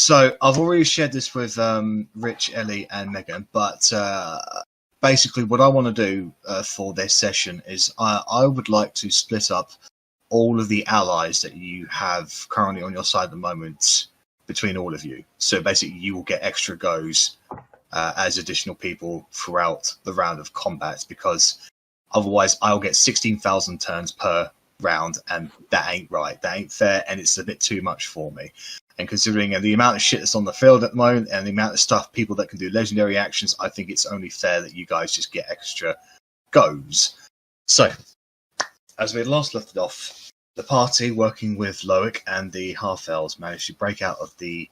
So I've already shared this with Rich, Ellie, and Meghan, but basically what I want to do for this session is I would like to split up all of the allies that you have currently on your side at the moment between all of you. So basically you will get extra goes as additional people throughout the round of combat, because otherwise I'll get 16,000 turns per round, and that ain't right. That ain't fair, and it's a bit too much for me. And considering the amount of shit that's on the field at the moment and the amount of stuff, people that can do legendary actions, I think it's only fair that you guys just get extra goes. So, as we had last left it off, the party, working with Loic and the Half-Elves, managed to break out of the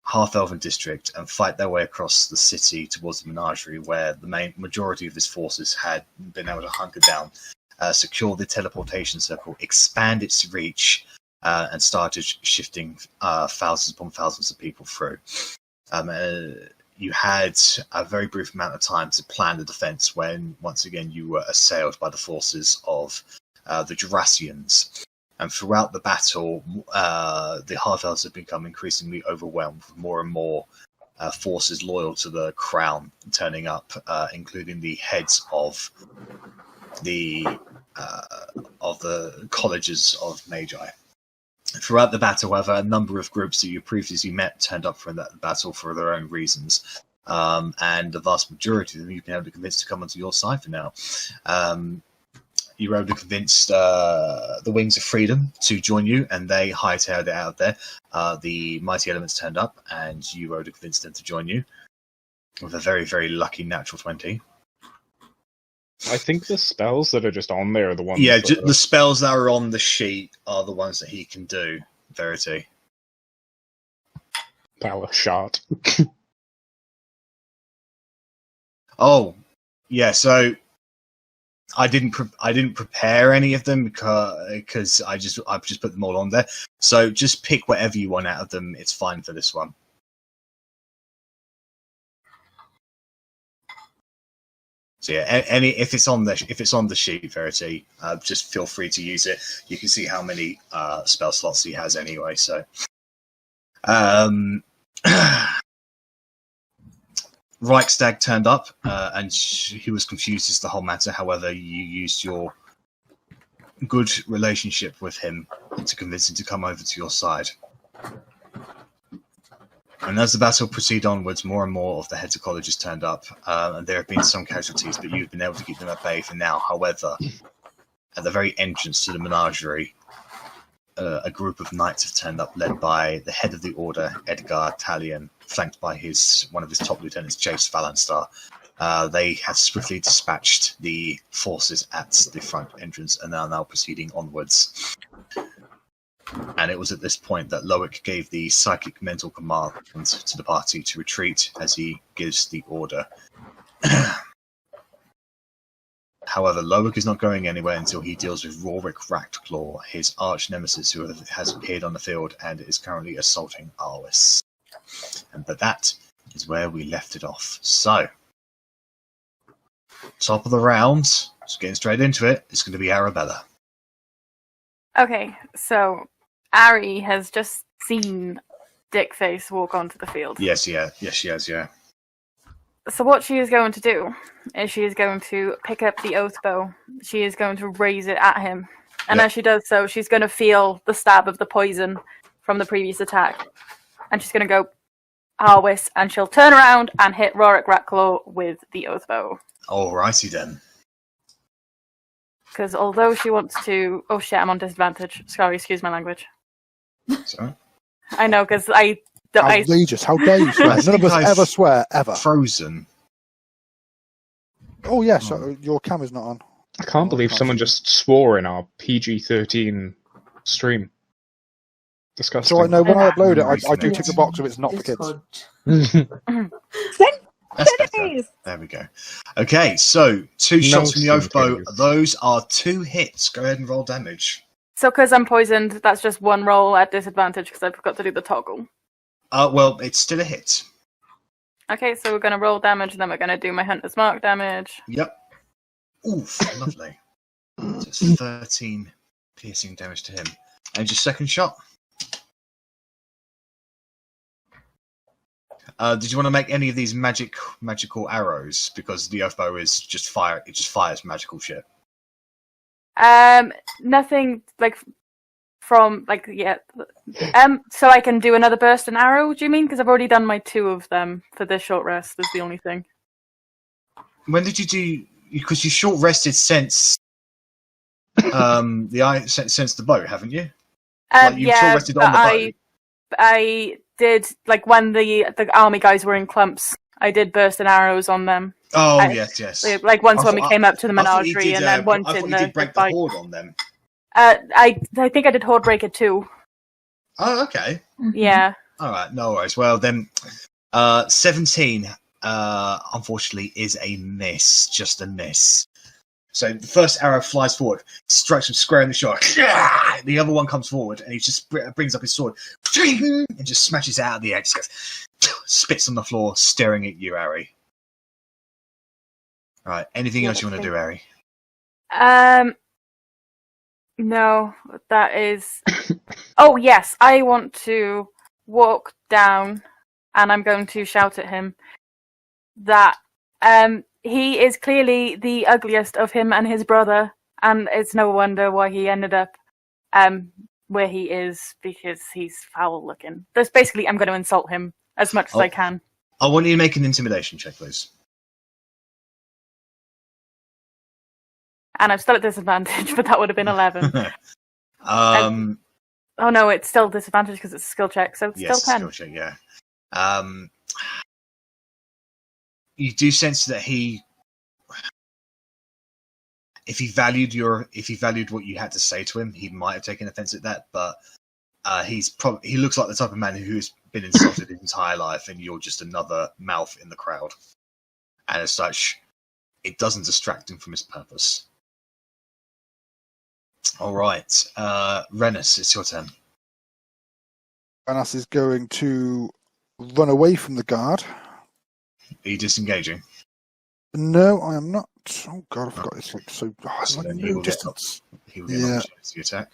Half-Elven district and fight their way across the city towards the Menagerie, where the majority of his forces had been able to hunker down, secure the teleportation circle, expand its reach, and started shifting thousands upon thousands of people through. You had a very brief amount of time to plan the defense when, once again, you were assailed by the forces of the Jurassians. And throughout the battle, the Half-Elves have become increasingly overwhelmed with more and more forces loyal to the crown turning up, including the heads of the colleges of Magi. Throughout the battle, however, a number of groups that you previously met turned up for that battle for their own reasons. And the vast majority of them you've been able to convince to come onto your side for now. You were able to convince the Wings of Freedom to join you, and they hightailed it out of there. The Mighty Elements turned up, and you were able to convince them to join you with a very, very lucky natural 20. I think the spells that are just on there are the ones... Yeah, the spells that are on the sheet are the ones that he can do, Verity. Power shot. Oh, yeah, so I didn't prepare any of them because I just put them all on there. So just pick whatever you want out of them. It's fine for this one. So yeah, if it's on the sheet, Verity, just feel free to use it. You can see how many spell slots he has anyway. So, Reichstag turned up, and he was confused as to the whole matter. However, you used your good relationship with him to convince him to come over to your side. And as the battle proceeded onwards, more and more of the heads of colleges turned up, and there have been some casualties, but you've been able to keep them at bay for now. However, at the very entrance to the Menagerie, a group of knights have turned up, led by the head of the order, Edgar Talion, flanked by one of his top lieutenants, Jace Valanstar. They have swiftly dispatched the forces at the front entrance and are now proceeding onwards. And it was at this point that Loic gave the psychic mental command to the party to retreat as he gives the order. However, Loic is not going anywhere until he deals with Rorik Ractclaw, his arch nemesis, who has appeared on the field and is currently assaulting Arwis. But that is where we left it off. So, top of the round, just getting straight into it, it's going to be Arrabella. Okay, so Arri has just seen Dickface walk onto the field. Yes, she has, yeah. So what she is going to do is she is going to pick up the oath bow. She is going to raise it at him. And as she does so, she's going to feel the stab of the poison from the previous attack. And she's going to go, Arwis, and she'll turn around and hit Rorik Ratclaw with the oath bow. Alrighty then. Because although she wants to... Oh shit, I'm on disadvantage. Sorry, excuse my language. Sorry? I know, because Outrageous, how dare you swear? None of us ever swear, ever. Frozen. Oh yes, your camera's not on. I can't believe someone just swore in our PG-13 stream. Disgusting. So I know when I upload it, I do tick the box if it's not for kids. That's better. There we go. Okay, so 2 shots from the oath bow. Those are 2 hits. Go ahead and roll damage. So because I'm poisoned, that's just 1 roll at disadvantage because I forgot to do the toggle. Well, it's still a hit. Okay, so we're going to roll damage, and then we're going to do my Hunter's Mark damage. Yep. Oof, lovely. So it's 13 piercing damage to him. And your second shot? Did you want to make any of these magical arrows? Because the oath bow is just fire. It just fires magical shit. Nothing from yet. So I can do another burst and arrow. Do you mean? Because I've already done my 2 of them for this short rest. Is the only thing. When did you do? Because you short rested since since the boat, haven't you? Yeah, short rested on the boat. I did when the army guys were in clumps. I did burst and arrows on them. Oh yes. Once when we came up to the menagerie, and then once in the did break the horde on them. I think I did horde breaker too. Oh, okay. Yeah. All right, no worries. Well then, 17 unfortunately is a miss, just a miss. So the first arrow flies forward, strikes him square in the shoulder. The other one comes forward, and he just brings up his sword and just smashes it out of the edge. Spits on the floor, staring at you, Arri. All right. Anything else you want to do, Arri? No, that is. Oh yes, I want to walk down, and I'm going to shout at him that he is clearly the ugliest of him and his brother, and it's no wonder why he ended up where he is, because he's foul looking. That's basically, I'm going to insult him as much as I can. I want you to make an intimidation check, please. And I'm still at disadvantage, but that would have been 11. Oh no, it's still disadvantage because it's a skill check, so it's still 10. Skill check, yeah. You do sense that if he valued what you had to say to him, he might have taken offense at that. But he looks like the type of man who's been insulted his entire life, and you're just another mouth in the crowd. And as such, it doesn't distract him from his purpose. All right, Rennas, it's your turn. Rennas is going to run away from the guard. Are you disengaging? No, I am not. Oh god, I forgot it's so then he will distance. He will get an opportunity attack.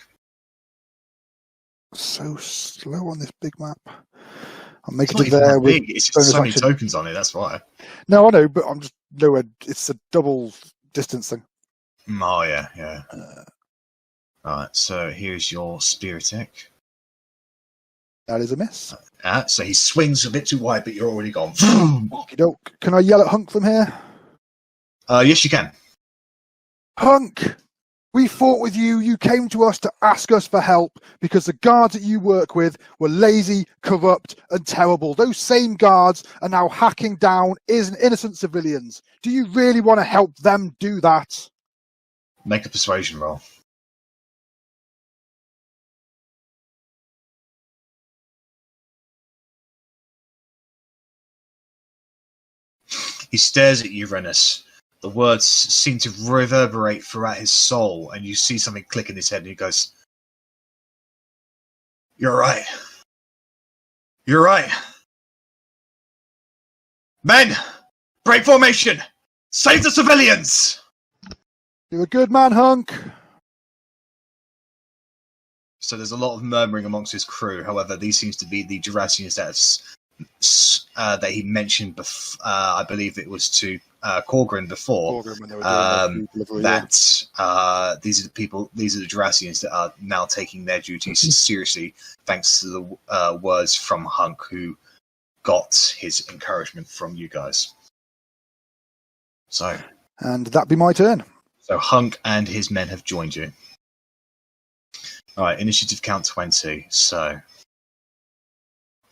So slow on this big map. I'm making it there that with big. It's just so many tokens on it. That's why. No, I know, but I'm just nowhere. It's a double distance thing. Oh yeah. Alright, so here's your spear attack. That is a miss. So he swings a bit too wide, but you're already gone. Can I yell at Hunk from here? Yes, you can. Hunk! We fought with you. You came to us to ask us for help because the guards that you work with were lazy, corrupt, and terrible. Those same guards are now hacking down innocent civilians. Do you really want to help them do that? Make a persuasion roll. He stares at you, Rennas. The words seem to reverberate throughout his soul, and you see something click in his head, and he goes, "You're right. You're right. Men, break formation! Save the civilians!" You're a good man, Hunk. So there's a lot of murmuring amongst his crew. However, these seems to be the Jurassians that he mentioned. I believe it was to Korgrin before. Korgrin, when they were doing delivery, these are the people. These are the Jurassians that are now taking their duties seriously, thanks to the words from Hunk, who got his encouragement from you guys. So, and that be my turn. So Hunk and his men have joined you. All right, initiative count 20. So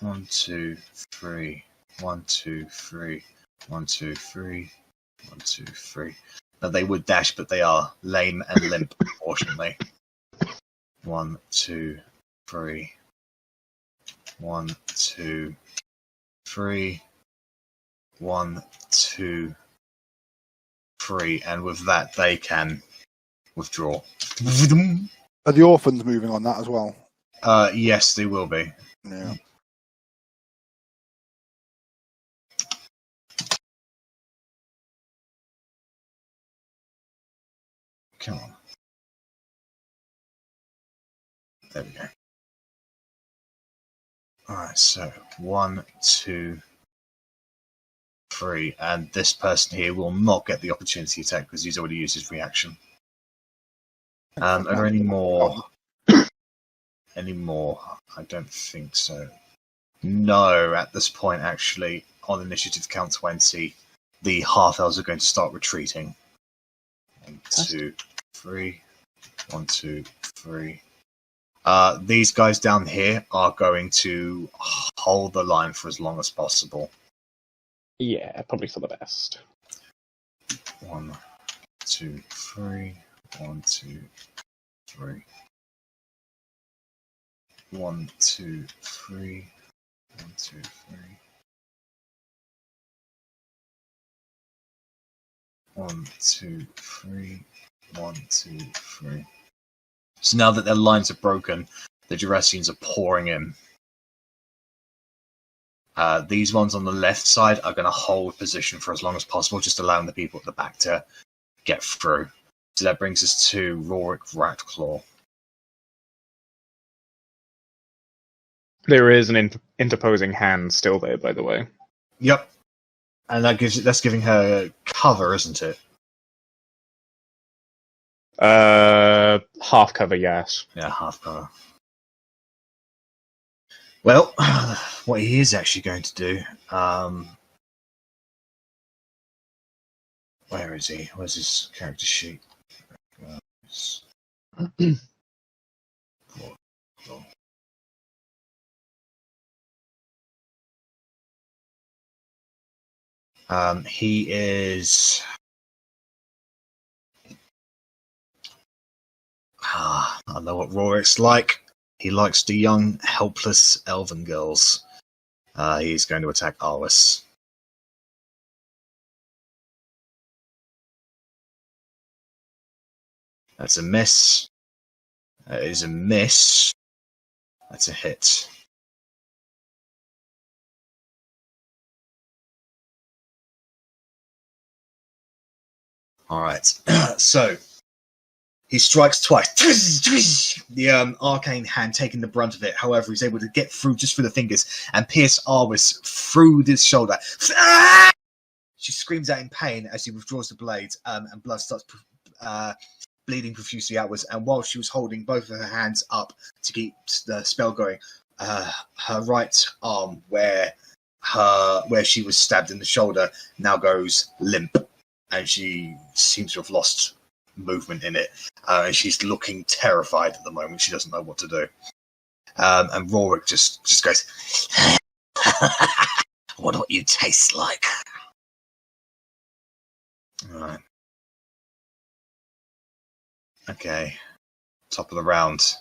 1, 2, 3. 1, 2, 3. 1, 2, 3. 1, 2, 3. Now they would dash, but they are lame and limp, unfortunately. 1, 2, 3. 1, 2, 3. 1, 2, 3. And with that, they can withdraw. Are the orphans moving on that as well? Yes, they will be. Yeah. Come on. There we go. Alright, so 1, 2, 3, and this person here will not get the opportunity attack because he's already used his reaction. Are there any more? Any more? I don't think so. No, at this point, actually, on initiative count 20, the half-elves are going to start retreating. 1, 2, 3. 1, 2, 3. These guys down here are going to hold the line for as long as possible. Yeah, probably for the best. 1, 2, 3. 1, 2, 3. 1, 2, 3. 1, 2, 3. 1, 2, 3. 1, 2, 3. So now that their lines are broken, the Jurassians are pouring in. These ones on the left side are going to hold position for as long as possible, just allowing the people at the back to get through. So that brings us to Rorik Ratclaw. There is an interposing hand still there, by the way. Yep. And that's giving her cover, isn't it? Half cover, yes. Yeah, half cover. Well, what he is actually going to do, where is he? Where's his character sheet? He is. I know what Rorik's like. He likes the young, helpless elven girls. He's going to attack Arris. That's a miss. That is a miss. That's a hit. Alright, so he strikes twice. The arcane hand taking the brunt of it. However, he's able to get through just through the fingers and pierce Arris through this shoulder. She screams out in pain as he withdraws the blade, and blood starts bleeding profusely outwards. And while she was holding both of her hands up to keep the spell going, her right arm, where she was stabbed in the shoulder, now goes limp, and she seems to have lost movement in it. And she's looking terrified at the moment. She doesn't know what to do. And Rorik just goes, "What you taste like?" All right. Okay. Top of the round.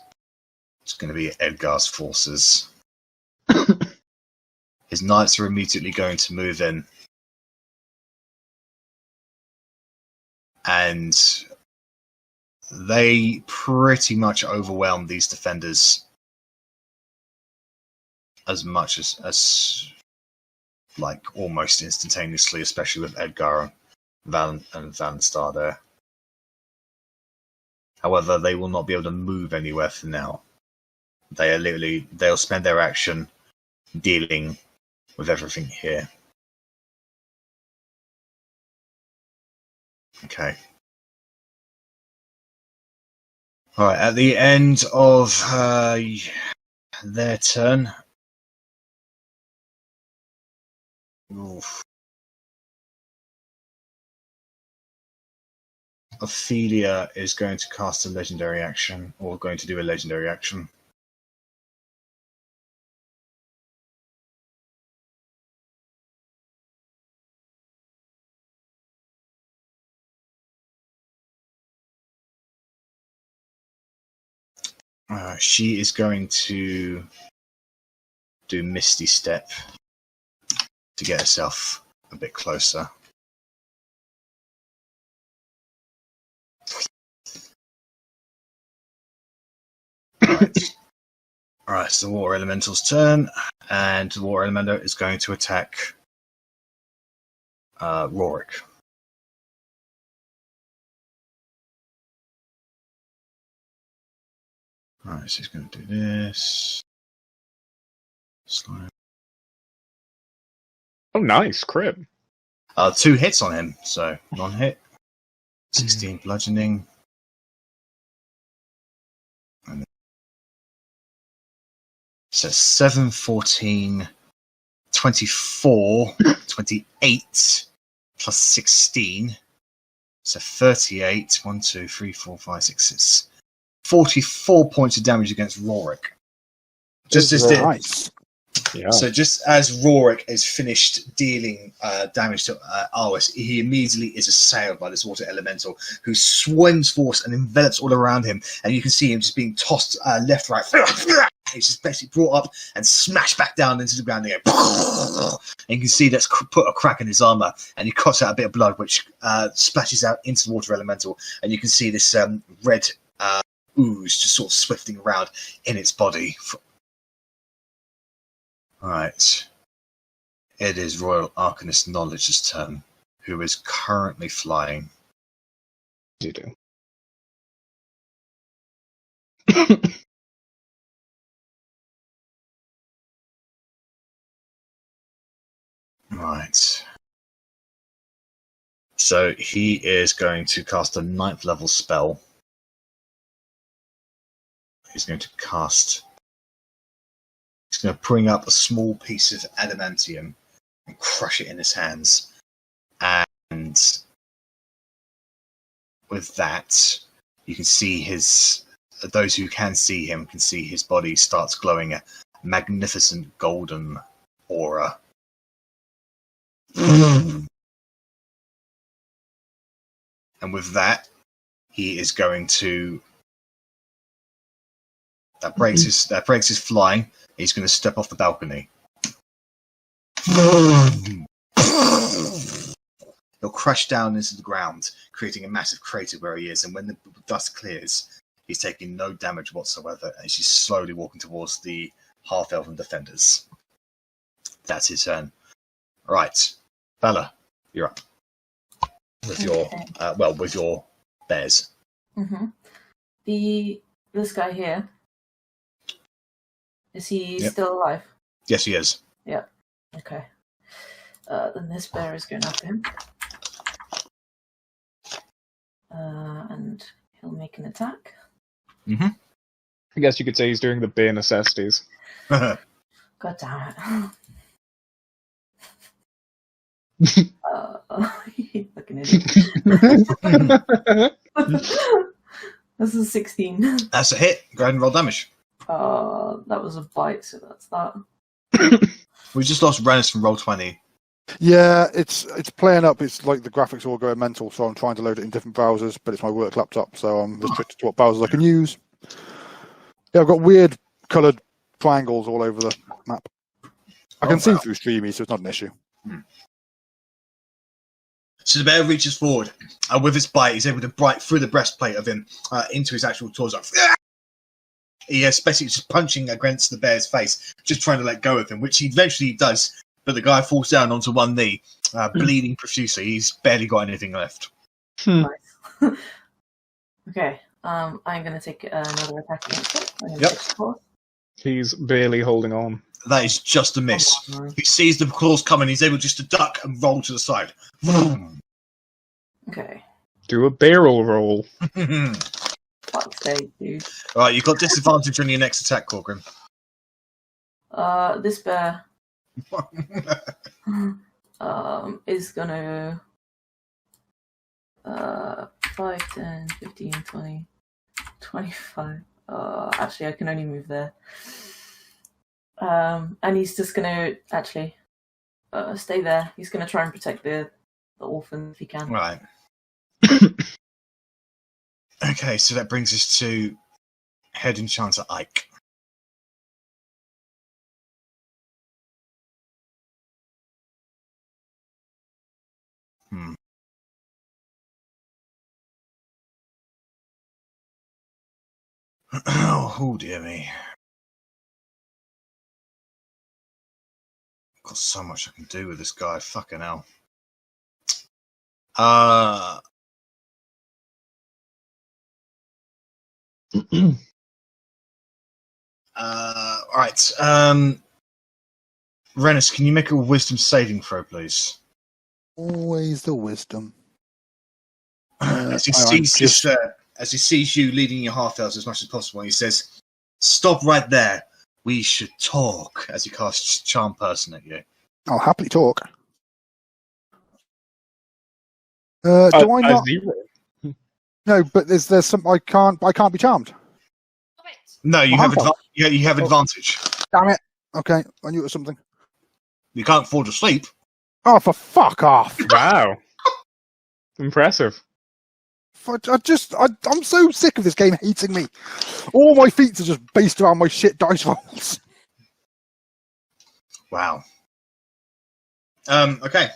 It's going to be Edgar's forces. His knights are immediately going to move in. And they pretty much overwhelm these defenders as much as like almost instantaneously, especially with Edgar and Van Star there. However, they will not be able to move anywhere for now. They'll spend their action dealing with everything here. Okay. Alright, at the end of their turn. Oof. Ophelia is going to cast a legendary action, or going to do a legendary action. She is going to do Misty Step to get herself a bit closer. Alright, it's the Water Elemental's turn, and the Water Elemental is going to attack Rorik. Alright, so he's going to do this. Slime. Oh, nice, crit. 2 hits on him, so non-hit. 16 bludgeoning. So 7, 14, 24, 28, plus 16. So 38. 1, 2, 3, 4, 5, 6, 6. 44 points of damage against Rorik. Just as Nice. Yeah. So just as Rorik is finished dealing damage to Arwis, he immediately is assailed by this water elemental who swims forth and envelops all around him, and you can see him just being tossed left, right. He's just basically brought up and smashed back down into the ground again. And you can see that's put a crack in his armor, and he coughs out a bit of blood, which splashes out into the water elemental, and you can see this red ooze just sort of swifting around in its body. Right. It is Royal Arcanist Knowledge's turn, who is currently flying. You do. Right. So he is going to cast a 9th level spell. He's going to bring up a small piece of adamantium and crush it in his hands. And with that, you can see those who can see him can see his body starts glowing a magnificent golden aura. And with that, he is going to that breaks his flying. He's going to step off the balcony. He'll crash down into the ground, creating a massive crater where he is. And when the dust clears, he's taking no damage whatsoever, and he's slowly walking towards the half-elven defenders. That's his turn. Right, Bella, you're up with your bears. Mm-hmm. This guy here. Is he still alive? Yes, he is. Yeah. Okay. Then this bear is going after him. And he'll make an attack. Mm-hmm. I guess you could say he's doing the bare necessities. God damn it. You fucking idiot. This is 16. That's a hit. Go ahead and roll damage. That was a bite, so that's that. We just lost Rennas from Roll20. Yeah, it's playing up. It's like the graphics all going mental, so I'm trying to load it in different browsers, but it's my work laptop, so I'm restricted to what browsers I can use. Yeah, I've got weird coloured triangles all over the map. I can see through Streamy, so it's not an issue. So the bear reaches forward, and with his bite, he's able to bite through the breastplate of him into his actual torso. He is basically just punching against the bear's face, just trying to let go of him, which he eventually does, but the guy falls down onto one knee, bleeding profusely. He's barely got anything left. Nice. Okay, I'm going to take another attack against it. Yep. He's barely holding on. That is just a miss. He sees the claws coming, he's able just to duck and roll to the side. Okay. Do a barrel roll. Fuck's sake, dude. Alright, you've got disadvantage on your next attack, Korgrin. This bear is gonna 5, 10, 15, 20, 25. Actually, I can only move there. And he's just gonna actually stay there. He's gonna try and protect the orphan if he can. Right. Okay, so that brings us to Head Enchanter Ike. Oh dear me. Got so much I can do with this guy, fucking hell. Alright. Rennas, can you make a wisdom saving throw, please? Always the wisdom. As he sees you leading your half-elves as much as possible, he says, "Stop right there. We should talk." As he casts Charm Person at you. I'll happily talk. Do I not? No, but there's some. I can't be charmed. No, you have advantage. Damn it. Okay, I knew it was something. You can't fall asleep. Oh, for fuck off! Wow. Impressive. I'm so sick of this game hating me. All my feats are just based around my shit dice rolls. Wow. Okay.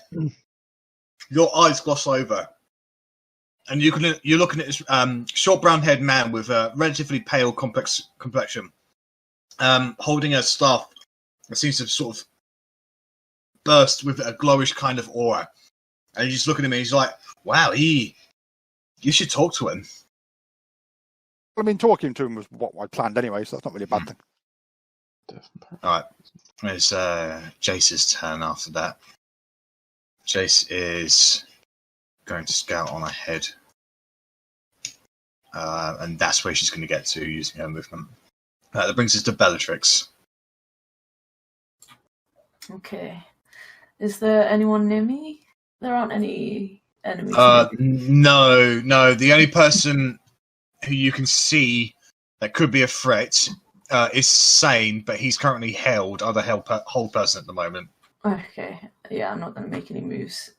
Your eyes gloss over, and you're looking at this short brown-haired man with a relatively pale, complex complexion, holding a staff that seems to sort of burst with a glowish kind of aura. And he's just looking at me. He's like, "Wow, you should talk to him." I mean, talking to him was what I planned anyway, so that's not really a bad thing. All right. It's Jace's turn after that. Jace is going to scout on ahead. And that's where she's going to get to using her movement. That brings us to Bellatrix. Okay. Is there anyone near me? There aren't any enemies. No. The only person who you can see that could be a threat is Sane, but he's currently held, other hold person at the moment. Okay. Yeah, I'm not going to make any moves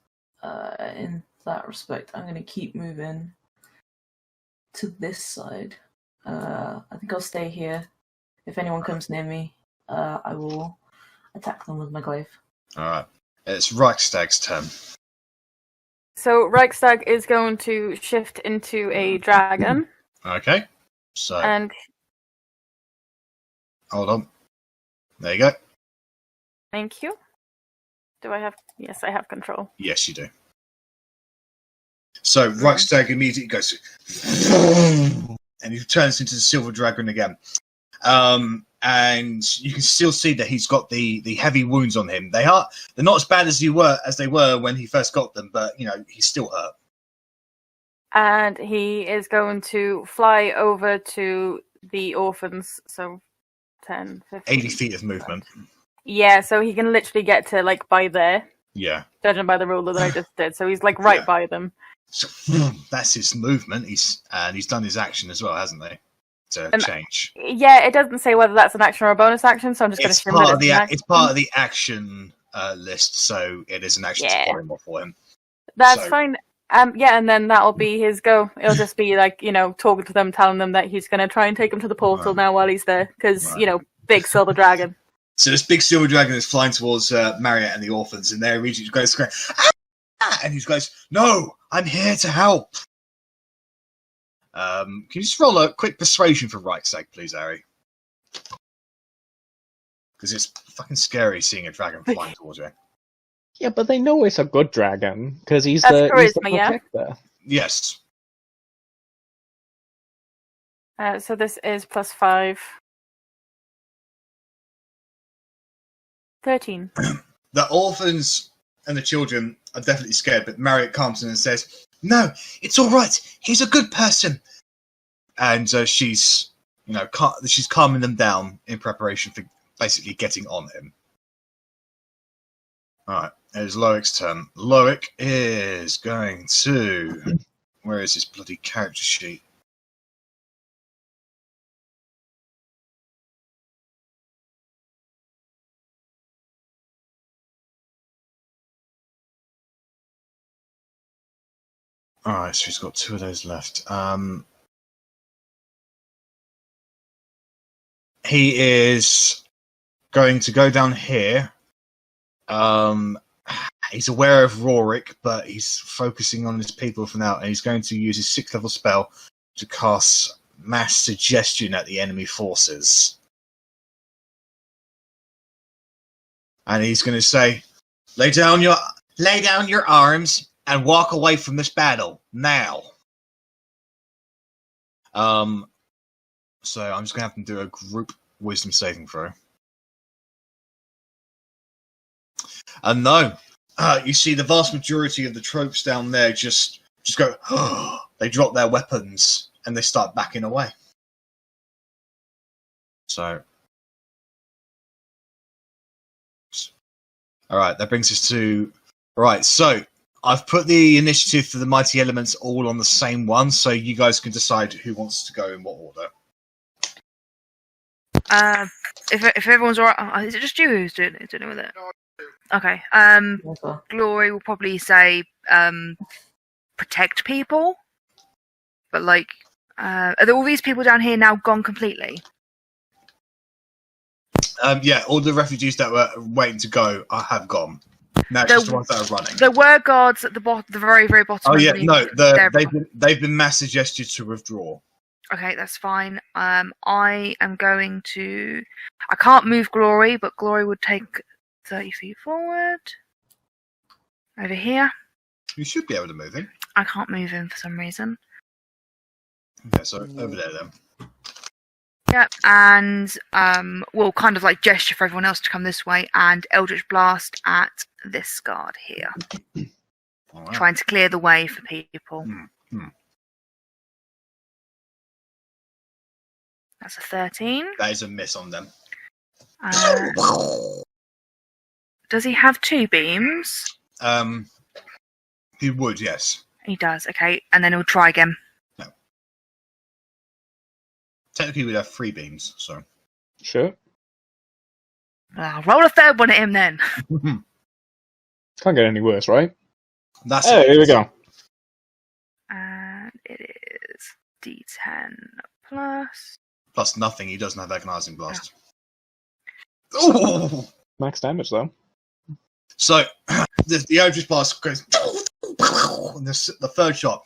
in that respect. I'm going to keep moving to this side. I think I'll stay here. If anyone comes near me, I will attack them with my glaive. Alright. It's Reichstag's turn. So Reichstag is going to shift into a dragon. Okay. So And hold on. There you go. thank you. Do I have... Yes, I have control. Yes, you do. So Reichstag immediately goes and he turns into the silver dragon again. And you can still see that he's got the heavy wounds on him. They're not as bad as they were when he first got them, but he's still hurt. And he is going to fly over to the orphans. So 10, 15... 80 feet of movement. Yeah, so he can literally get to by there. Yeah. Judging by the ruler that I just did. So he's right by them. So that's his movement. He's done his action as well, hasn't he? To change. Yeah, it doesn't say whether that's an action or a bonus action, so I'm just going to assume that it's part of the action list, so it is an action to polymorph for him. That's fine. Yeah, and then that'll be his go. It'll just be talking to them, telling them that he's going to try and take them to the portal now while he's there, because big silver dragon. So this big silver dragon is flying towards Marriott and the orphans, and they immediately goes, "Ah!" And he goes, "No, I'm here to help." Can you just roll a quick persuasion for Reichstag, please, Arri? Because it's fucking scary seeing a dragon flying towards you. Yeah, but they know it's a good dragon, because he's That's the charisma, yeah. protector. Yes. So this is +5. 13. The orphans and the children are definitely scared, but Marriott calms them and says, "No, it's all right. He's a good person." And she's calming them down in preparation for basically getting on him. All right, it's Loic's turn. Loic is going to... Where is his bloody character sheet? Alright, so he's got 2 of those left. He is going to go down here. He's aware of Rorik, but he's focusing on his people for now, and he's going to use his 6th level spell to cast Mass Suggestion at the enemy forces. And he's going to say, lay down your arms and walk away from this battle now. So I'm just going to have to do a group wisdom saving throw. And no, you see the vast majority of the tropes down there just go. They drop their weapons and they start backing away. So, all right, that brings us to right. So I've put the initiative for the mighty elements all on the same one, so you guys can decide who wants to go in what order. If everyone's alright, is it just you who's doing it with it? Okay. Glory will probably say protect people, but like, are all these people down here now gone completely? Yeah, all the refugees that were waiting to go have gone. Now it's just the ones that are running. There were guards at the very, very bottom. Oh yeah, no, they've been mass suggested to withdraw. Okay, that's fine. I am going to. I can't move Glory, but Glory would take 30 feet forward. Over here. You should be able to move him. I can't move him for some reason. Okay, so over there then. Yep, and we'll kind of like gesture for everyone else to come this way, and Eldritch Blast at this guard here, Right. trying to clear the way for people. That's a 13. That is a miss on them. Does he have 2 beams? He would, yes. He does. Okay, and then he'll try again. No. Technically, we'd have 3 beams, so. Sure. Roll a third one at him then. Can't get any worse, right? That's Hey, it. here we go. And it is D10 plus. Plus nothing. He doesn't have agonizing blast. Oh! Max damage, though. So the Eldritch Blast goes, and the third shot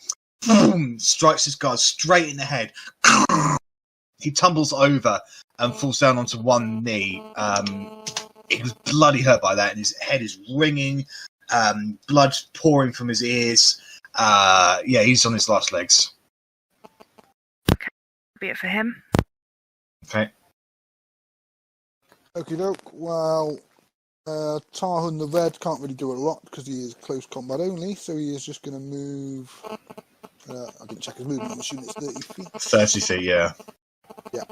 boom, strikes this guy straight in the head. He tumbles over and falls down onto one knee. He was bloody hurt by that, and his head is ringing, blood pouring from his ears. Yeah, he's on his last legs. Be it for him. Okay. Okie doke. Well, Tarhun the Red can't really do a lot because he is close combat only, so he is just going to move. I didn't check his movement. I'm assuming it's 30 feet. 30 feet, yeah. Yeah.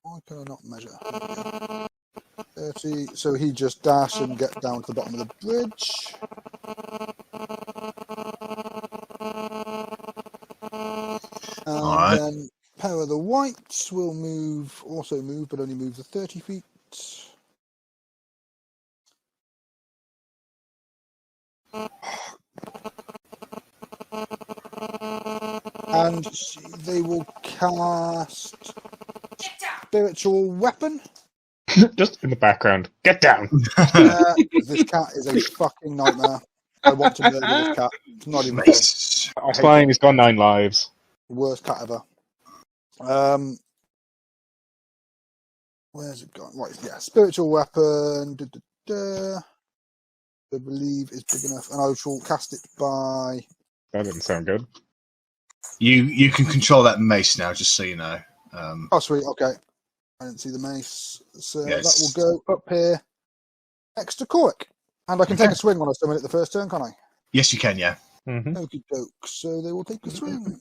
Why can I not measure? 30. So he just dash and get down to the bottom of the bridge. And Alright. then Power of the Whites will also move, but only move the 30 feet. And they will cast Spiritual Weapon. Just in the background. Get down! This cat is a fucking nightmare. I want to murder this cat. It's not even fair. Nice. That's fine, he's got 9 lives. Worst cat ever. Where's it gone? Right, yeah, Spiritual Weapon. I believe is big enough, and I shall cast it by. That didn't sound good. You can control that mace now, just so you know. Oh, sweet. Okay, I didn't see the mace, so Yes. that will go up here next to Cleric, and I can take a swing when I summon it the first turn, can't I? Yes, you can, yeah. Mm-hmm. Okie doke. So they will take a swing.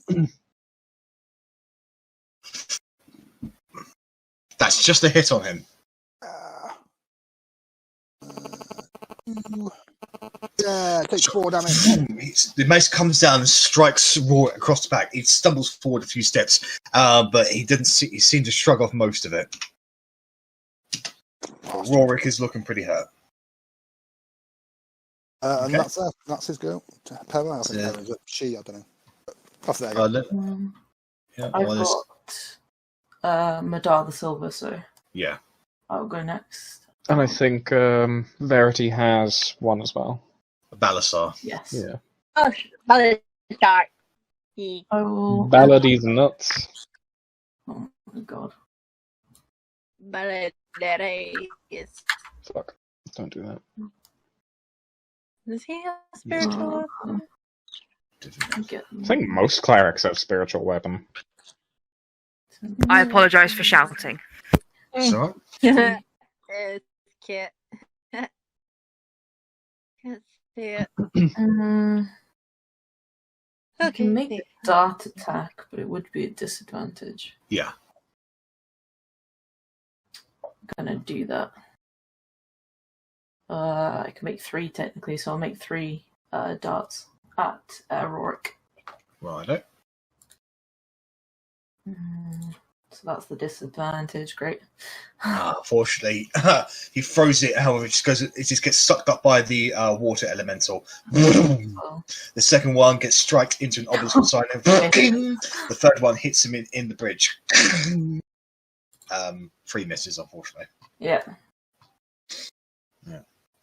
That's just a hit on him. Yeah, take 4 damage. The mace comes down and strikes Rorik across the back. He stumbles forward a few steps, but he seemed to shrug off most of it. Rorik is looking pretty hurt. And Okay. that's his go. Pera, I think Yeah. that is she, I don't know. That's there. You go. Yeah, I've well, got Madar the Silver, so yeah. I'll go next. And I think Verity has one as well. Balasar. Yes. Yeah. Oh, Balasar. I will. Ballady's nuts. Oh my god. Balasar. Fuck. Don't do that. Does he have spiritual weapon? I think most clerics have spiritual weapon. I apologise for shouting. It's all right. It's cute. Can't see it. You Okay. can make a dart attack, but it would be a disadvantage. Yeah. I'm gonna do that. I can make 3 technically, so I'll make 3 darts at Arrabella. Righto. So that's the disadvantage. Great. Unfortunately, he throws it. However, it just gets sucked up by the water elemental. Oh. The second one gets struck into an obelisk side. The third one hits him in the bridge. 3 misses, unfortunately. Yeah.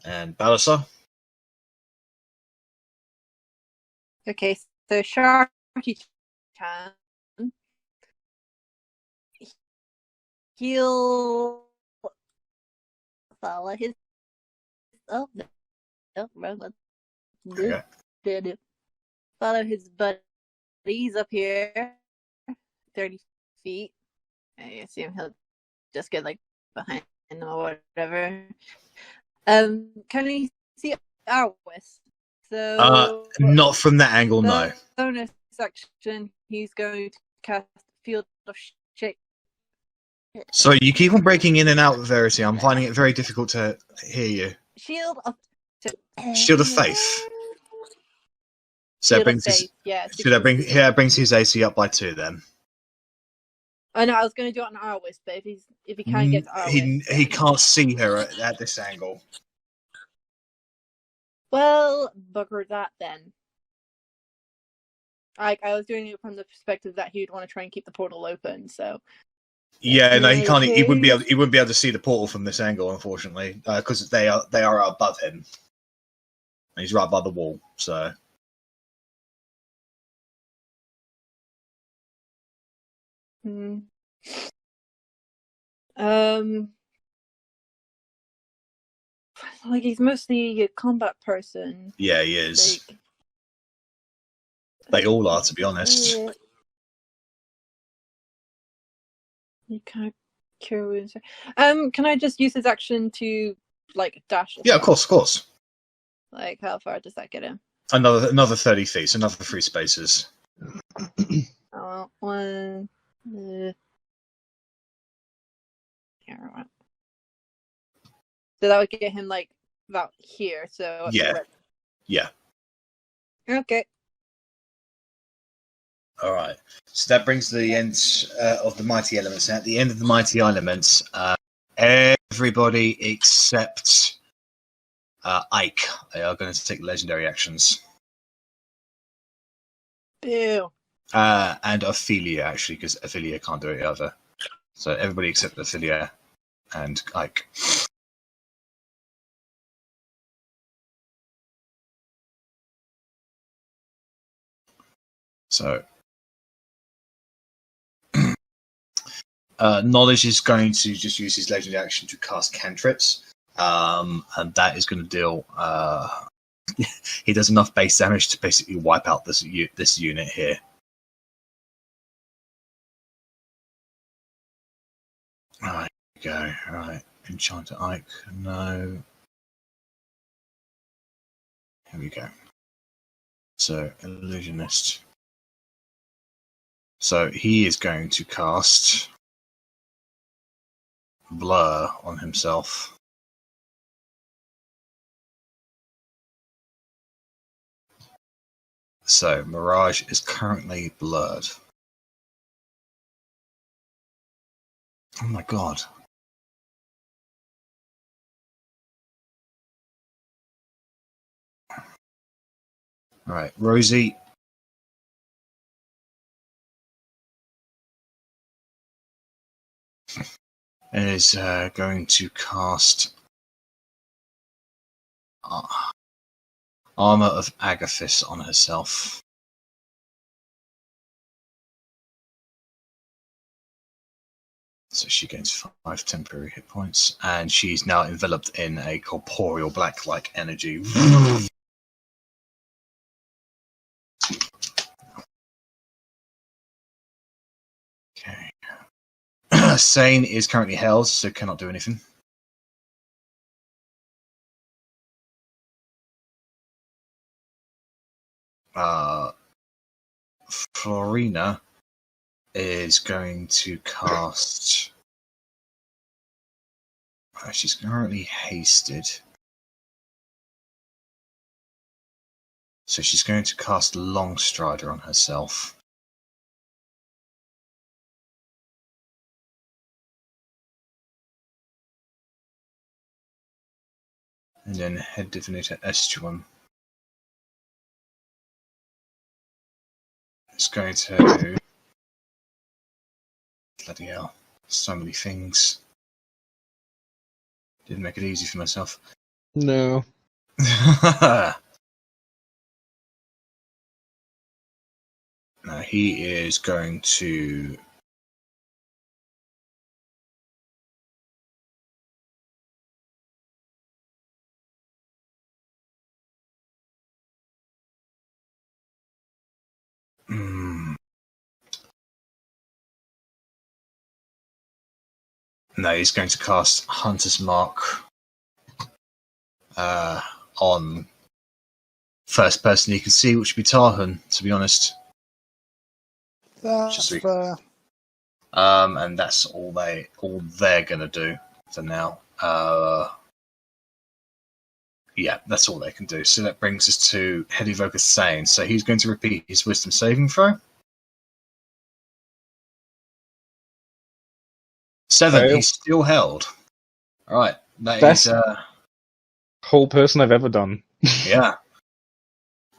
And Balasar? Okay, so Sharky-chan, he'll follow his. Oh no, wrong one. Okay. Follow his buddies up here, 30 feet. I assume he'll just get like behind them or whatever. Can we see Arwis? So Not from that angle, no. Bonus action, he's going to cast Field of Shape. So you keep on breaking in and out, Verity. I'm finding it very difficult to hear you. Shield of Faith. So Shield that of Faith, yeah. brings his AC up by 2 then. I know I was going to do it on Arwis, but if he can't get to Arwis, he can't see her at this angle. well, bugger that then. I was doing it from the perspective that he would want to try and keep the portal open. So Yeah, no, he can't. He wouldn't be able to see the portal from this angle, unfortunately, because they are above him. And he's right by the wall. So like he's mostly a combat person. yeah, he is. They all are, to be honest. You kind of cure wounds. Can I just use his action to like dash? Yeah, of course. Like, how far does that get him? Another 30 feet, so another 3 spaces. Oh, 1. So that would get him like about here. So Yeah. Okay. All right. So that brings to the end of the mighty elements. At the end of the mighty elements, everybody except Ike are going to take legendary actions. Boo. And Ophelia, actually, because Ophelia can't do it either. So everybody except Ophelia and Ike. So Knowledge is going to just use his legendary action to cast cantrips, and that is going to deal. He does enough base damage to basically wipe out this unit here. Right, go. Right, Enchanter Ike. No. Here we go. So, Illusionist. So, he is going to cast Blur on himself. So, Mirage is currently blurred. Oh my god. Alright, Rosie. Is going to cast Armor of Agathis on herself. So she gains 5 temporary hit points, and she's now enveloped in a corporeal black-like energy. Okay. Sane is currently held, so cannot do anything. Florina is going to cast. She's currently hasted. So she's going to cast Longstrider on herself. And then Head Divinator Estuum is going to... Bloody hell. So many things. Didn't make it easy for myself. No. No, he is going to... No, he's going to cast Hunter's Mark on first person he can see, which would be Tarhun, to be honest. That's fair. And that's all they're gonna do for now. Yeah, that's all they can do. So that brings us to Head Evoker Sane. So he's going to repeat his Wisdom saving throw. 7. Fail. He's still held. All right, That's- is Whole person I've ever done. yeah.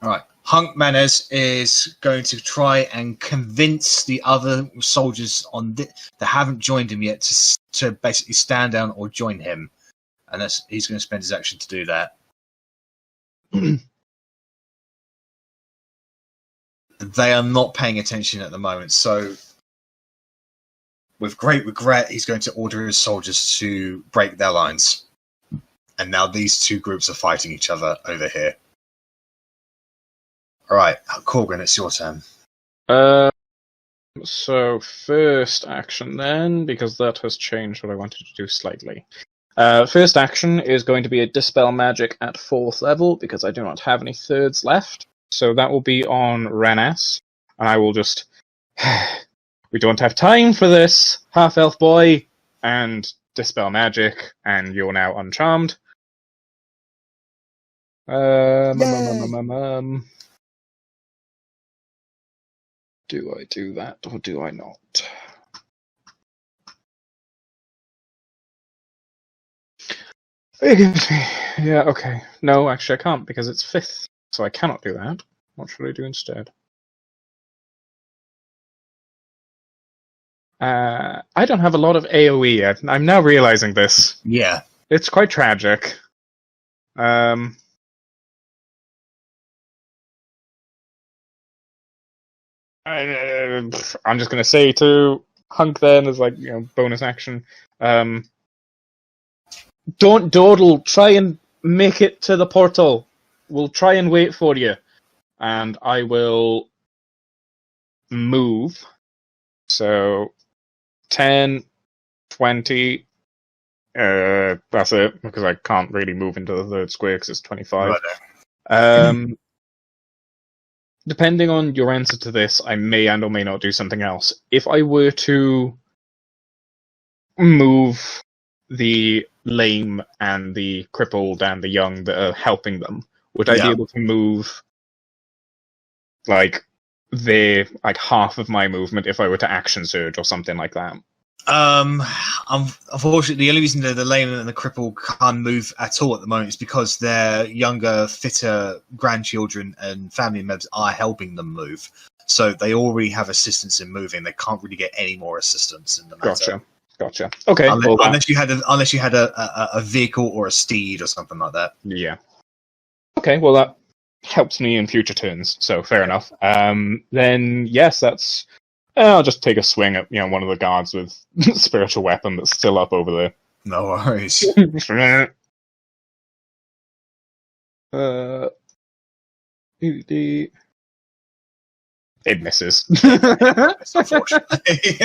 All right. Hunk Manez is going to try and convince the other soldiers that haven't joined him yet to basically stand down or join him, and he's going to spend his action to do that. They are not paying attention at the moment, so with great regret, he's going to order his soldiers to break their lines. And now these two groups are fighting each other over here. Alright, Korgrin, it's your turn. So first action then, because that has changed what I wanted to do slightly. First action is going to be a Dispel Magic at 4th level, because I do not have any 3rds left. So that will be on Rennas, and I will just... we don't have time for this, half-elf boy, and Dispel Magic, and you're now uncharmed. Do I do that, or do I not? Yeah, okay. No, actually I can't, because it's 5th, so I cannot do that. What should I do instead? I don't have a lot of AoE. I'm now realizing this. Yeah. It's quite tragic. I'm just going to say to Hunk then as bonus action. Don't dawdle. Try and make it to the portal. We'll try and wait for you. And I will move. So 10, 20. That's it, because I can't really move into the 3rd square because it's 25. Right. Depending on your answer to this, I may and or may not do something else. If I were to move the lame and the crippled and the young that are helping them, would I be able to move half of my movement if I were to action surge or something like that? Unfortunately, the only reason that the lame and the cripple can't move at all at the moment is because their younger, fitter grandchildren and family members are helping them move. So they already have assistance in moving. They can't really get any more assistance in the matter. Gotcha. Okay. Unless you had a vehicle or a steed or something like that. Yeah. Okay. Well, that helps me in future turns. So fair enough. Then yes, that's. I'll just take a swing at one of the guards with spiritual weapon that's still up over there. No worries. It misses. Unfortunately.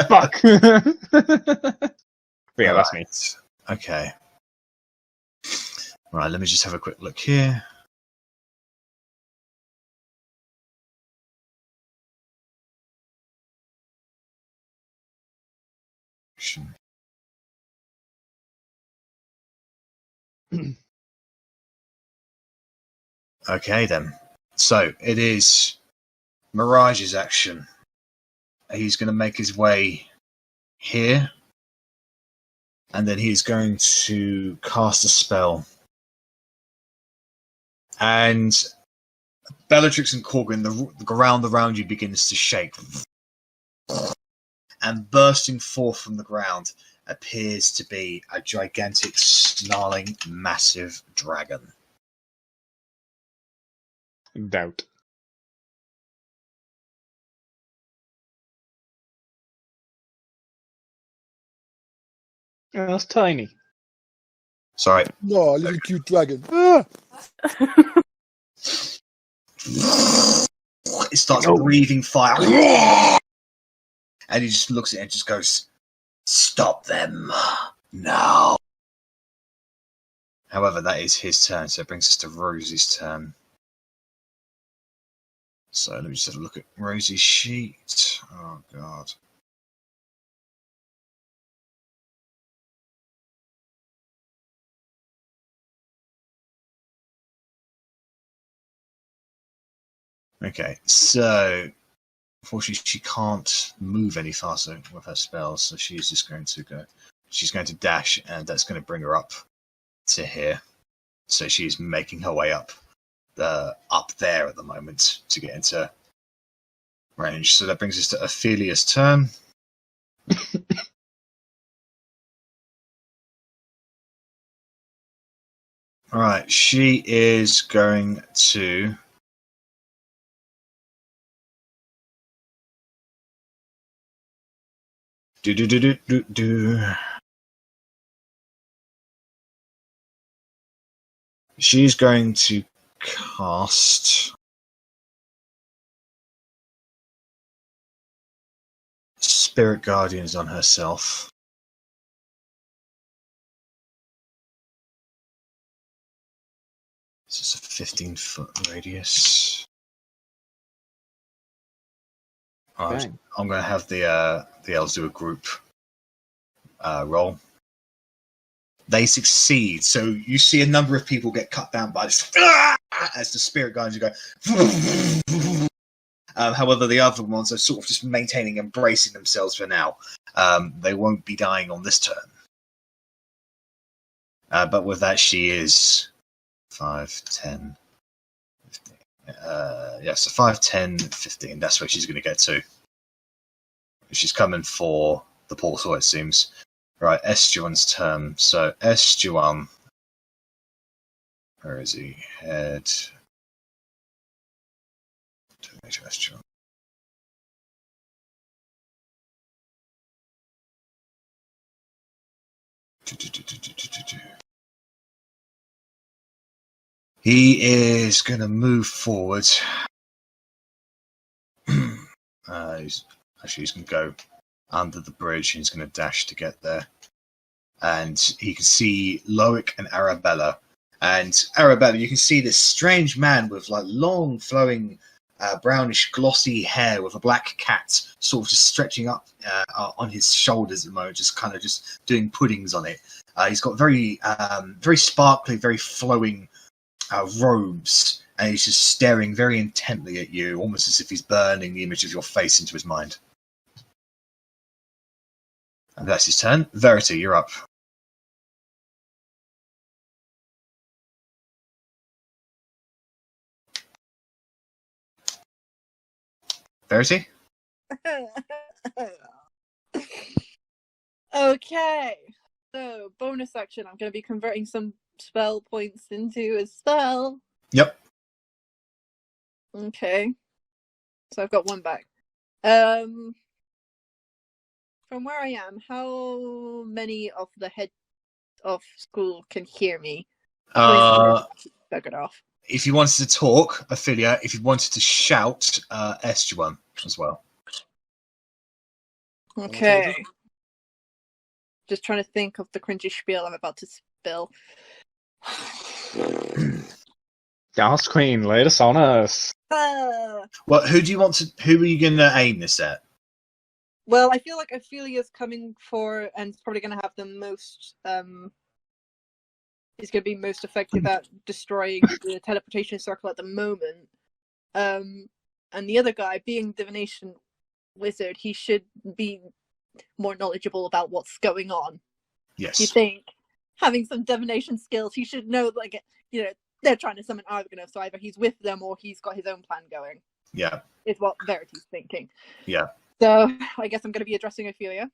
Fuck. Yeah, that's me. Okay. Right, let me just have a quick look here. action. Okay then. So it is Mirage's action. He's going to make his way here, and then he's going to cast a spell. And Bellatrix and Korgrin, the ground around you begins to shake. And bursting forth from the ground appears to be a gigantic, snarling, massive dragon. Doubt. Oh, that's tiny. Sorry. No, little cute dragon. Ah! It starts breathing fire. And he just looks at it and just goes, "Stop them now." However, that is his turn, so it brings us to Rosie's turn. So let me just have a look at Rosie's sheet. Oh, God. Okay, so unfortunately she can't move any faster with her spells, so she's just going to go. She's going to dash, and that's going to bring her up to here. So she's making her way up there at the moment to get into range. So that brings us to Ophelia's turn. All right, she is going to. She's going to cast Spirit Guardians on herself. This is a 15-foot radius. Okay. I'm going to have the elves do a group roll. They succeed, so you see a number of people get cut down by this as the spirit guardians go. However, the other ones are sort of just maintaining and bracing themselves for now. They won't be dying on this turn. But with that, she is 5, 10, 15. So 5, 10, 15. That's where she's going to get to. She's coming for the portal, it seems. Right, Estuan's turn. So Estuan, where is he? Head. Estuan. He is going to move forward. He's going to go under the bridge. He's going to dash to get there. And he can see Loic and Arrabella. And Arrabella, you can see this strange man with like long, flowing, brownish, glossy hair with a black cat sort of just stretching up on his shoulders at the moment, just kind of just doing puddings on it. He's got very sparkly, very flowing robes, and he's just staring very intently at you, almost as if he's burning the image of your face into his mind. And that's his turn. Verity, you're up. Verity? Okay. So, bonus action. I'm going to be converting some spell points into a spell. Yep. Okay. So I've got one back. From where I am, how many of the head of school can hear me? Buggered off. If you wanted to talk, Ophelia. If you wanted to shout, Estuan as well. Okay. Just trying to think of the cringy spiel I'm about to spill. Gas Queen, lay this on us. Well, who are you going to aim this at? Well, I feel like Ophelia's coming for, and it's probably going to have the most. Is going to be most effective at destroying the teleportation circle at the moment. And the other guy, being divination wizard, he should be more knowledgeable about what's going on. Yes. You think, having some divination skills, he should know, like, they're trying to summon Argonov, so either he's with them or he's got his own plan going. Yeah. Is what Verity's thinking. Yeah. So, I guess I'm going to be addressing Ophelia.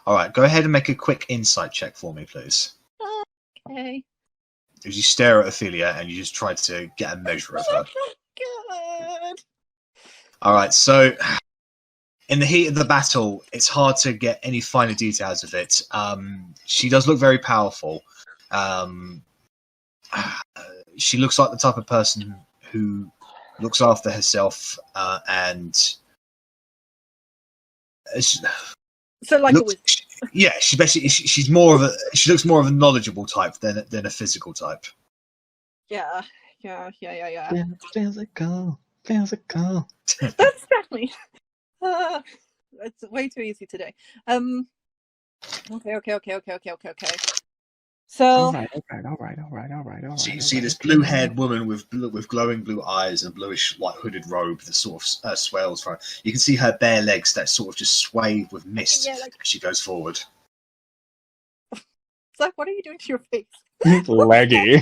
Alright, go ahead and make a quick insight check for me, please. Okay. As you stare at Ophelia and you just try to get a measure of her. Good. Alright, so in the heat of the battle, it's hard to get any finer details of it. She does look very powerful. She looks like the type of person who looks after herself and... So, like looks, yeah, she basically she looks more of a knowledgeable type than a physical type. Yeah. Physical. That's definitely. It's way too easy today. Okay. So. All right. So you can see this blue-haired woman with glowing blue eyes and a bluish, like hooded robe that sort of swells from. You can see her bare legs that sort of just sway with mist as she goes forward. Zach, what are you doing to your face? Leggy.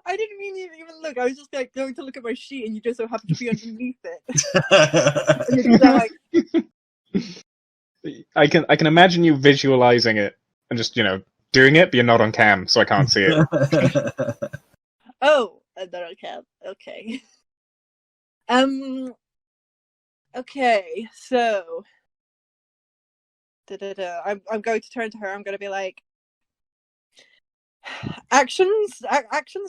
I didn't mean to even look. I was just like going to look at my sheet, and you just so happened to be underneath it. And you're just like... I can imagine you visualizing it and just doing it, but you're not on cam, so I can't see it. Oh, I'm not on cam. Okay. Okay, so. I'm going to turn to her. I'm going to be like, actions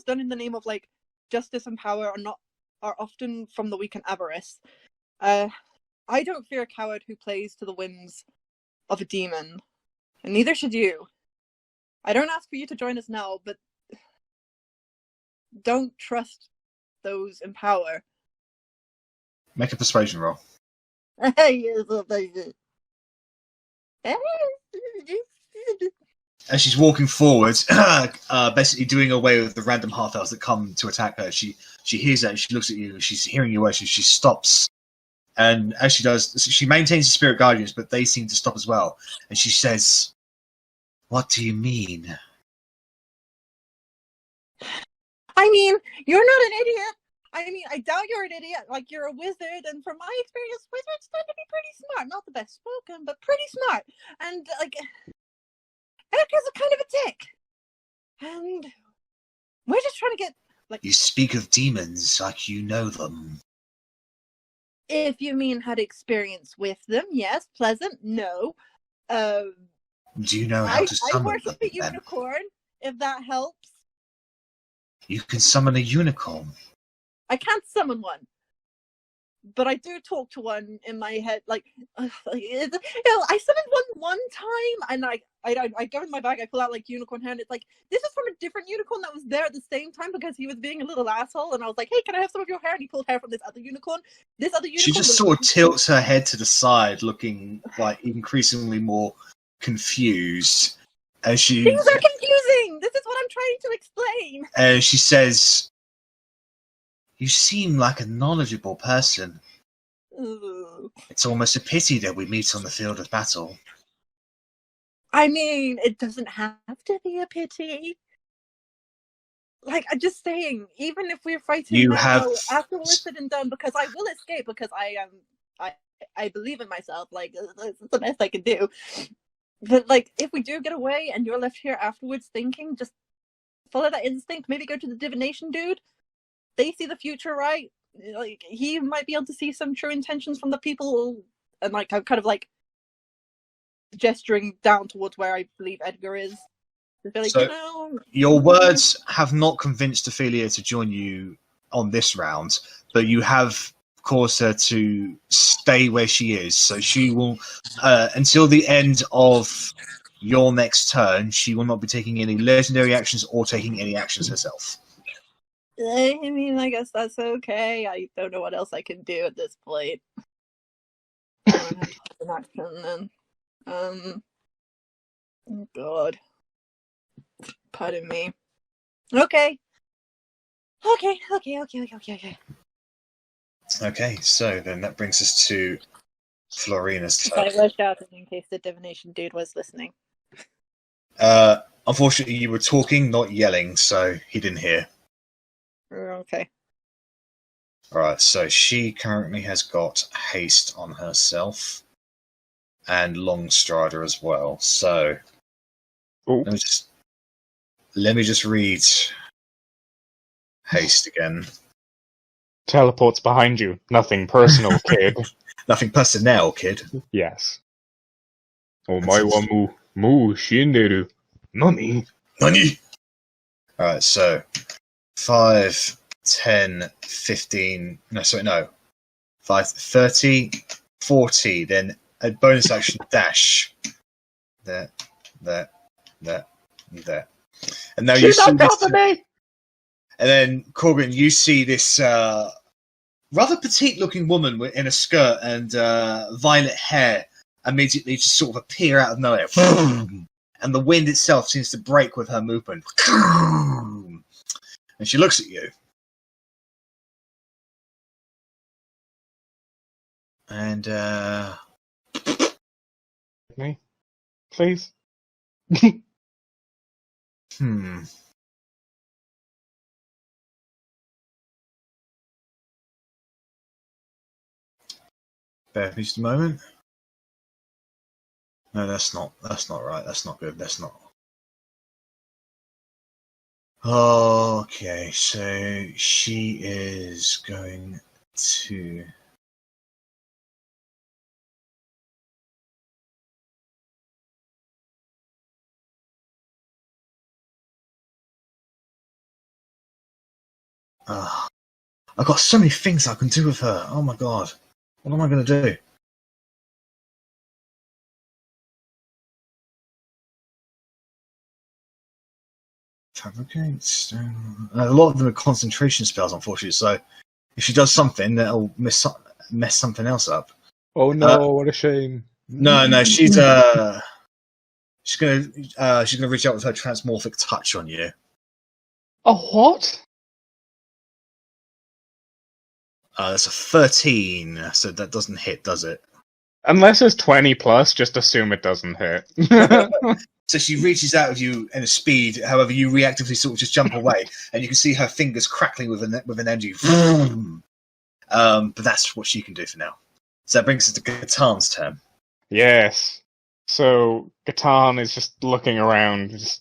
done in the name of like justice and power are often from the weak and avarice. I don't fear a coward who plays to the whims of a demon, and neither should you. I don't ask for you to join us now, but don't trust those in power. Make a persuasion roll. As she's walking forward, basically doing away with the random half-elves that come to attack her, she hears that and she looks at you and she's hearing your words and she stops. And as she does, she maintains the spirit guardians, but they seem to stop as well. And she says, "What do you mean?" I mean, you're not an idiot. I mean, I doubt you're an idiot. Like, you're a wizard, and from my experience, wizards tend to be pretty smart. Not the best spoken, but pretty smart. And, like, Edgar's a kind of a dick. And we're just trying to get, like... You speak of demons like you know them. If you mean had experience with them, yes. Pleasant, no. Do you know how to summon them? I worship a unicorn, if that helps. You can summon a unicorn. I can't summon one, but I do talk to one in my head. Like, I summoned one time, and I go in my bag, I pull out like unicorn hair, and it's like, this is from a different unicorn that was there at the same time because he was being a little asshole, and I was like, hey, can I have some of your hair? And he pulled hair from this other unicorn. She just sort of tilts her head to the side, looking like increasingly more confused. As she... Things are confusing! This is what I'm trying to explain! And she says, "You seem like a knowledgeable person. Ooh. It's almost a pity that we meet on the field of battle." I mean, it doesn't have to be a pity. Like, I'm just saying, even if we're fighting after all is said and done, because I will escape, because I believe in myself, like, it's the best I can do. But, like, if we do get away and you're left here afterwards thinking, just follow that instinct, maybe go to the divination dude. They see the future, right? Like, he might be able to see some true intentions from the people, and, like, I'm kind of, like, gesturing down towards where I believe Edgar is. Like, so, your words have not convinced Ophelia to join you on this round, but you have caused her to stay where she is. So she will, until the end of your next turn, she will not be taking any legendary actions or taking any actions herself. I mean, I guess that's okay. I don't know what else I can do at this point. An action then. Oh God. Pardon me. Okay. Okay, so then that brings us to Florina's I turn. was shouting in case the divination dude was listening. Unfortunately, you were talking, not yelling, so he didn't hear. Okay. Alright, so she currently has got haste on herself. And long strider as well. So let me just read haste again. Teleports behind you. Nothing personal, kid. Nothing personnel, kid. Yes. Omae wa mu shinderu. Nani? Nani? Alright, so 5, 10, 15. No, sorry, no. 5, 30, 40, then a bonus action dash. There. And now you see this. And then, Korgrin, you see this rather petite-looking woman in a skirt and violet hair immediately just sort of appear out of nowhere. And the wind itself seems to break with her movement. And she looks at you. And, Me? Please? Bear with me just a moment. No, that's not right. That's not good. That's not. Okay, so she is going to. I've got so many things I can do with her. Oh my god. What am I going to do? Fabricate. A lot of them are concentration spells, unfortunately. So if she does something, that'll mess something else up. Oh no! What a shame. No, she's gonna reach out with her transmorphic touch on you. A what? That's a 13, so that doesn't hit, does it? Unless it's 20 plus, just assume it doesn't hit. So she reaches out with you in a speed, however, you reactively sort of just jump away, and you can see her fingers crackling with an energy. But that's what she can do for now. So that brings us to Gatan's turn. Yes. So Gatan is just looking around.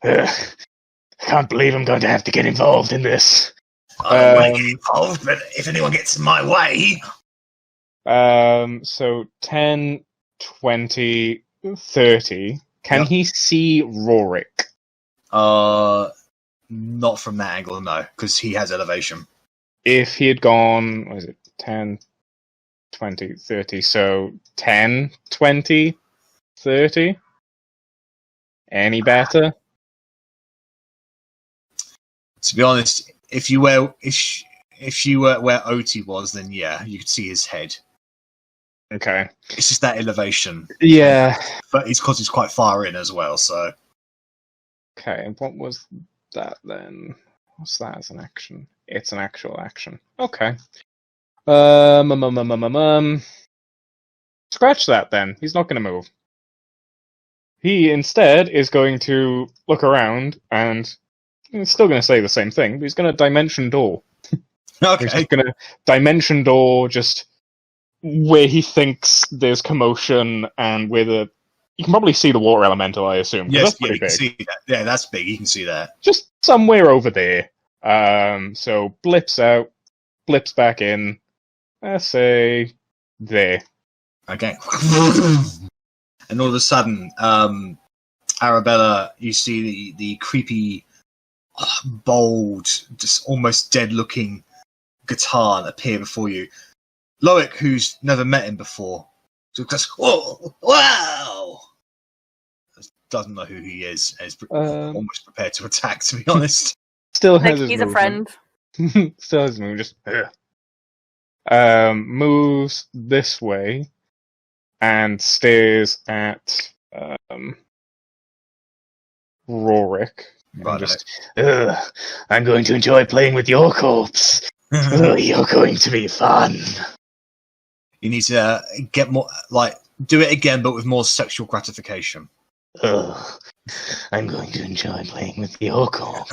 I can't believe I'm going to have to get involved in this. I don't want to get involved, but if anyone gets in my way... So 10, 20, 30. Can he see Rorik? Not from that angle, no, because he has elevation. If he had gone, what is it, 10, 20, 30, so 10, 20, 30? Any better? To be honest, if you were where Otti was, then yeah, you could see his head. Okay. It's just that elevation. Yeah. But it's because he's quite far in as well, so... Okay, and what was that then? What's that as an action? It's an actual action. Okay. Scratch that then. He's not going to move. He instead is going to look around and he's still going to say the same thing, but he's going to dimension door. Okay. He's going to dimension door just where he thinks there's commotion and where you can probably see the water elemental, I assume. Yes, that's you can see that. Yeah, that's big. You can see that. Just somewhere over there. So blips out, blips back in. Let's say there. Okay. And all of a sudden, Arrabella, you see the creepy, bold, just almost dead-looking Gatan appear before you. Loic, who's never met him before, so goes, "Whoa, wow!" Doesn't know who he is, and is almost prepared to attack. To be honest, still has his he's movement. a friend. Still has his movement. Just moves this way. and stares at Rorik. Right. I'm going to enjoy playing with your corpse. You're going to be fun. You need to get more, do it again, but with more sexual gratification. I'm going to enjoy playing with your corpse.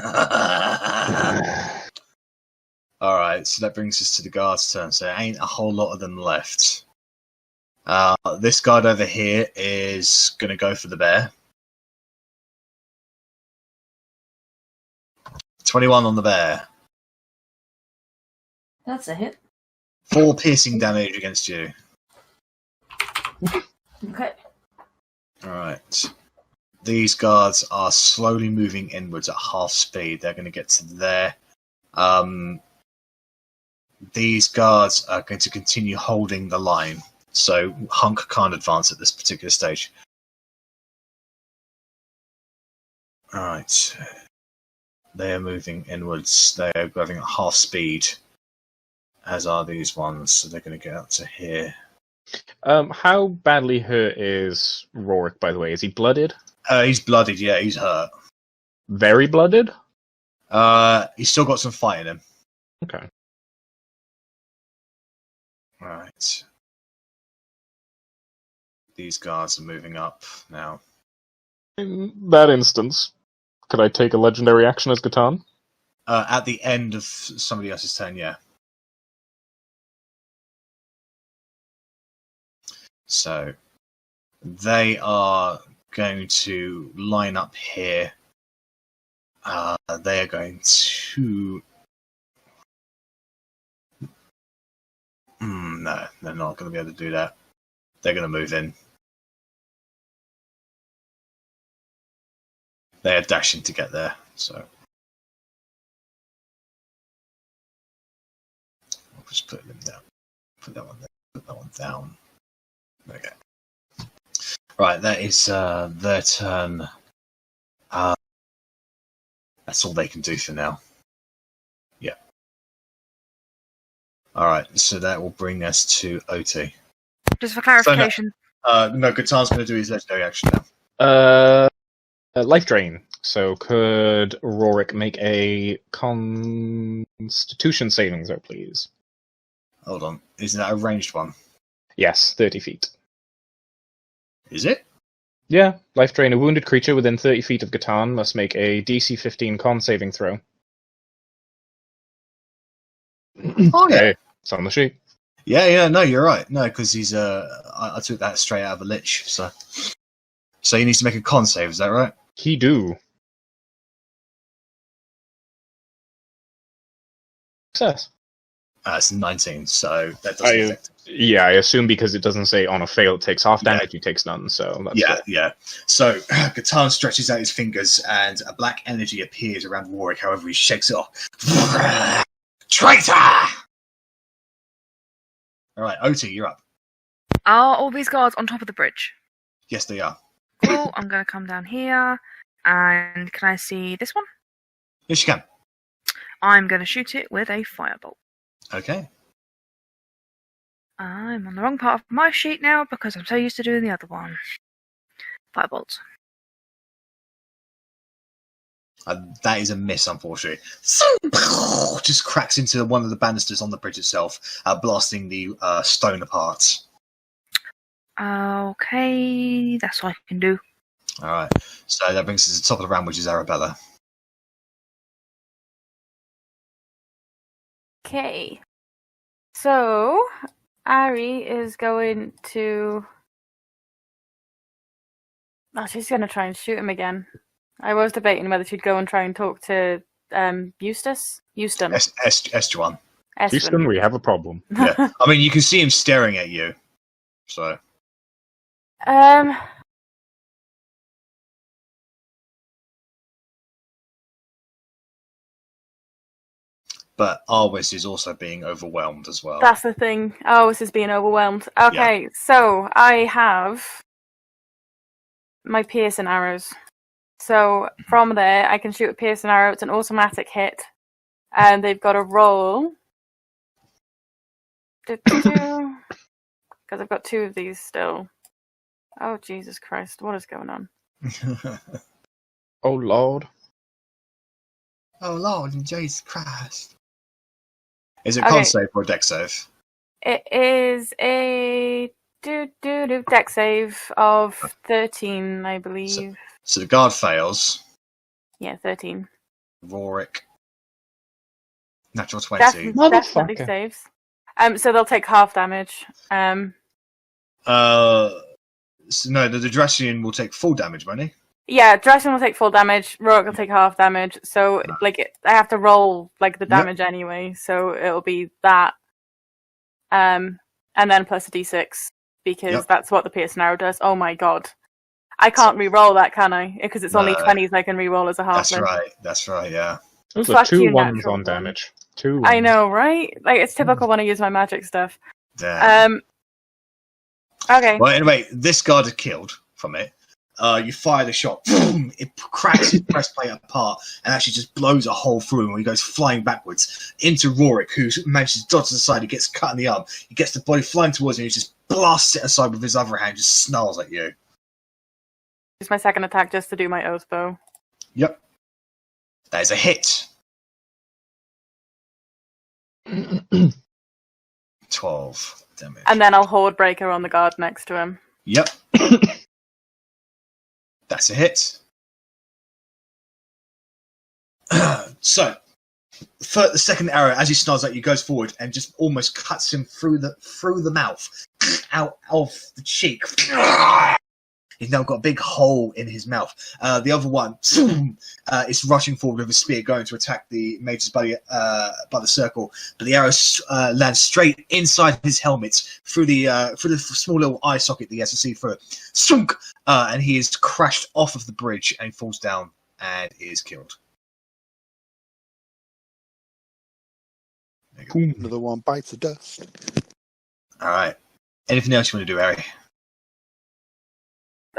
Alright, so that brings us to the guard's turn. So there ain't a whole lot of them left. This guard over here is going to go for the bear. 21 on the bear. That's a hit. 4 piercing damage against you. Okay. Alright. These guards are slowly moving inwards at half speed. They're going to get to there. These guards are going to continue holding the line. So Hunk can't advance at this particular stage. Alright. They are moving inwards. They are going at half speed. As are these ones. So they're going to get up to here. How badly hurt is Rorik, by the way? Is he blooded? He's bloodied, yeah, he's hurt. Very blooded? He's still got some fight in him. Okay. Right. These guards are moving up now. In that instance, could I take a legendary action as Catan? At the end of somebody else's turn, yeah. So, they are going to line up here. They are going to... no, they're not going to be able to do that. They're going to move in. They are dashing to get there, so... I'll just put them down. Put that one there. Put that one down. Okay. Right, that is their turn. That's all they can do for now. Yeah. Alright, so that will bring us to Otti. Just for clarification. So no, Gatan's going to do his legendary action now. Life drain. So could Rorik make a Constitution saving throw, please? Hold on. Isn't that a ranged one? Yes, 30 feet. Is it? Yeah, life drain. A wounded creature within 30 feet of Gatan must make a DC 15 con saving throw. Oh, yeah. Hey, it's on the sheet. Yeah, no, you're right. No, because he's, I took that straight out of a lich, so he needs to make a con save, is that right? He do. Success. It's 19, so that doesn't affect him. Yeah, I assume because it doesn't say on a fail it takes half damage, he takes none, so that's good. Yeah. So, Gatan stretches out his fingers, and a black energy appears around Rorik, however he shakes it off. Traitor! Alright, Otti, you're up. Are all these guards on top of the bridge? Yes, they are. Cool, I'm going to come down here, and can I see this one? Yes, you can. I'm going to shoot it with a firebolt. Okay. I'm on the wrong part of my sheet now because I'm so used to doing the other one. Firebolt. That is a miss, unfortunately. Just cracks into one of the banisters on the bridge itself, blasting the stone apart. Okay, that's what I can do. Alright, so that brings us to the top of the round, which is Arrabella. Okay. So, Arri is going to... Oh, she's going to try and shoot him again. I was debating whether she'd go and try and talk to Eustace? Euston. Estuan. Houston, we have a problem. Yeah. I mean, you can see him staring at you. So... But Arwis is also being overwhelmed as well. That's the thing. Arwis is being overwhelmed. Okay, yeah. So I have my piercing arrows. So from there, I can shoot a piercing arrow. It's an automatic hit. And they've got to roll. Because I've got 2 of these still. Oh, Jesus Christ. What is going on? Oh, Lord. Oh, Lord, Jesus Christ. Is it Okay. con save or deck save? It is a deck save of 13, I believe. So the guard fails. Yeah, 13. Rorik. Natural 20. Definitely saves. So they'll take half damage. So no, the Dressian will take full damage, won't he? Yeah, Dressian will take full damage. Rorik will take half damage. So, I have to roll, the damage anyway. So it'll be that. And then plus a d6. Because that's what the piercing arrow does. Oh my god. I can't re-roll that, can I? Because it's only 20s I can re-roll as a halfling. That's right, yeah. Those are 2 1s on damage. 2 1s. I know, right? It's typical when I use my magic stuff. Damn. Okay. Well, anyway, this guard is killed from it. You fire the shot, boom, it cracks his breastplate apart and actually just blows a hole through him when he goes flying backwards into Rorik, who manages to dodge to the side. He gets cut in the arm. He gets the body flying towards him. He just blasts it aside with his other hand, just snarls at you. Use my second attack just to do my oath bow. Yep. That is a hit. 12 damage. And then I'll Horde Breaker on the guard next to him. Yep. That's a hit. So, for the second arrow, as he snarls at you, goes forward and just almost cuts him through the mouth, out of the cheek. He's now got a big hole in his mouth. The other one is rushing forward with a spear, going to attack the mage's body by the circle. But the arrow lands straight inside his helmet through the small little eye socket that he has to see through it. Sunk! And he is crashed off of the bridge and falls down and is killed. Another one bites the dust. All right. Anything else you want to do, Arri?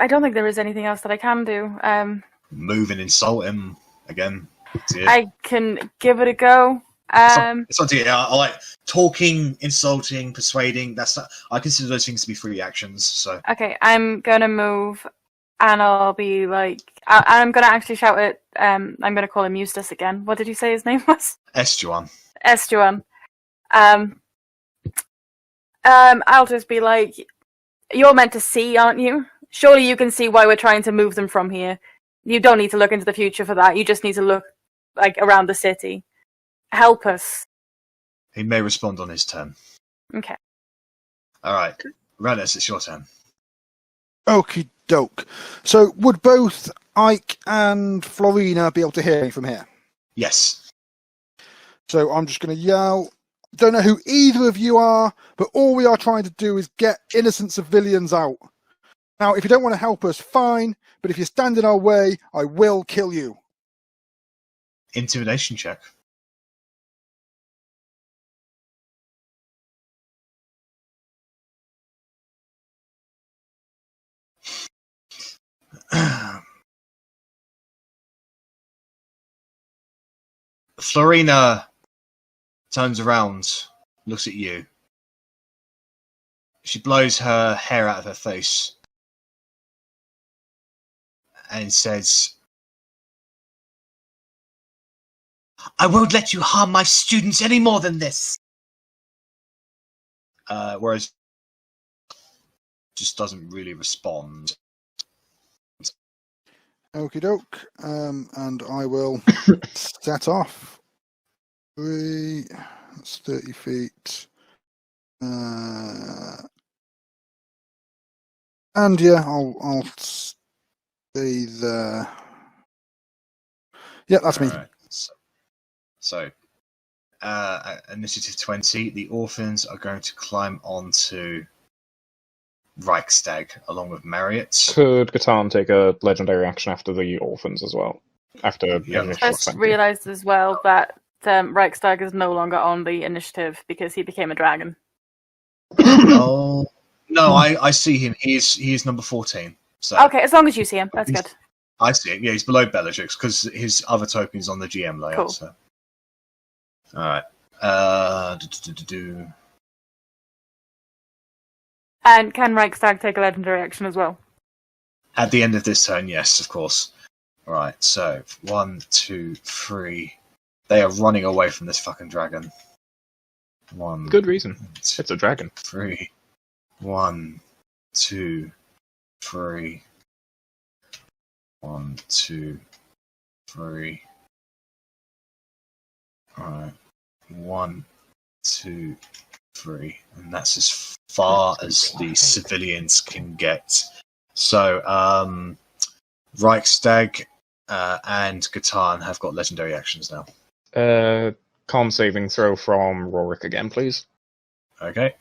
I don't think there is anything else that I can do. Move and insult him again. I can give it a go. It's not to you. I like talking, insulting, persuading. I consider those things to be free actions. So okay, I'm gonna move, and I'll be like, I'm gonna actually shout it. I'm gonna call him Eustace again. What did you say his name was? Estuan. Estuan. I'll just be like, you're meant to see, aren't you? Surely you can see why we're trying to move them from here. You don't need to look into the future for that. You just need to look, around the city. Help us. He may respond on his turn. Okay. All right. Rennas, it's your turn. Okie doke. So, would both Ike and Florina be able to hear me from here? Yes. So, I'm just going to yell. Don't know who either of you are, but all we are trying to do is get innocent civilians out. Now, if you don't want to help us, fine, but if you stand in our way, I will kill you. Intimidation check. Florina turns around, looks at you. She blows her hair out of her face and says, I won't let you harm my students any more than this. Whereas just doesn't really respond. Okie doke. And I will set off. That's 30 feet. And yeah, I'll stay there. Yeah, that's me. Right. So, initiative 20, the orphans are going to climb onto Reichstag along with Marriott. Could Catan take a legendary action after the orphans as well? After I just realised as well that Reichstag is no longer on the initiative because he became a dragon. Oh no, I see him. He is number 14. So okay, as long as you see him, that's good. I see him. Yeah, he's below Bellatrix because his other token is on the GM layout. Cool. So. All right. And can Reichstag take a legendary action as well? At the end of this turn, yes, of course. All right, so 1, 2, 3. They are running away from this fucking dragon. 1. Good reason. 2, It's a dragon. 3. 1, 2, 3. 1, 2, 3. Alright. 1, 2, 3. And that's as far as the civilians can get. So, Reichstag and Gatan have got legendary actions now. Con saving throw from Rorik again, please. Okay.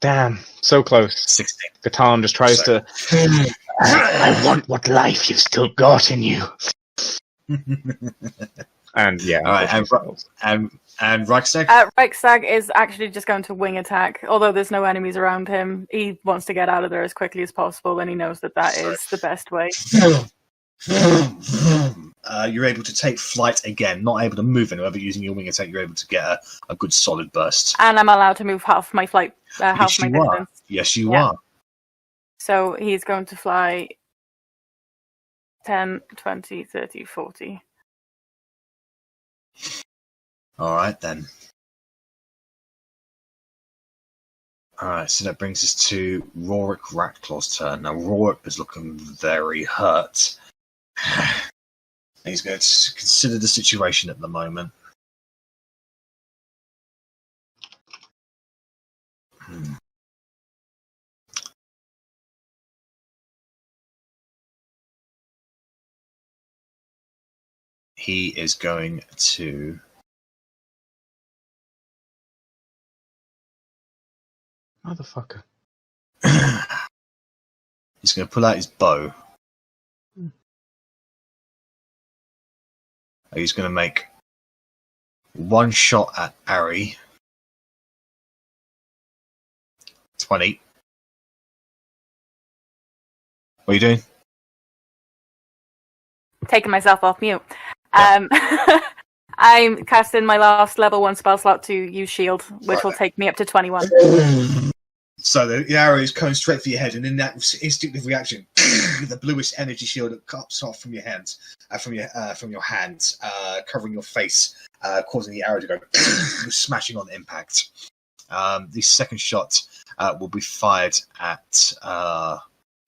Damn, so close. 16. Gatan just tries to... I want what life you've still got in you. And yeah. Alright, and Reichstag? Reichstag is actually just going to wing attack. Although there's no enemies around him, he wants to get out of there as quickly as possible, and he knows that is the best way. You're able to take flight again, not able to move anywhere, but using your wing attack, you're able to get a good solid burst. And I'm allowed to move half my flight, half my distance. Yes, you are. So he's going to fly 10, 20, 30, 40. Alright then. Alright, so that brings us to Rorik Ratclaw's turn. Now Rorik is looking very hurt. He's going to consider the situation at the moment. He is going to... Motherfucker. He's going to pull out his bow. He's going to make one shot at Arri. 20. What are you doing? Taking myself off mute. Yeah. I'm casting my last level 1 spell slot to use shield, which will take me up to 21. So the arrow is coming straight for your head, and in that instinctive reaction, the bluish energy shield that cuts off from your hands, from your hands, covering your face, causing the arrow to go smashing on impact. The second shot will be fired at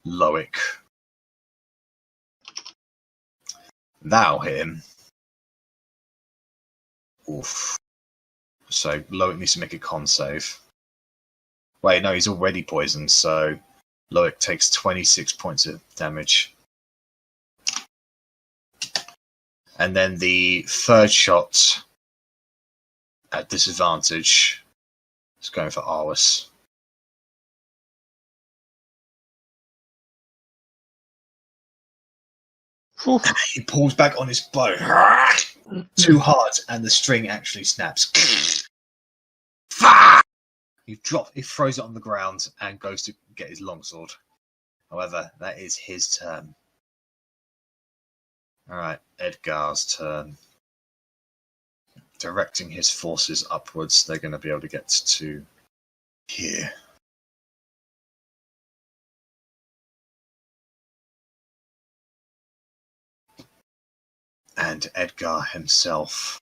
Loic. That'll hit him. Oof. So Loic needs to make a con save. Wait, no, he's already poisoned, so Loic takes 26 points of damage. And then the third shot at disadvantage is going for Arwis. He pulls back on his bow too hard, and the string actually snaps. He throws it on the ground and goes to get his longsword. However, that is his turn. Alright, Edgar's turn. Directing his forces upwards, they're going to be able to get to here. And Edgar himself.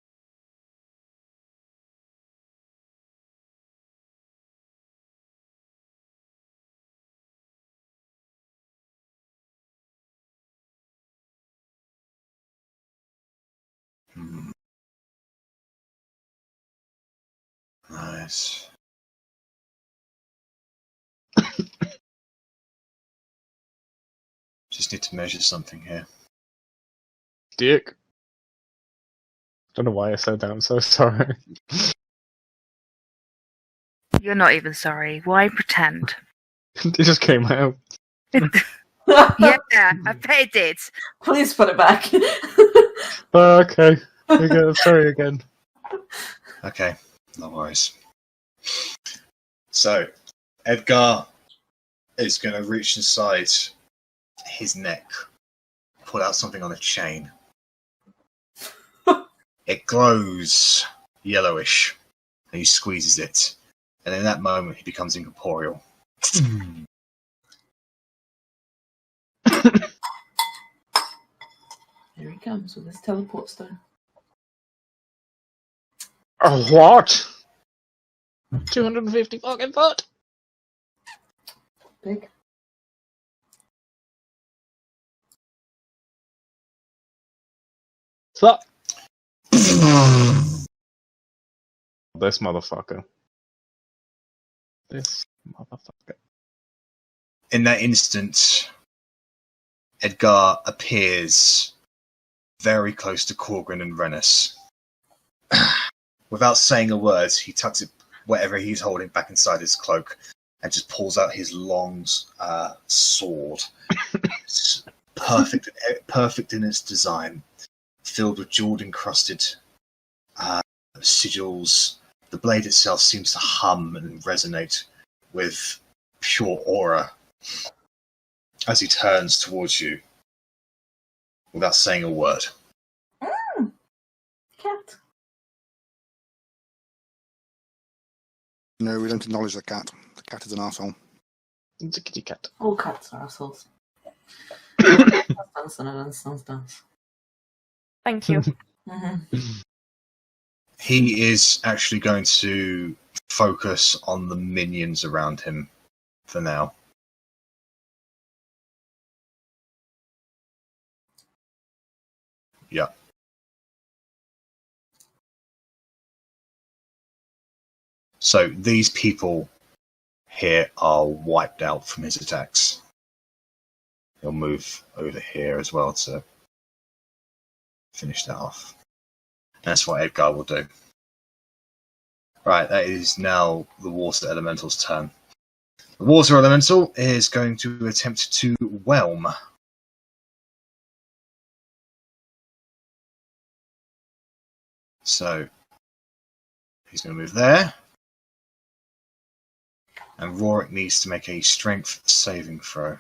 Nice. Just need to measure something here. Dick. Don't know why I said that, I'm so sorry. You're not even sorry. Why pretend? It just came out. Yeah, I bet it did. Please put it back. Okay. Sorry again. Okay, no worries. So, Edgar is going to reach inside his neck, pull out something on a chain. It glows yellowish, and he squeezes it. And in that moment, he becomes incorporeal. Here he comes with his teleport stone. Oh, what? 250 fucking foot? Big. Fuck. This motherfucker. This motherfucker. In that instant, Edgar appears very close to Korgrin and Rennas. Without saying a word, he tucks it, whatever he's holding, back inside his cloak and just pulls out his long sword. It's perfect in its design, filled with jeweled-encrusted sigils. The blade itself seems to hum and resonate with pure aura as he turns towards you without saying a word. Cat. No, we don't acknowledge the cat. The cat is an arsehole. It's a kitty cat. All cats are assholes. Dance. Thank you. He is actually going to focus on the minions around him for now. Yeah. So these people here are wiped out from his attacks. He'll move over here as well to finish that off. That's what Edgar will do. Right, that is now the Water Elemental's turn. The Water Elemental is going to attempt to whelm. So, he's going to move there. And Rorik needs to make a strength saving throw.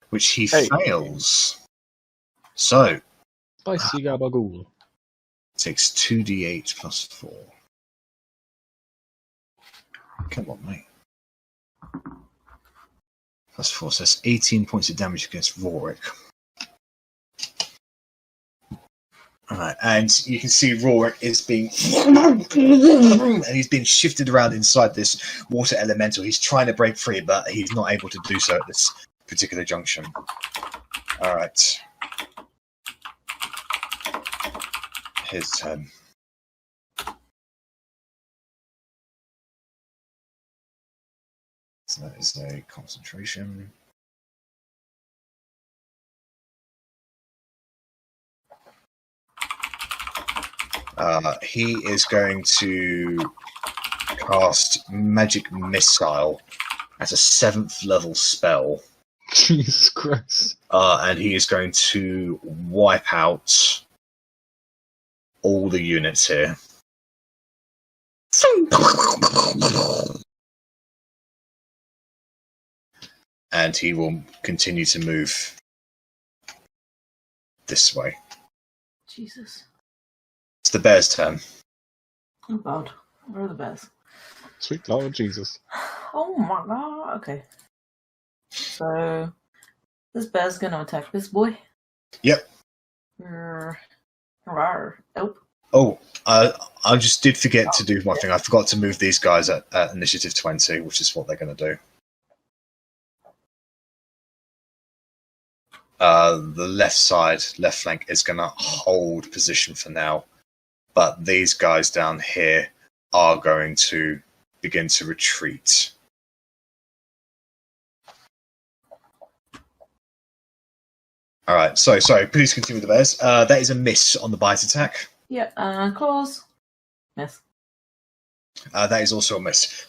Which he fails. So, Spicy gabagool. Takes 2d8 plus 4. Come on, mate. Plus 4, so that's 18 points of damage against Rorik. Alright, and you can see Rorik is being... and he's being shifted around inside this water elemental. He's trying to break free, but he's not able to do so at this particular junction. Alright. His turn. So that is a concentration. He is going to cast Magic Missile as a 7th level spell. Jesus Christ. And he is going to wipe out all the units here. And he will continue to move this way. Jesus. It's the bear's turn. Oh god. Where are the bears? Sweet Lord Jesus. Oh my god. Okay. So, this bear's gonna attack this boy. Yep. Nope. Oh, I just did forget to do one thing. I forgot to move these guys at initiative 20, which is what they're going to do. The left side, left flank, is going to hold position for now. But these guys down here are going to begin to retreat. Alright, sorry, please continue with the bears. That is a miss on the bite attack. Yeah, claws. Miss. That is also a miss.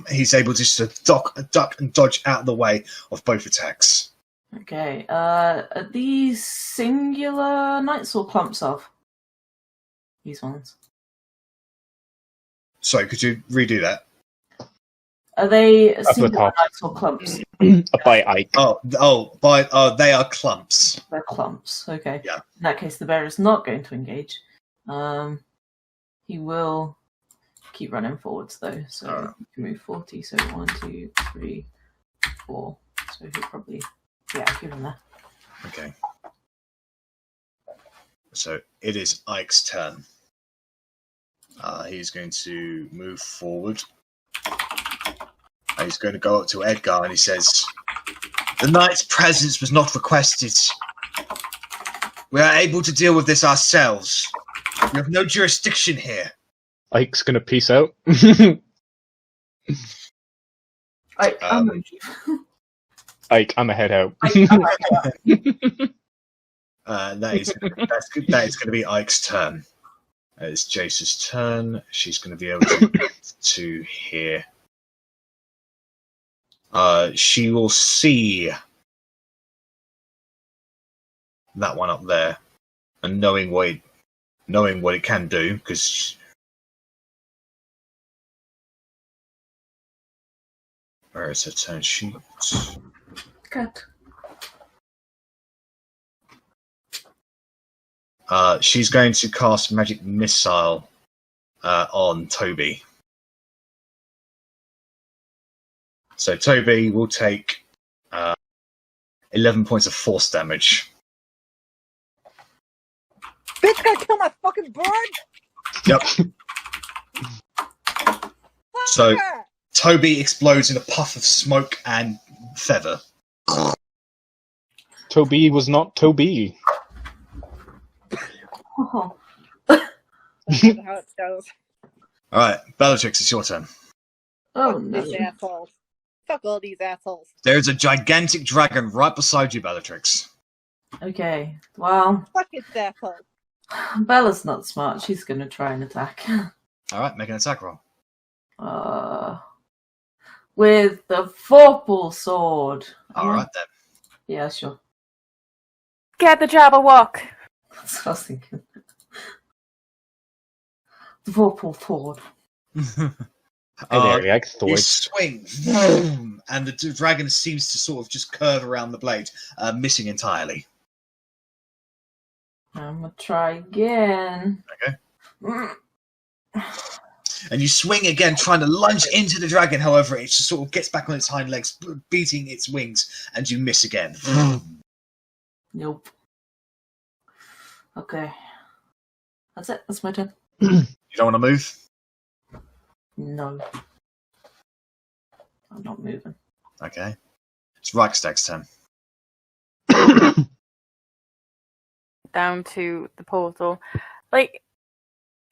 He's able to just duck and dodge out of the way of both attacks. Okay, are these singular knights or clumps of? These ones. Sorry, could you redo that? Are they the single top. attacks or clumps? By Ike. They are clumps. They're clumps. Okay. Yeah. In that case, the bear is not going to engage. He will keep running forwards though, so he can move 40. So 1, 2, 3, 4. So he'll probably give him that. Okay. So it is Ike's turn. He's going to move forward. He's going to go up to Edgar and he says, "The knight's presence was not requested. We are able to deal with this ourselves. We have no jurisdiction here." Ike's gonna peace out. Ike, I'm a head out. That is going to be Ike's turn. It's Jace's turn. She's going to be able to hear. She will see that one up there, and knowing what it can do, because where is her turn sheet? Good. She's going to cast Magic Missile on Toby. So Toby will take 11 points of force damage. Bitch, gotta kill my fucking bird! Yep. So Yeah. Toby explodes in a puff of smoke and feather. Toby was not Toby. Oh. That's not how it goes. Alright, Bellatrix, it's your turn. Oh Fuck no. these assholes. Fuck all these assholes. There's a gigantic dragon right beside you, Bellatrix. Okay. Well, Fuck its assholes. Bella's not smart. She's gonna try and attack. Alright, make an attack roll. With the Vorpal sword. Alright then. Yeah, sure. Get the Jabberwock. That's what I was thinking. The Vorpal sword. You swing, and the dragon seems to sort of just curve around the blade, missing entirely. I'm gonna try again. Okay. And you swing again, trying to lunge into the dragon. However, it just sort of gets back on its hind legs, beating its wings, and you miss again. Nope. Okay. That's it. That's my turn. You don't want to move? No. I'm not moving. Okay. It's Reichstag's turn. Down to the portal. Like,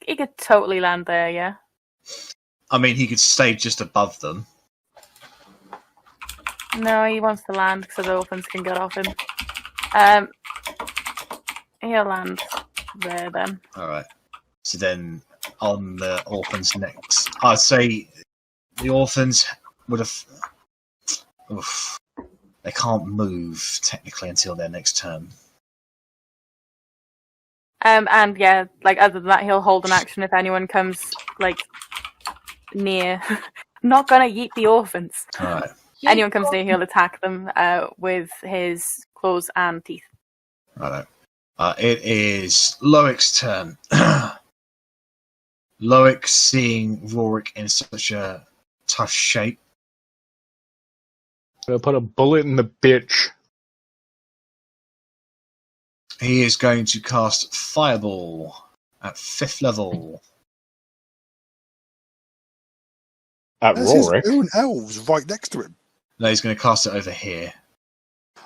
he could totally land there, yeah? I mean, he could stay just above them. No, he wants to land so the orphans can get off him. He'll land there then. Alright. So then, on the orphans next. I'd say the orphans would have... Oof. They can't move, technically, until their next turn. And yeah, like, other than that, he'll hold an action if anyone comes, like, near. Not gonna yeet the orphans. Alright. Anyone comes near, he'll attack them with his claws and teeth. Righto. It is Loic's turn. Loic, seeing Rorik in such a tough shape. I'll put a bullet in the bitch. He is going to cast Fireball at 5th level. At There's his Rorik. own elves right next to him. No, he's going to cast it over here.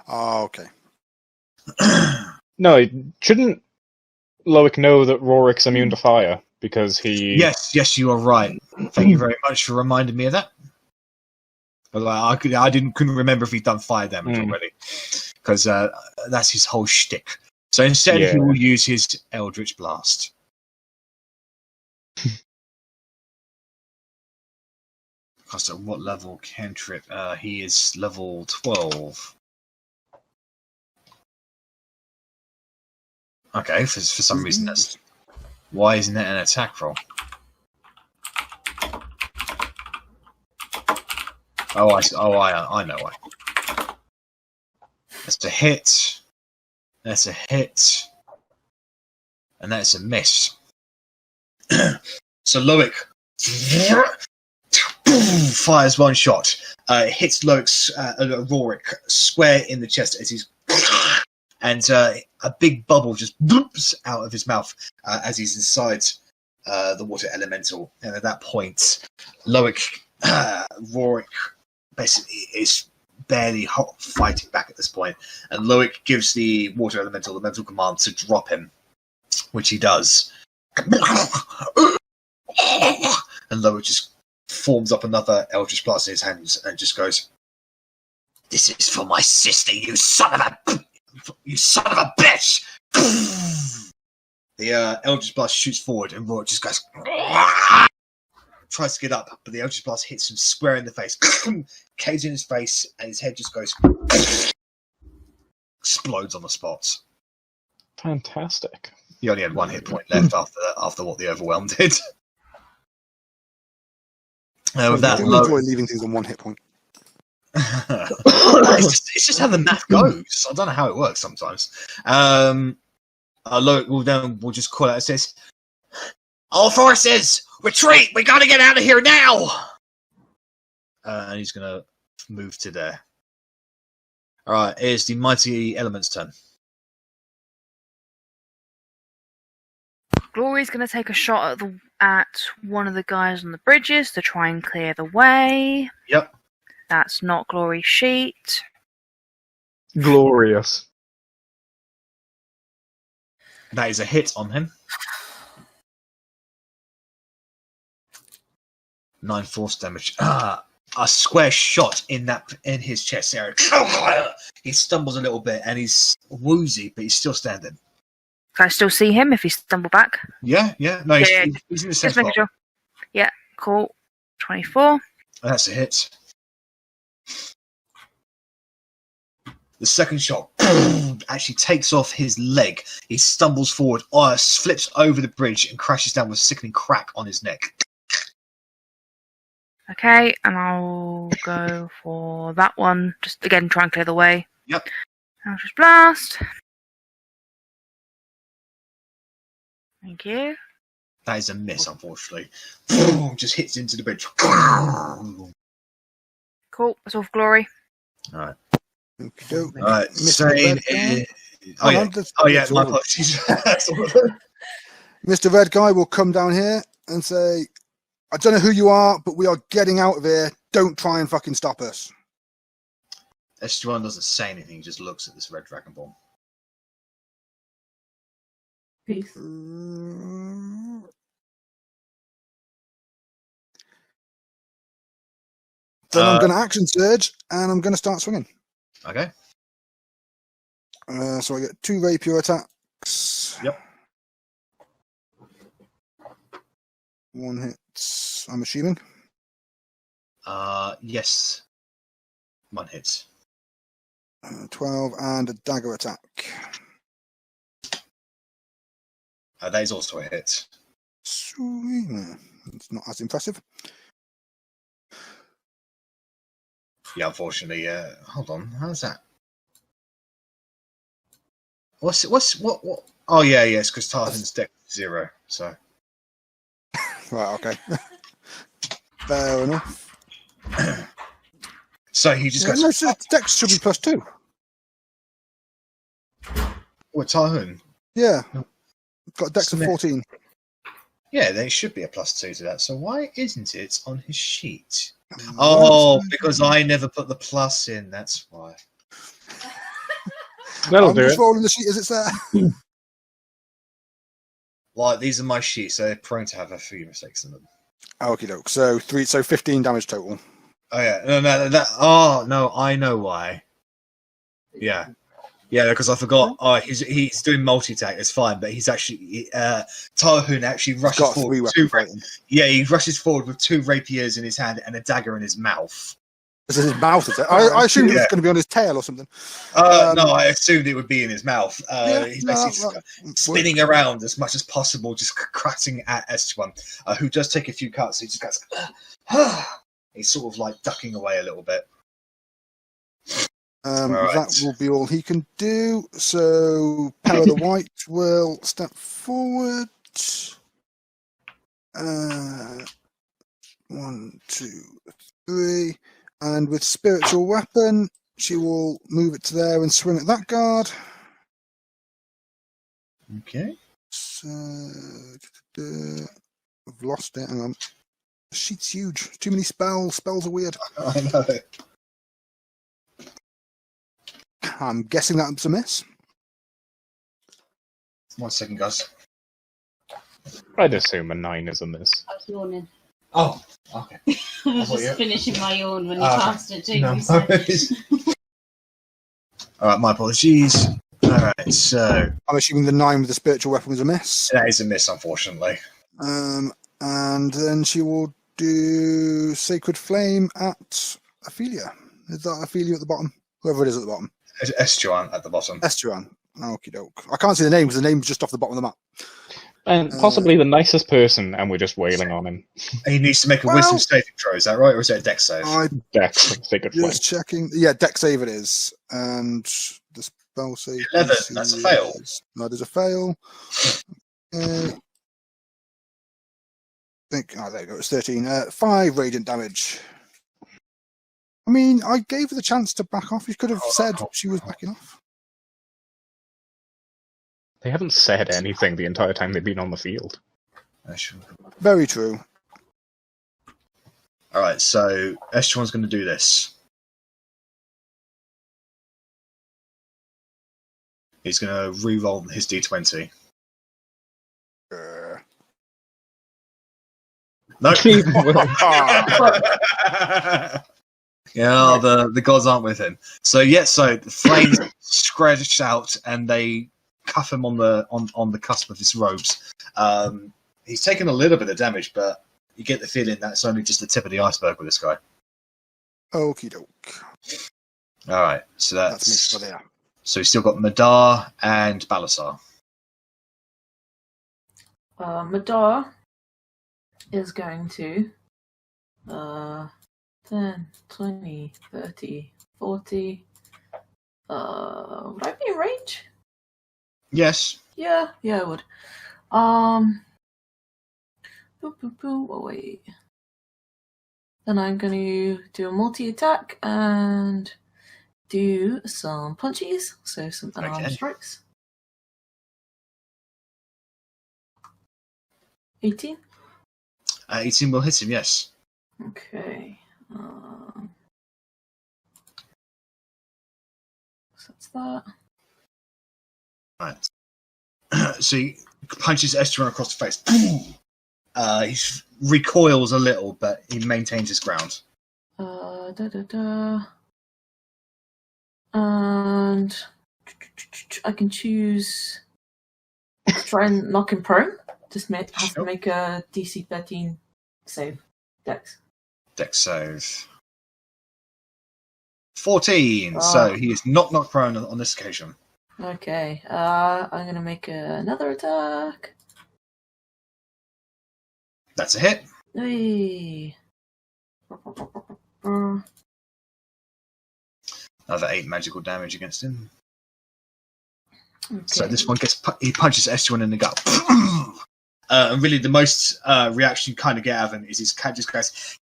Oh, okay. No, shouldn't Loic know that Rorik's immune to fire? Because he... Yes, you are right. Thank you very much for reminding me of that. But I couldn't remember if he'd done fire damage already, because that's his whole shtick. So instead, he will use his Eldritch Blast. Because at what level cantrip? He is level 12. Okay, for some reason that's... Why isn't that an attack roll? I know why. That's a hit. That's a hit. And that's a miss. So Loic fires one shot. Hits Loic's Rorik square in the chest as he's... And a big bubble just bloops out of his mouth as he's inside the water elemental. And at that point, Rorik basically is barely fighting back at this point. And Loic gives the water elemental the mental command to drop him, which he does. And Loic just forms up another Eldritch Blast in his hands and just goes, "This is for my sister, you son of a bitch!" The Eldritch Blast shoots forward and Rorik just goes, tries to get up, but the Eldritch Blast hits him square in the face, caves in his face, and his head just goes, explodes on the spot. Fantastic. He only had one hit point left after what the overwhelm did. With that, I enjoy leaving things on one hit point. it's just how the math goes. I don't know how it works sometimes. Loic will just call out and says, "All forces, retreat! We gotta get out of here now!" And he's gonna move to there. Alright, it's the Mighty Element's turn. Glory's going to take a shot at one of the guys on the bridges to try and clear the way. Yep. That's not Glory's sheet. Glorious. That is a hit on him. 9 force damage. A square shot in his chest area. He stumbles a little bit and he's woozy, but he's still standing. Can I still see him if he stumbled back? Yeah. No, he's in the same Just making spot. sure. Yeah, cool. 24. That's a hit. The second shot actually takes off his leg. He stumbles forward, flips over the bridge, and crashes down with a sickening crack on his neck. Okay, and I'll go for that one. Just again, try and clear the way. Yep. I'll just blast. Thank you. That is a miss, unfortunately. Just hits into the bridge. Cool. That's all for Glory. All right. Okey-doke. All right. Mr. Saying, Red oh yeah. Guy. My apologies. Mr. Red Guy will come down here and say, "I don't know who you are, but we are getting out of here. Don't try and fucking stop us." S1 doesn't say anything. He just looks at this red dragon ball. Peace. Then I'm going to action surge and I'm going to start swinging. Okay. So I get 2 rapier attacks. Yep. 1 hits, I'm assuming. Yes. 1 hits. 12 and a dagger attack. That is also a hit. Sweet. It's not as impressive. Yeah, unfortunately. Hold on. How's that? What? Oh yeah. It's because Tarhan's deck is 0. So. Right. Okay. Fair enough. So he just goes. No, so dex should be +2. What, Tarhan? Yeah. Got a dex of Smith. 14. Yeah, there should be a +2 to that. So why isn't it on his sheet? Oh, because I never put the plus in. That's why. That'll I'm do just it. rolling the sheet as it's there. Well, these are my sheets, so they're prone to have a few mistakes in them. Okie doke. So 15 damage total. Oh yeah, no, I know why. Yeah, because I forgot. Oh, he's doing multi-attack. It's fine, but he's actually Tarhun actually rushes Got forward. 3 weapons fighting. Yeah, he rushes forward with 2 rapiers in his hand and a dagger in his mouth. This is his mouth, is it? I assumed it was going to be on his tail or something. No, I assumed it would be in his mouth. He's basically spinning around as much as possible, just cracking at S1, who does take a few cuts. He just goes He's sort of like ducking away a little bit. That will be all he can do. So, Power the White will step forward. 1, 2, 3. And with Spiritual Weapon, she will move it to there and swing at that guard. Okay. So, I've lost it. Hang on. The sheet's huge. Too many spells. Spells are weird. I know. I'm guessing that's a miss. 1 second, guys. I'd assume a 9 is a miss. I was yawning. Oh, okay. I was just finishing my yawn when you Okay. cast it too. No So. worries. All right, my apologies. All right, so I'm assuming the 9 with the Spiritual Weapon was a miss. that is a miss, unfortunately. And then she will do Sacred Flame at Ophelia. Is that Ophelia at the bottom? Whoever it is at the bottom. Estuan at the bottom. Estuan. Okie doke. I can't see the name because the name's just off the bottom of the map. And possibly the nicest person, and we're just wailing on him. He needs to make a wisdom saving throw, is that right? Or is it a dex save? I'm Dex, Sacred Flame. just checking. Yeah, deck save it is. And the spell save. 11, that's a fail. That is a fail. There you go. It's 13. 5 radiant damage. I mean, I gave her the chance to back off. You could have said she was backing off. They haven't said anything the entire time they've been on the field. Very true. All right, so Estuan's going to do this. He's going to re-roll his d20. No. Yeah, the gods aren't with him. So so the flames stretch out and they cuff him on the cusp of his robes. He's taken a little bit of damage, but you get the feeling that's only just the tip of the iceberg with this guy. Okie doke. All right, so That's me for there. so he's still got Madar and Balasar. Madar is going to 10, 20, 30, 40. Would I be in range? Yes. Yeah, I would. Oh, wait. Then I'm going to do a multi-attack and do some punches, so some unarmed strikes. 18? 18 will hit him, yes. Okay. So that's that. Right. So he punches Estuan across the face. He recoils a little, but he maintains his ground. And I can choose to try and knock him prone. Just have to make a DC 13 save. Dex save. 14. So he is not knocked prone on this occasion. Okay. I'm going to make another attack. That's a hit. Hey. Another 8 magical damage against him. Okay. So this one he punches Estuan in the gut. And really the most reaction you kind of get out of him is his cat just goes...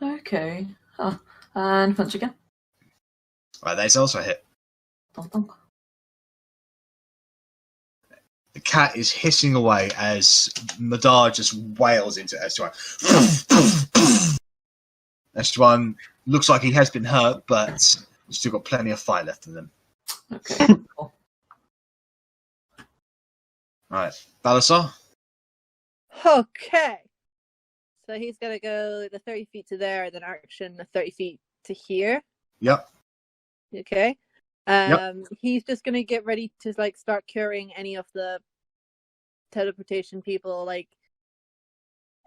Okay. And punch again. Right, there's also a hit. Dunk, dunk. The cat is hissing away as Madar just wails into Estuan. Estuan looks like he has been hurt, but he's still got plenty of fight left in him. Okay, cool. Right, Balasar? Okay. So he's going to go the 30 feet to there, then action the 30 feet to here. Yep. Okay. He's just going to get ready to start curing any of the teleportation people.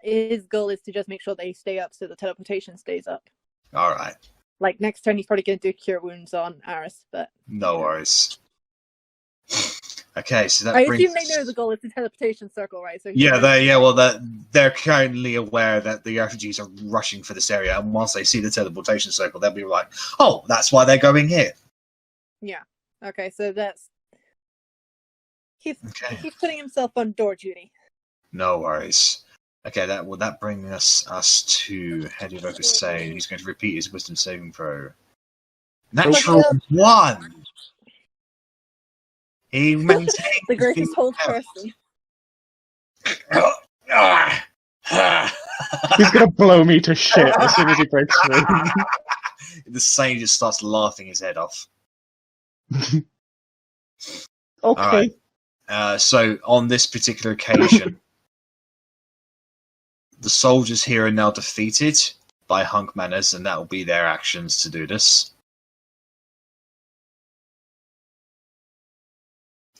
His goal is to just make sure they stay up so the teleportation stays up. All right. Next turn he's probably going to do cure wounds on Aris, but no worries. Okay, so that I brings... assume they know the goal is the teleportation circle, right? So they're currently aware that the refugees are rushing for this area, and once they see the teleportation circle, they'll be like, "Oh, that's why they're going here." Yeah. Okay, so that's he's putting himself on door duty. No worries. Okay, that bring us to Head Evoker Sane. He's going to repeat his wisdom saving throw. Natural 1. He maintains the greatest hold person. He's gonna blow me to shit as soon as he breaks through. The Sane just starts laughing his head off. Okay. Right. So on this particular occasion, the soldiers here are now defeated by Hunk Manners, and that will be their actions to do this.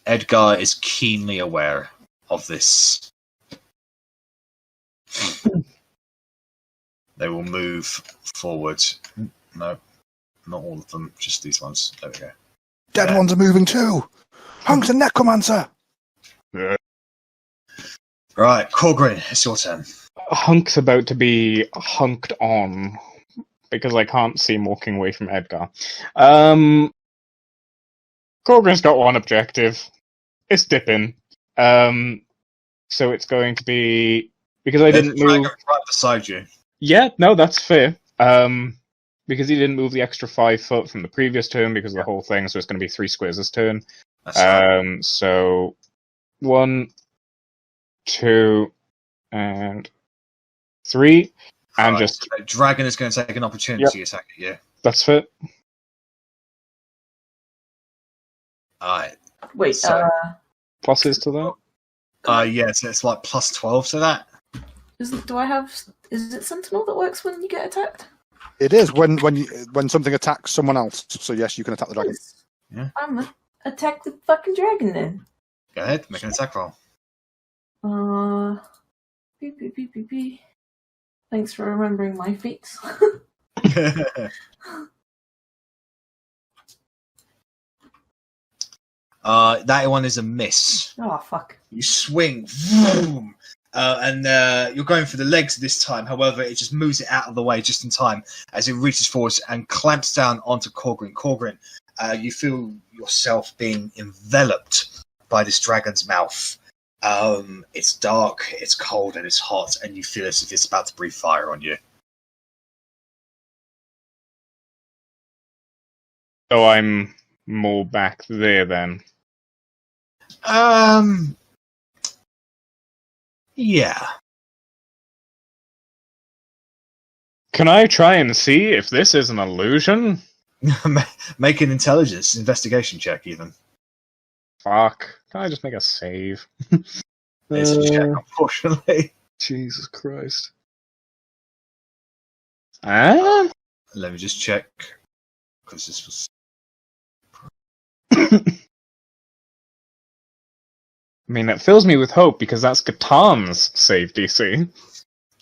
Edgar is keenly aware of this. They will move forward. No, not all of them, just these ones. There we go. Dead ones are moving too. Hunk's a necromancer. Right, Korgrin, it's your turn. Hunk's about to be hunked on because I can't see him walking away from Edgar. Korgrin's got one objective. It's dipping. So it's going to be because I didn't move right beside you. Yeah, no, that's fair. Because he didn't move the extra 5 foot from the previous turn because of the whole thing, so it's going to be 3 squares this turn. So 1, 2, and 3, and right, just so Dragon is going to take an opportunity attack at you. That's fair. Alright. Wait, pluses to that? Yes, it's like plus 12 to that. Is it Sentinel that works when you get attacked? It is when something attacks someone else. So yes, you can attack the dragon. Yeah. I'm gonna attack the fucking dragon then. Go ahead, make an attack roll. Beep. Thanks for remembering my feats. That one is a miss. Oh, fuck. You swing, boom, and you're going for the legs this time. However, it just moves it out of the way just in time as it reaches forward and clamps down onto Korgrin. Korgrin, you feel yourself being enveloped by this dragon's mouth. It's dark, it's cold, and it's hot, and you feel as if it's about to breathe fire on you. So I'm more back there then. Yeah. Can I try and see if this is an illusion? Make an intelligence investigation check, even. Fuck. Can I just make a save? It's a check, unfortunately. Jesus Christ. Ah? Let me just check. Because this was... I mean, it fills me with hope because that's Gatan's save DC.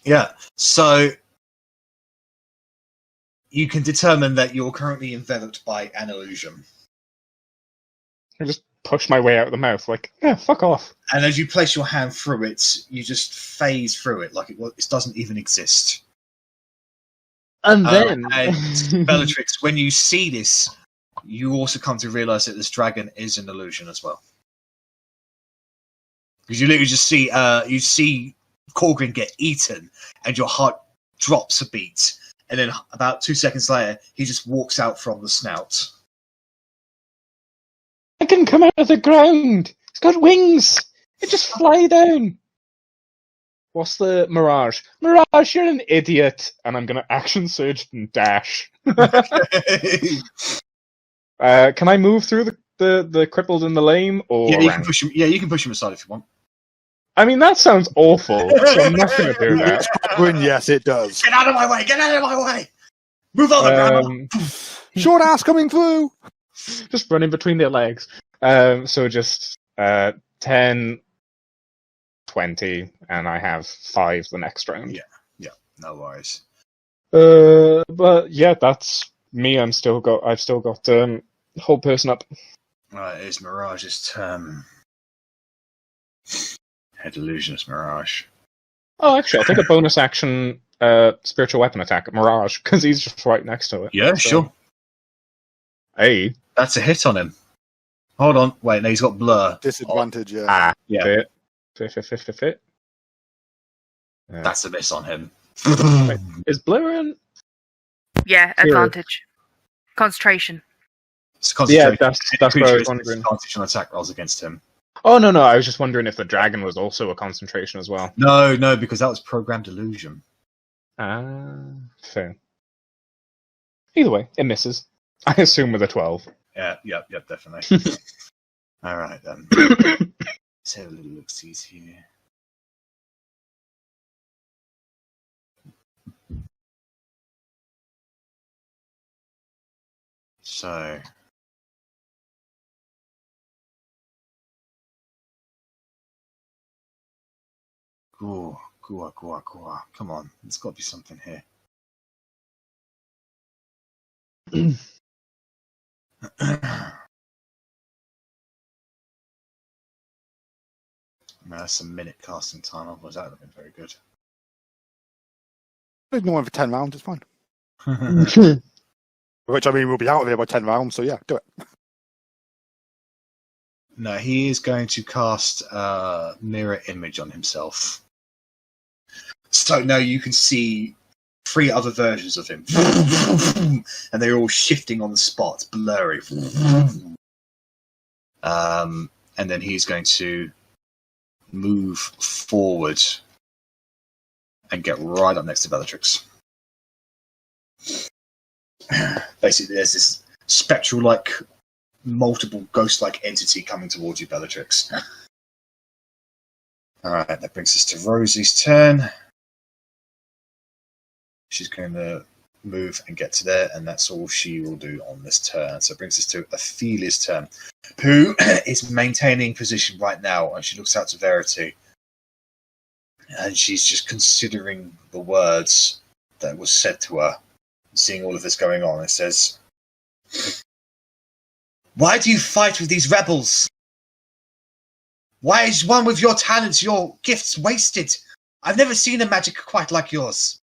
Yeah, so you can determine that you're currently enveloped by an illusion. I just push my way out of the mouth, like, yeah, fuck off. And as you place your hand through it, you just phase through it like it doesn't even exist. And then... and Bellatrix, when you see this, you also come to realise that this dragon is an illusion as well. Because you literally just see Korgrin get eaten, and your heart drops a beat, and then about 2 seconds later, he just walks out from the snout. I can come out of the ground! It's got wings! It just fly down! What's the Mirage? Mirage, you're an idiot! And I'm gonna action surge and dash. Can I move through the crippled and the lame? Or yeah, you can push him. Yeah, you can push him aside if you want. I mean, that sounds awful, so I'm not going to do that. Yes, it does. Get out of my way! Get out of my way! Move over, Grandma! Short ass coming through! Just running between their legs. So just 10, 20, and I have 5 the next round. Yeah, no worries. But yeah, that's me. I've still got whole person up. Right, it's Mirage's turn. Head illusionist Mirage. Oh, actually, I think a bonus action spiritual weapon attack at Mirage, because he's just right next to it. Yeah, so. sure. Hey. That's a hit on him. Hold on. Wait, no, he's got blur. Disadvantage, yeah. Ah, Yeah. Fit. Yeah. That's a miss on him. Wait, is blur in? Yeah, advantage. Concentration. It's concentration. Yeah, that's what I was wondering. Concentration attack rolls against him. Oh, no, I was just wondering if the dragon was also a concentration as well. No, because that was programmed illusion. Ah, fair. Either way, it misses. I assume with a 12. Yeah, yep, definitely. Alright then. Let's have a little look-sees here. So... Gua. Come on, there's got to be something here. No, that's a minute casting time. Otherwise, that would have been very good. Ignore one for 10 rounds, it's fine. Which, I mean, we'll be out of here by 10 rounds, so yeah, do it. No, he is going to cast Mirror Image on himself. So now you can see 3 other versions of him. And they're all shifting on the spot, blurry. And then he's going to move forward and get right up next to Bellatrix. Basically, there's this spectral-like, multiple ghost-like entity coming towards you, Bellatrix. Alright, that brings us to Rosie's turn. She's going to move and get to there, and that's all she will do on this turn. So it brings us to Ophelia's turn, who is maintaining position right now, and she looks out to Verity. And she's just considering the words that was said to her, seeing all of this going on. It says, "Why do you fight with these rebels? Why is one with your talents, your gifts wasted? I've never seen a magic quite like yours."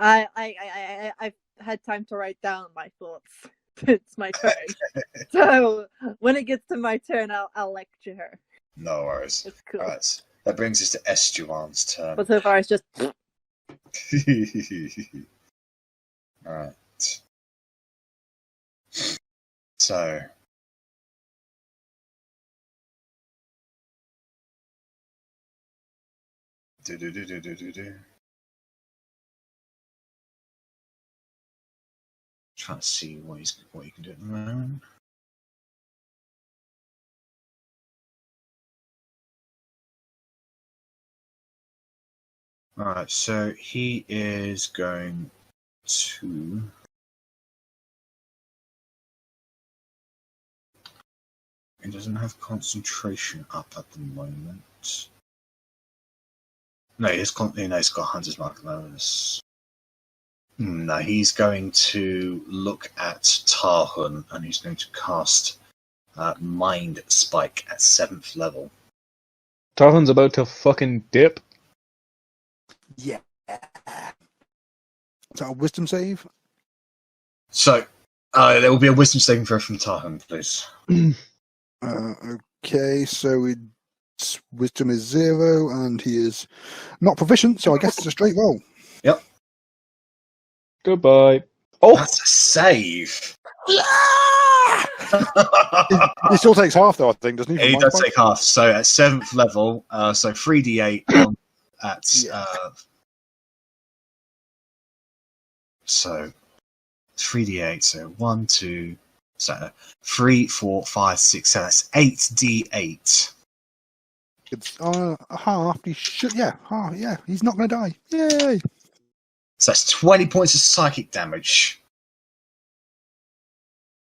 I've had time to write down my thoughts. It's my turn. So when it gets to my turn, I'll lecture her. No worries. It's cool. Right. That brings us to Estuan's turn. But so far, it's just. Alright. So. Do. Trying to see what you can do at the moment. Alright, so he is going to... He doesn't have concentration up at the moment. No, he's got Hunter's Mark at the moment. No, he's going to look at Tarhun, and he's going to cast Mind Spike at 7th level. Tarhun's about to fucking dip. Yeah. Is that a wisdom save? So, there will be a wisdom saving throw from Tarhun, please. Okay, so wisdom is 0, and he is not proficient, so I guess it's a straight roll. Yep. Goodbye. Oh! That's a save! He still takes half, though, I think, doesn't he? He does take half. So at 7th level, so 3d8 at... so 3d8, so 1, 2... So 3, 4, 5, 6, so that's 8d8. It's half. He should, half. Yeah, he's not going to die. Yay! So that's 20 points of psychic damage.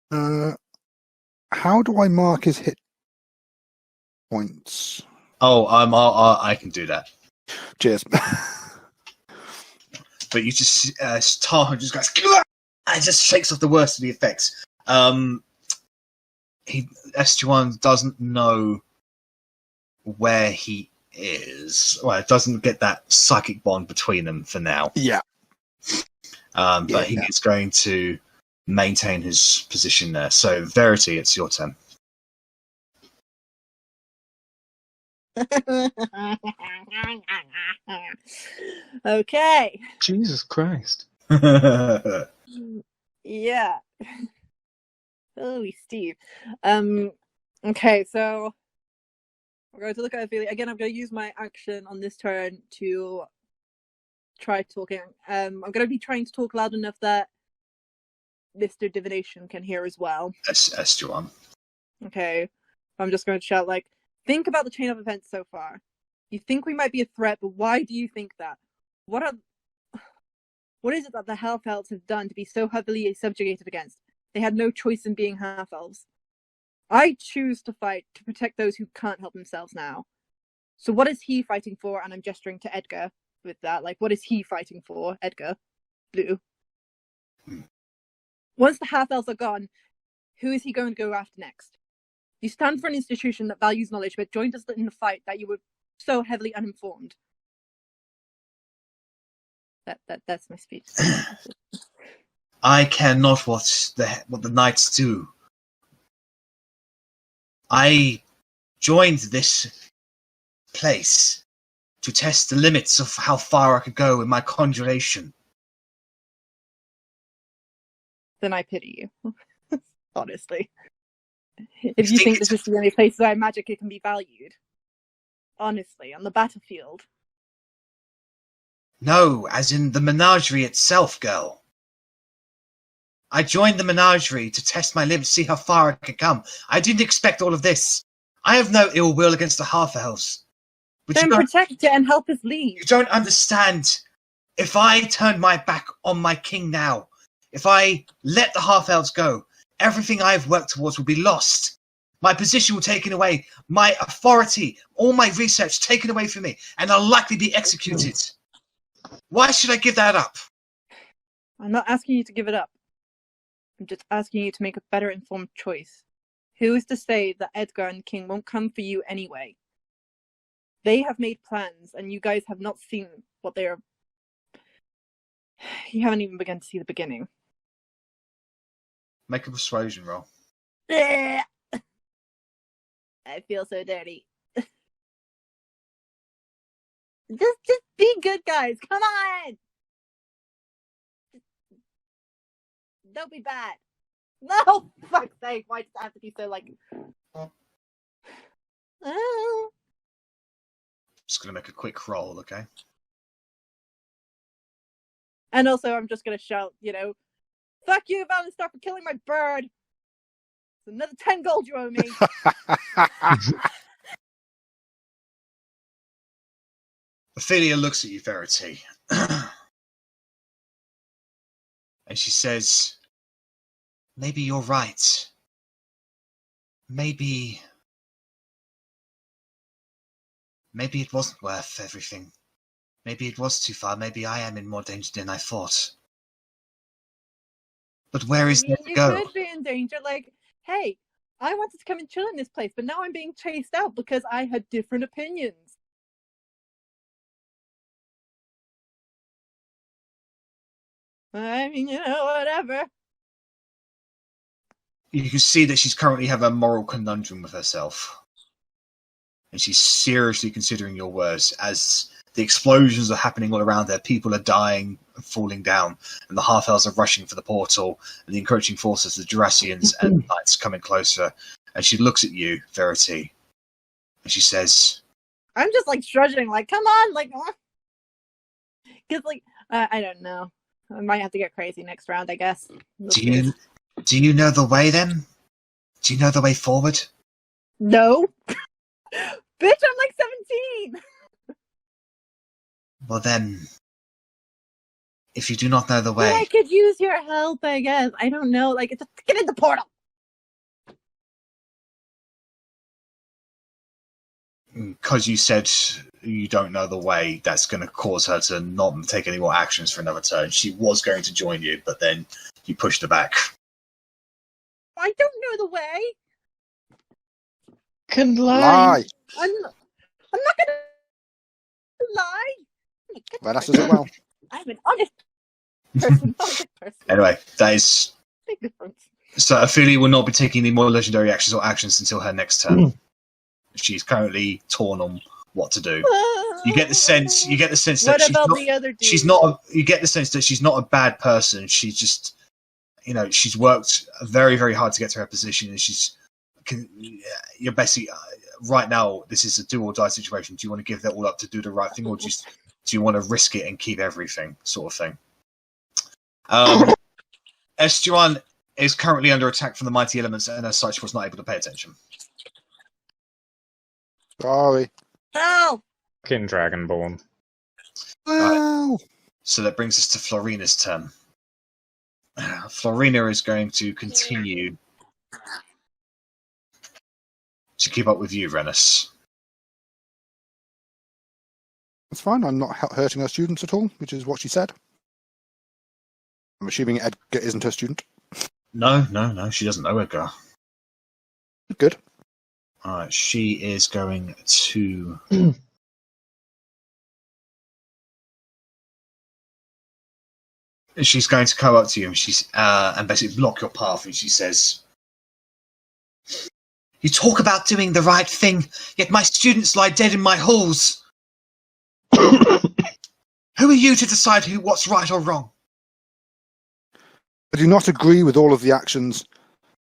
How do I mark his hit points? Oh, I can do that. Cheers. But you just Tarhun just goes and just shakes off the worst of the effects. Estuan doesn't know where he is. Well, it doesn't get that psychic bond between them for now. Yeah. But he is going to maintain his position there. So, Verity, it's your turn. Okay. Jesus Christ. Yeah. Holy Steve. Okay, so we're going to look at Ophelia. Again, I'm going to use my action on this turn to try talking. I'm going to be trying to talk loud enough that Mr. Divination can hear as well. Estuan. Okay. I'm just going to shout, like, think about the chain of events so far. You think we might be a threat, but why do you think that? What is it that the half-elves have done to be so heavily subjugated against? They had no choice in being half-elves. I choose to fight to protect those who can't help themselves now. So what is he fighting for? And I'm gesturing to Edgar with that. Like, what is he fighting for, Edgar? Blue. Once the half-elves are gone, who is he going to go after next? You stand for an institution that values knowledge, but joined us in the fight that you were so heavily uninformed. That's my speech. I care not what the knights do. I joined this place to test the limits of how far I could go in my conjuration. Then I pity you. Honestly. If you think this is the only place where magic can be valued. Honestly, on the battlefield. No, as in the menagerie itself, girl. I joined the menagerie to test my limits, see how far I could come. I didn't expect all of this. I have no ill will against the half-elves. Then protect it and help us leave. You don't understand. If I turn my back on my king now, if I let the half-elves go, everything I have worked towards will be lost. My position will be taken away. My authority, all my research taken away from me, and I'll likely be executed. Why should I give that up? I'm not asking you to give it up. I'm just asking you to make a better informed choice. Who is to say that Edgar and the king won't come for you anyway? They have made plans, and you guys have not seen what they are. You haven't even begun to see the beginning. Make a persuasion roll. I feel so dirty. Just be good, guys. Come on. Don't be bad. No, fuck's sake. Why does it have to be so like? Oh. Just gonna make a quick roll, okay? And also, I'm just gonna shout, fuck you, Valenstar, for killing my bird. It's another 10 gold you owe me. Ophelia looks at you, Verity. And she says, maybe you're right. Maybe it wasn't worth everything. Maybe it was too far. Maybe I am in more danger than I thought. But where is there to go? You could be in danger. Like, hey, I wanted to come and chill in this place, but now I'm being chased out because I had different opinions. I mean, whatever. You can see that she's currently having a moral conundrum with herself. And she's seriously considering your words as the explosions are happening all around her. People are dying and falling down, and the half-elves are rushing for the portal, and the encroaching forces, the Jurassians and the knights coming closer. And she looks at you, Verity, and she says, I'm just like shrugging, like, come on, like, because like, I don't know. I might have to get crazy next round, I guess. Do you know the way then? Do you know the way forward? No. Bitch, I'm like 17! Well then, if you do not know the way... I could use your help, I guess. I don't know, like, just get in the portal! Because you said you don't know the way, that's going to cause her to not take any more actions for another turn. She was going to join you, but then you pushed her back. I don't know the way! Can lie. Rennas does it well. I'm an honest person, not a good person. Anyway, that is... Big difference. So Ophelia will not be taking any more legendary actions or actions until her next turn. She's currently torn on what to do. You get the sense that What about the other dude? you get the sense that she's not a bad person. She's just, she's worked very, very hard to get to her position, and you're basically right now. This is a do or die situation. Do you want to give that all up to do the right thing, or do you want to risk it and keep everything, sort of thing? Estuan is currently under attack from the mighty elements, and as such was not able to pay attention. Sorry. No! Fucking Dragonborn. Wow. So that brings us to Florina's turn. Florina is going to continue to keep up with you, Rennas. That's fine. I'm not hurting her students at all, which is what she said. I'm assuming Edgar isn't her student. No, she doesn't know Edgar. Good. Alright, she is going to... She's going to come up to you and basically block your path, and she says, "You talk about doing the right thing, yet my students lie dead in my halls. Who are you to decide what's right or wrong?" I do not agree with all of the actions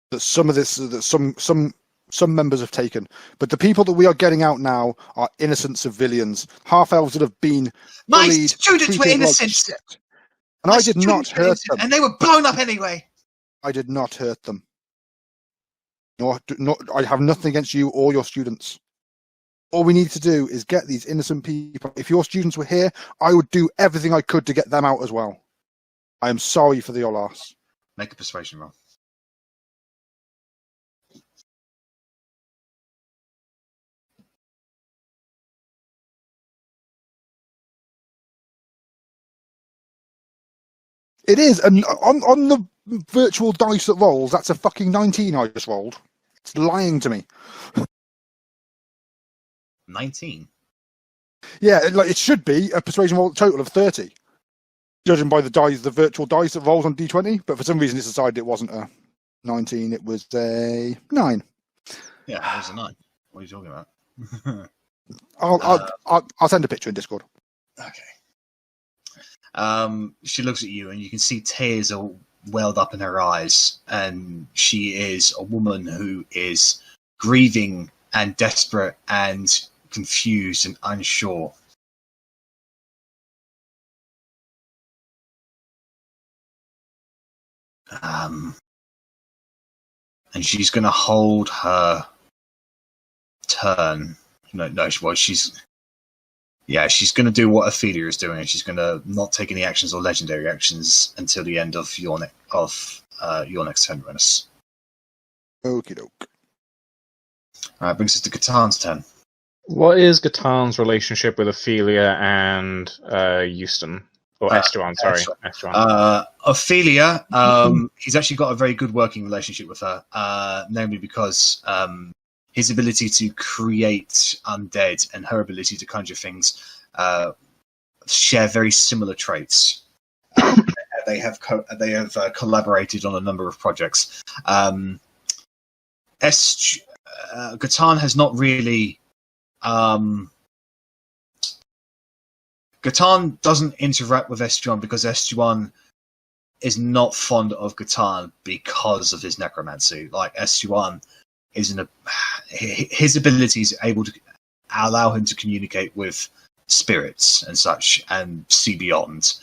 that some members have taken, but the people that we are getting out now are innocent civilians, half-elves that have been My bullied, students were treated like innocent! shit. And I did not hurt them. And they were blown up anyway! I did not hurt them. I have nothing against you or your students. All we need to do is get these innocent people. If your students were here, I would do everything I could to get them out as well. I am sorry for your loss. Make a persuasion roll. It is, and on the virtual dice that rolls, that's a fucking 19 I just rolled. It's lying to me. 19? Yeah, it should be a persuasion roll total of 30. Judging by the virtual dice that rolls on D20, but for some reason it's decided it wasn't a 19, it was a 9. Yeah, it was a 9. What are you talking about? I'll send a picture in Discord. Okay. She looks at you, and you can see tears are welled up in her eyes, and she is a woman who is grieving and desperate and confused and unsure. And she's going to hold her turn. She's going to do what Ophelia is doing. She's going to not take any actions or legendary actions until the end of your next turn, Rennas. Okie doke. Alright, brings us to Gatan's turn. What is Gatan's relationship with Ophelia and Euston? Or Estuan, sorry. Estuan. Ophelia, he's actually got a very good working relationship with her, namely because his ability to create undead and her ability to conjure things share very similar traits. They have collaborated on a number of projects. Gatan has not really. Gatan doesn't interact with Estuan because Estuan is not fond of Gatan because of his necromancy. Like, Estuan his abilities are able to allow him to communicate with spirits and such and see beyond.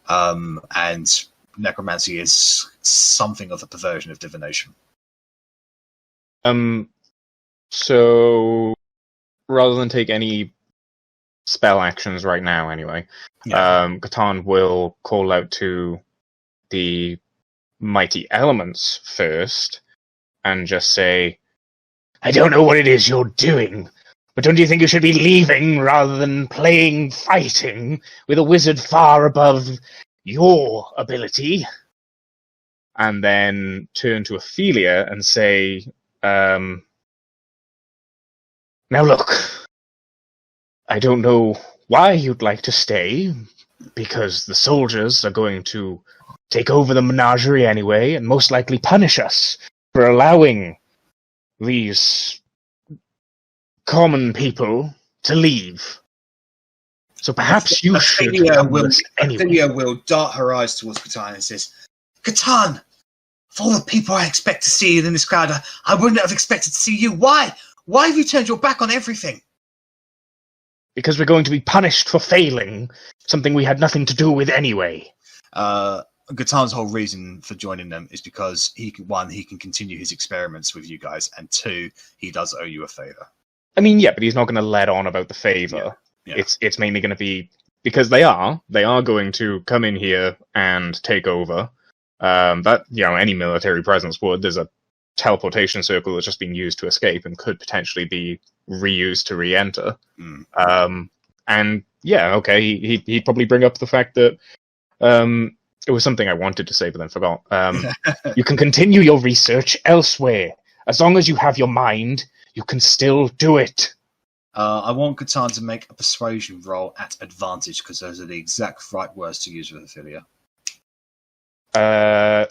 And necromancy is something of a perversion of divination. So rather than take any spell actions right now anyway, Gatan will call out to the mighty elements first and just say, "I don't know what it is you're doing, but don't you think you should be leaving rather than fighting with a wizard far above your ability?" And then turn to Ophelia and say, "Now look, I don't know why you'd like to stay, because the soldiers are going to take over the menagerie anyway, and most likely punish us for allowing these common people to leave. So perhaps you should Ophelia will dart her eyes towards Catan and says, Catan, of all the people I expect to see in this crowd, I wouldn't have expected to see you. Why? Why have you turned your back on everything? Because we're going to be punished for failing something we had nothing to do with anyway. Gatan's whole reason for joining them is because he can continue his experiments with you guys, and 2, he does owe you a favor. I mean, yeah, but he's not going to let on about the favor. Yeah. It's mainly going to be because they are going to come in here and take over. That, any military presence would. There's a teleportation circle that's just being used to escape and could potentially be reused to re-enter. And yeah, okay, he'd probably bring up the fact that it was something I wanted to say but then forgot. You can continue your research elsewhere. As long as you have your mind, you can still do it. I want Catan to make a persuasion roll at advantage, because those are the exact right words to use with Ophelia.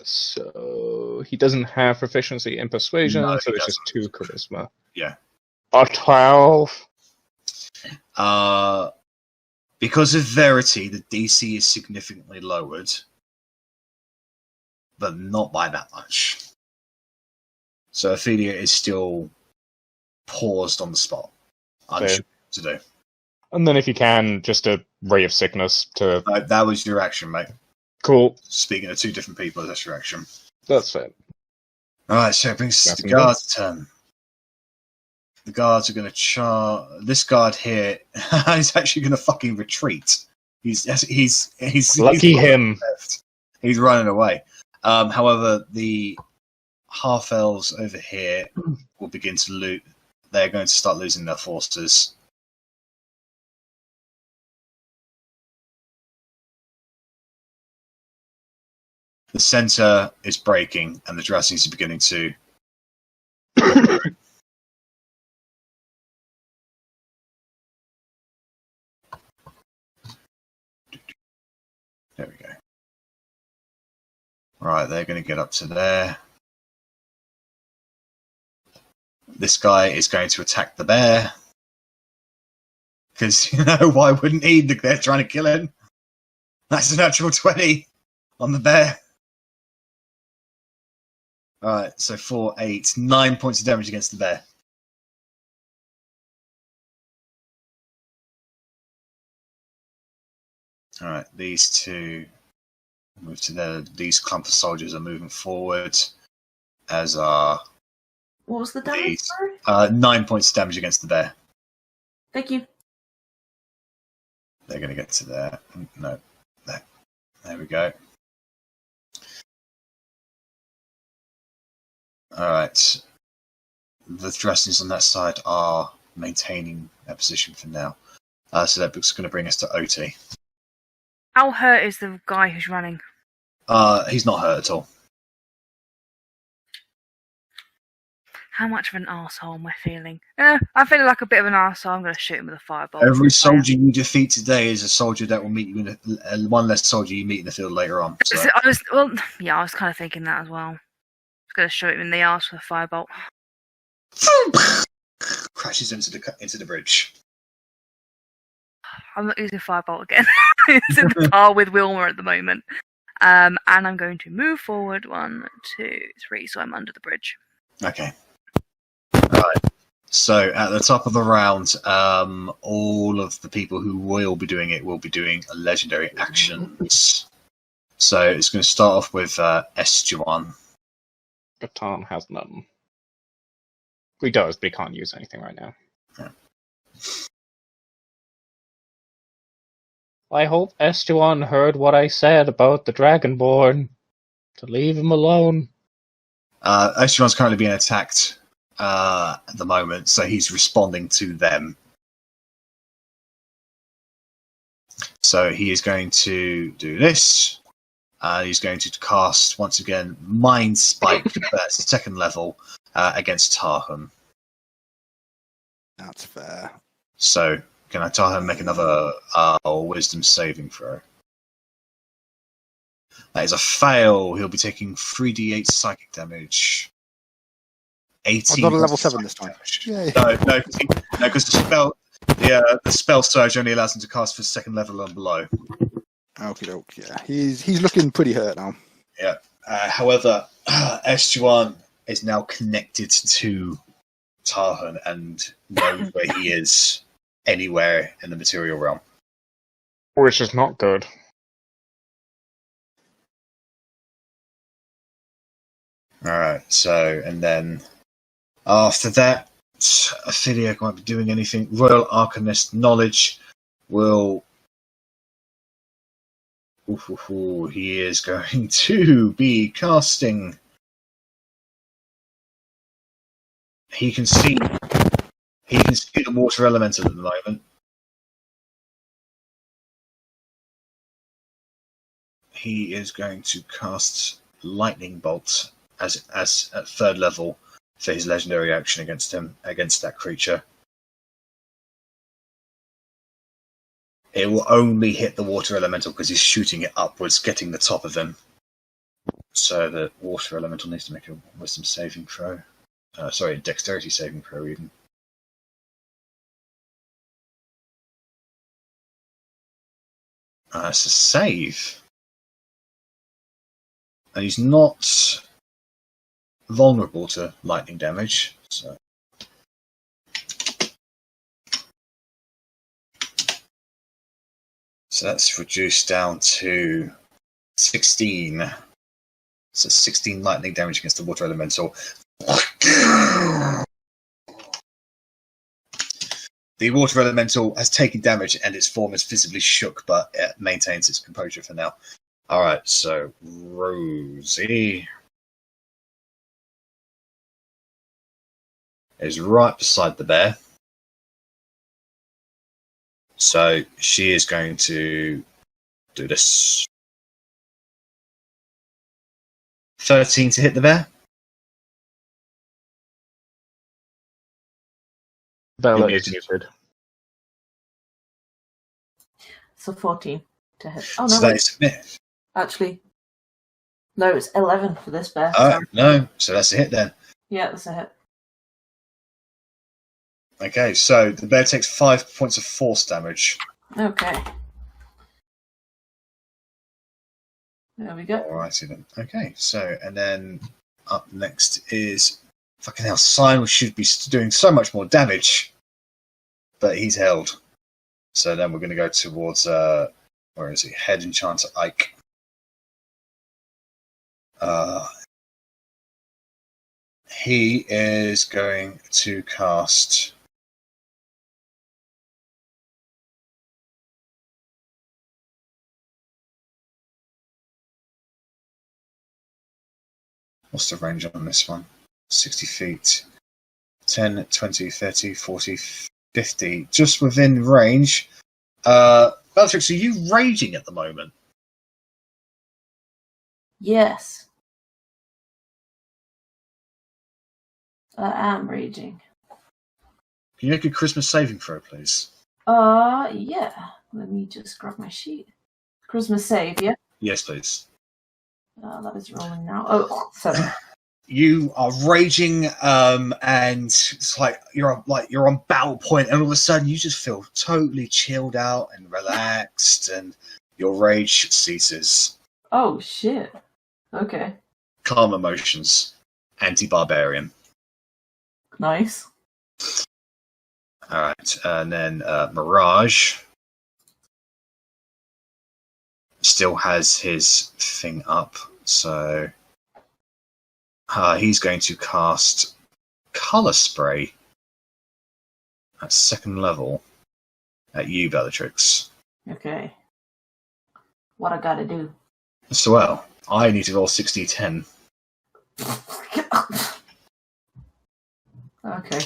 So he doesn't have proficiency in persuasion, so it's just 2 charisma. Yeah. A 12. Because of Verity, the DC is significantly lowered, but not by that much. So Ophelia is still paused on the spot. Unsure what to do. And then if you can, just a ray of sickness to... that was your action, mate. Cool. Speaking of 2 different people, that's your action. That's fair. Alright, so it brings the guard's turn. The guards are going to this guard here is actually going to fucking retreat. He's lucky him. He's running away. However, the half-elves over here will begin to loot. They're going to start losing their forces. The center is breaking, and the dressings are beginning to... There we go. Right, they're going to get up to there. This guy is going to attack the bear. Because, why wouldn't he? They're trying to kill him. That's a natural 20 on the bear. Alright, so 4, 8, 9 points of damage against the bear. Alright, these 2 move to there. These clump of soldiers are moving forward, as are... What was the damage? 9 points of damage against the bear. Thank you. They're going to get to there. No. There we go. Alright. The dressings on that side are maintaining their position for now. So that's going to bring us to Otti. How hurt is the guy who's running? He's not hurt at all. How much of an arsehole am I feeling? I'm feeling like a bit of an arsehole. I'm going to shoot him with a fireball. Every soldier you defeat today is a soldier that will meet you in one less soldier you meet in the field later on. So. I was kind of thinking that as well. I was going to shoot him in the arse with a firebolt. Crashes into the bridge. I'm not using firebolt again. It's in the car with Wilma at the moment. And I'm going to move forward 1, 2, 3, so I'm under the bridge. Okay. Alright. So at the top of the round, all of the people who will be doing it will be doing a legendary actions. So it's going to start off with Estuan. Catan has none. He does, but he can't use anything right now. Yeah. I hope Estuan heard what I said about the Dragonborn. To leave him alone. Estuan's currently being attacked at the moment, so he's responding to them. So he is going to do this. He's going to cast, once again, Mind Spike, that's the second level, against Tarhun. That's fair. So, can Tarhun make another Wisdom saving throw? That is a fail. He'll be taking 3d8 psychic damage. 18. I'm not a level 7 this time. Yay. No, because the spell surge only allows him to cast for second level and below. Okie doke. Yeah, he's looking pretty hurt now. Yeah. However, Estuan is now connected to Tarhan and knows where he is anywhere in the material realm. Which is not good. Alright, so, and then after that, Ophelia won't be doing anything. Royal Arcanist Knowledge will... he is going to be casting... He can see the water elemental at the moment. He is going to cast Lightning Bolt as at third level for his legendary action against that creature. It will only hit the water elemental because he's shooting it upwards, getting the top of him. So the water elemental needs to make a wisdom saving throw. Sorry, dexterity saving throw even. It's a save. And he's not vulnerable to lightning damage, so. So that's reduced down to 16. So 16 lightning damage against the water elemental. The water elemental has taken damage and its form is visibly shook, but it maintains its composure for now. Alright, so Rosie is right beside the bear. So she is going to do this. 13 to hit the bear. Bella is muted. So 14 to hit. Oh, no, so that is a miss. Actually, no, it's 11 for this bear. Oh, no. So that's a hit then. Yeah, that's a hit. Okay, so the bear takes 5 points of force damage. Okay. There we go. Alrighty then. Okay, so, and then up next is... Fucking hell, Simon should be doing so much more damage. But he's held. So then we're going to go towards... where is he? Head Enchanter Ike. He is going to cast... What's the range on this one? 60 feet. 10, 20, 30, 40, 50. Just within range. Bellatrix, are you raging at the moment? Yes. I am raging. Can you make a Christmas saving throw, please? Yeah. Let me just grab my sheet. Christmas save, yeah? Yes, please. That is rolling now. Oh, 7. You are raging, and it's like you're on battle point, and all of a sudden you just feel totally chilled out and relaxed, and your rage ceases. Oh shit! Okay. Calm emotions, anti-barbarian. Nice. All right, and then Mirage still has his thing up, so. He's going to cast Colour Spray at second level at you, Bellatrix. Okay. What I gotta do? So, well, I need to roll 60-10. Okay.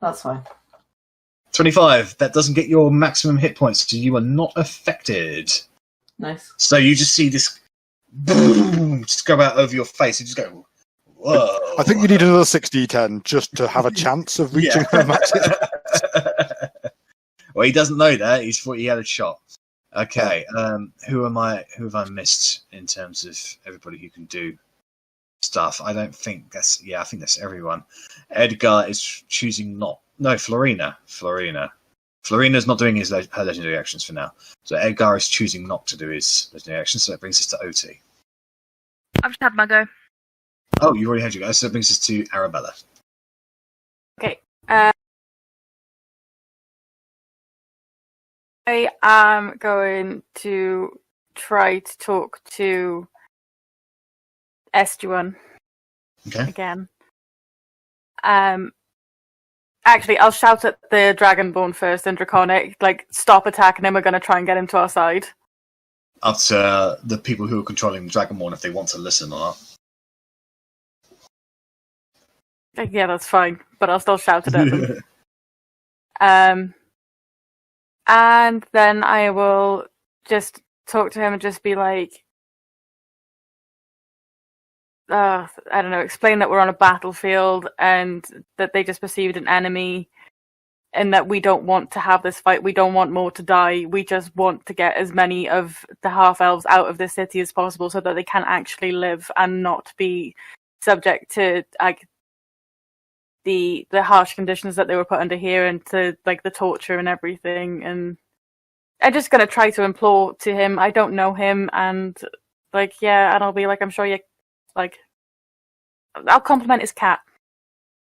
That's fine. 25. That doesn't get your maximum hit points, so you are not affected. Nice. So you just see this boom just go out over your face and just go, whoa. I think you need another 60-10 just to have a chance of reaching her max. Well, he doesn't know that. He thought he had a shot. Okay. Who have I missed in terms of everybody who can do stuff? I don't think that's. Yeah, I think that's everyone. Edgar is choosing not. No, Florina. Florina's not doing her legendary actions for now. So Edgar is choosing not to do his legendary actions. So that brings us to Otti. I've just had my go. Oh, you already had your go. So that brings us to Arrabella. Okay. I am going to try to talk to Estuan again. Actually, I'll shout at the Dragonborn first in Draconic, like, stop attacking him, we're going to try and get him to our side. Up to the people who are controlling the Dragonborn if they want to listen or not. Yeah, that's fine, but I'll still shout it at them. And then I will just talk to him and just be like, I don't know, explain that we're on a battlefield and that they just perceived an enemy and that we don't want to have this fight. We don't want more to die. We just want to get as many of the half-elves out of the city as possible so that they can actually live and not be subject to like the harsh conditions that they were put under here and to like the torture and everything. And I'm just going to try to implore to him. I don't know him, and like, yeah, and I'll be like, I'm sure you like, I'll compliment his cat,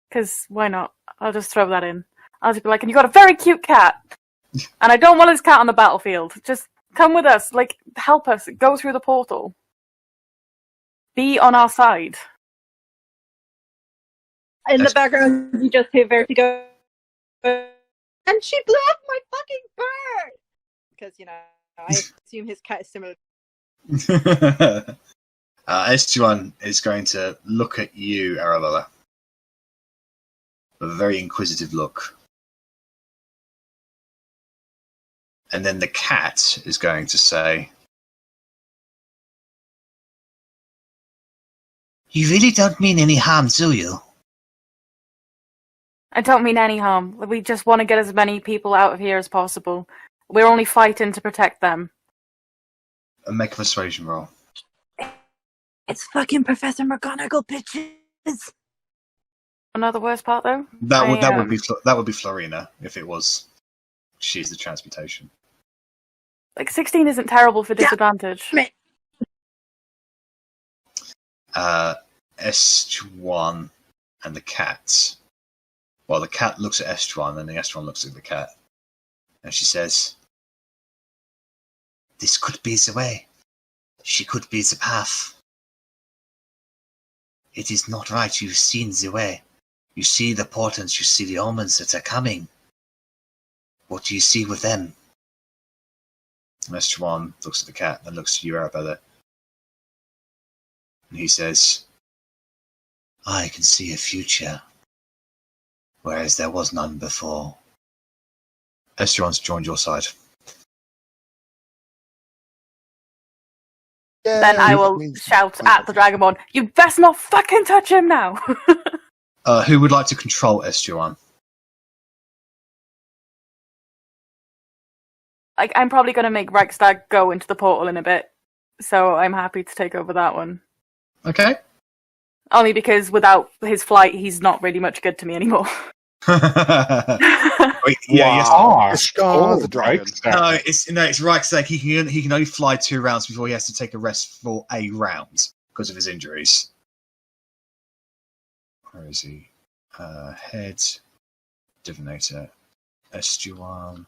because why not? I'll just throw that in. I'll just be like, and you got a very cute cat, and I don't want his cat on the battlefield. Just come with us, like, help us, go through the portal. Be on our side. In the background, you just hear Verity go, and she blew up my fucking bird! Because, you know, I assume his cat is similar. Estuan is going to look at you, Arrabella, with a very inquisitive look. And then the cat is going to say, "You really don't mean any harm, do you?" I don't mean any harm. We just want to get as many people out of here as possible. We're only fighting to protect them. Make a persuasion roll. It's fucking Professor McGonagall, bitches! Another worst part, though? That would be Florina, if it was... She's the transmutation. Like, 16 isn't terrible for disadvantage. Estuan and the cat. Well, the cat looks at Estuan, and the Estuan looks at the cat. And she says, "This could be the way. She could be the path. It is not right. You've seen the way. You see the portents, you see the omens that are coming. What do you see with them?" Estuan looks at the cat and looks at you, Arrabella. And he says, "I can see a future, whereas there was none before." Estuan's joined your side. Then I will shout at the Dragonborn, "You best not fucking touch him now!" Who would like to control Estuan? Like, I'm probably going to make Reichstag go into the portal in a bit, so I'm happy to take over that one. Okay. Only because without his flight, he's not really much good to me anymore. Wait, the dragon. No, it's Reichstag. He can only fly 2 rounds before he has to take a rest for a round because of his injuries. Where is he? Head, Divinator, Estuan.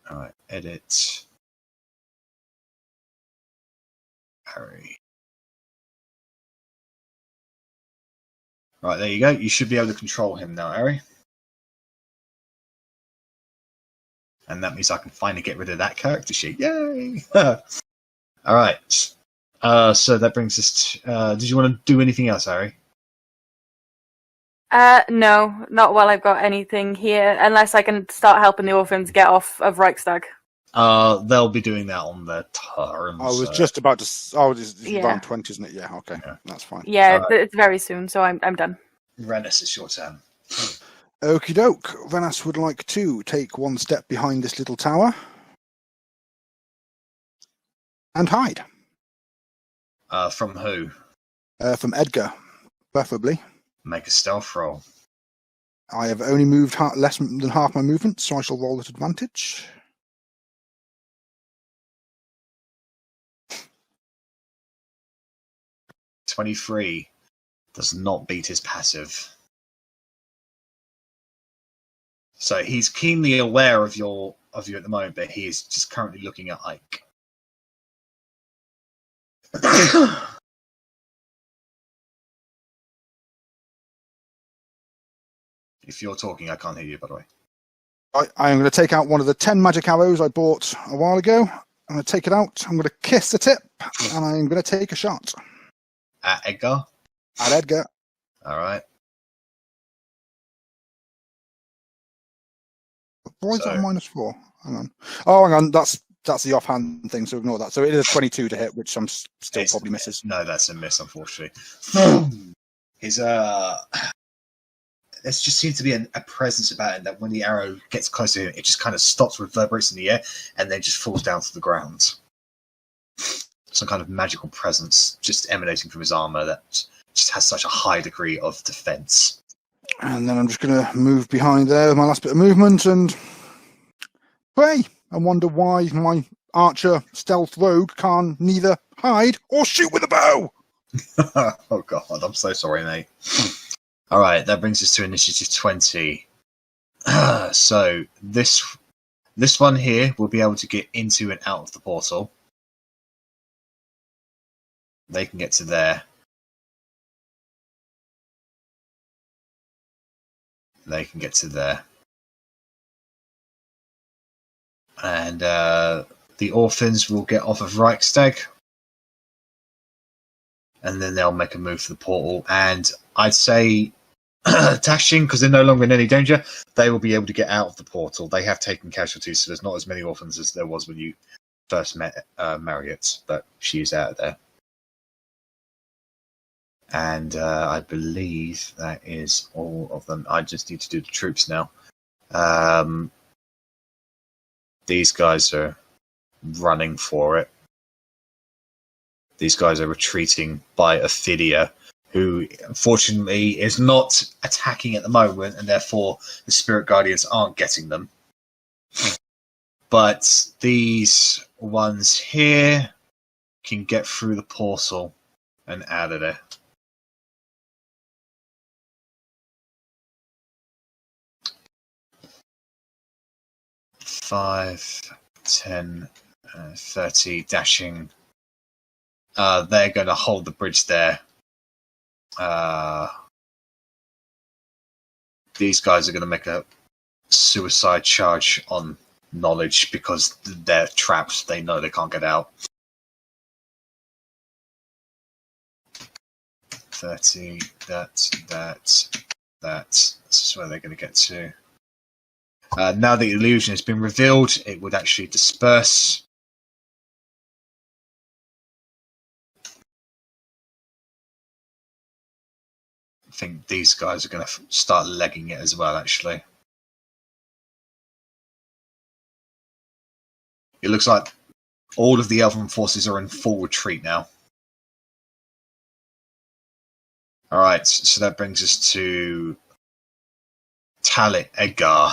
Alright, edit. Arri. Right, there you go. You should be able to control him now, Arri. And that means I can finally get rid of that character sheet. Yay! Alright. So that brings us to... did you want to do anything else, Arri? No, not while I've got anything here, unless I can start helping the orphans get off of Reichstag. They'll be doing that on their turn. I was just about to... Oh, it's Yeah. round 20, isn't it? Yeah, okay. Yeah. That's fine. Yeah, it's very soon, so I'm done. Rennas, it's your turn. Okie doke. Rennas would like to take one step behind this little tower. and hide. From who? From Edgar, preferably. Make a stealth roll. I have only moved less than half my movement, so I shall roll at advantage. $23 does not beat his passive. So he's keenly aware of you at the moment, but he is just currently looking at Ike. If you're talking, I can't hear you, by the way. I am going to take out one of the 10 magic arrows I bought a while ago. I'm going to take it out. I'm going to kiss the tip, and I'm going to take a shot. At Edgar? At Edgar. All right. Why is that a -4? Hang on. Oh, hang on. That's the offhand thing, so ignore that. So it is a 22 to hit, which I'm still probably misses. No, that's a miss, unfortunately. There just seems to be a presence about it that when the arrow gets close to him, it just kind of stops, reverberates in the air, and then just falls down to the ground. Some kind of magical presence just emanating from his armor that just has such a high degree of defense. And then I'm just going to move behind there with my last bit of movement and pray and wonder why my archer stealth rogue can't neither hide or shoot with a bow. Oh god, I'm so sorry, mate. All right, that brings us to initiative 20. So this one here will be able to get into and out of the portal. They can get to there. They can get to there. And the orphans will get off of Reichstag. And then they'll make a move for the portal. And I'd say, dashing, because they're no longer in any danger, they will be able to get out of the portal. They have taken casualties, so there's not as many orphans as there was when you first met Marriott, but she's out of there. And I believe that is all of them. I just need to do the troops now. These guys are running for it. These guys are retreating by Ophelia, who unfortunately is not attacking at the moment, and therefore the Spirit Guardians aren't getting them. But these ones here can get through the portal and out of there. Five, 10, 30, dashing. They're going to hold the bridge there. These guys are going to make a suicide charge on knowledge because they're trapped. They know they can't get out. 30, that. This is where they're going to get to. Now the illusion has been revealed, it would actually disperse. I think these guys are going to start legging it as well, actually. It looks like all of the Elven forces are in full retreat now. Alright, so that brings us to Talit Edgar.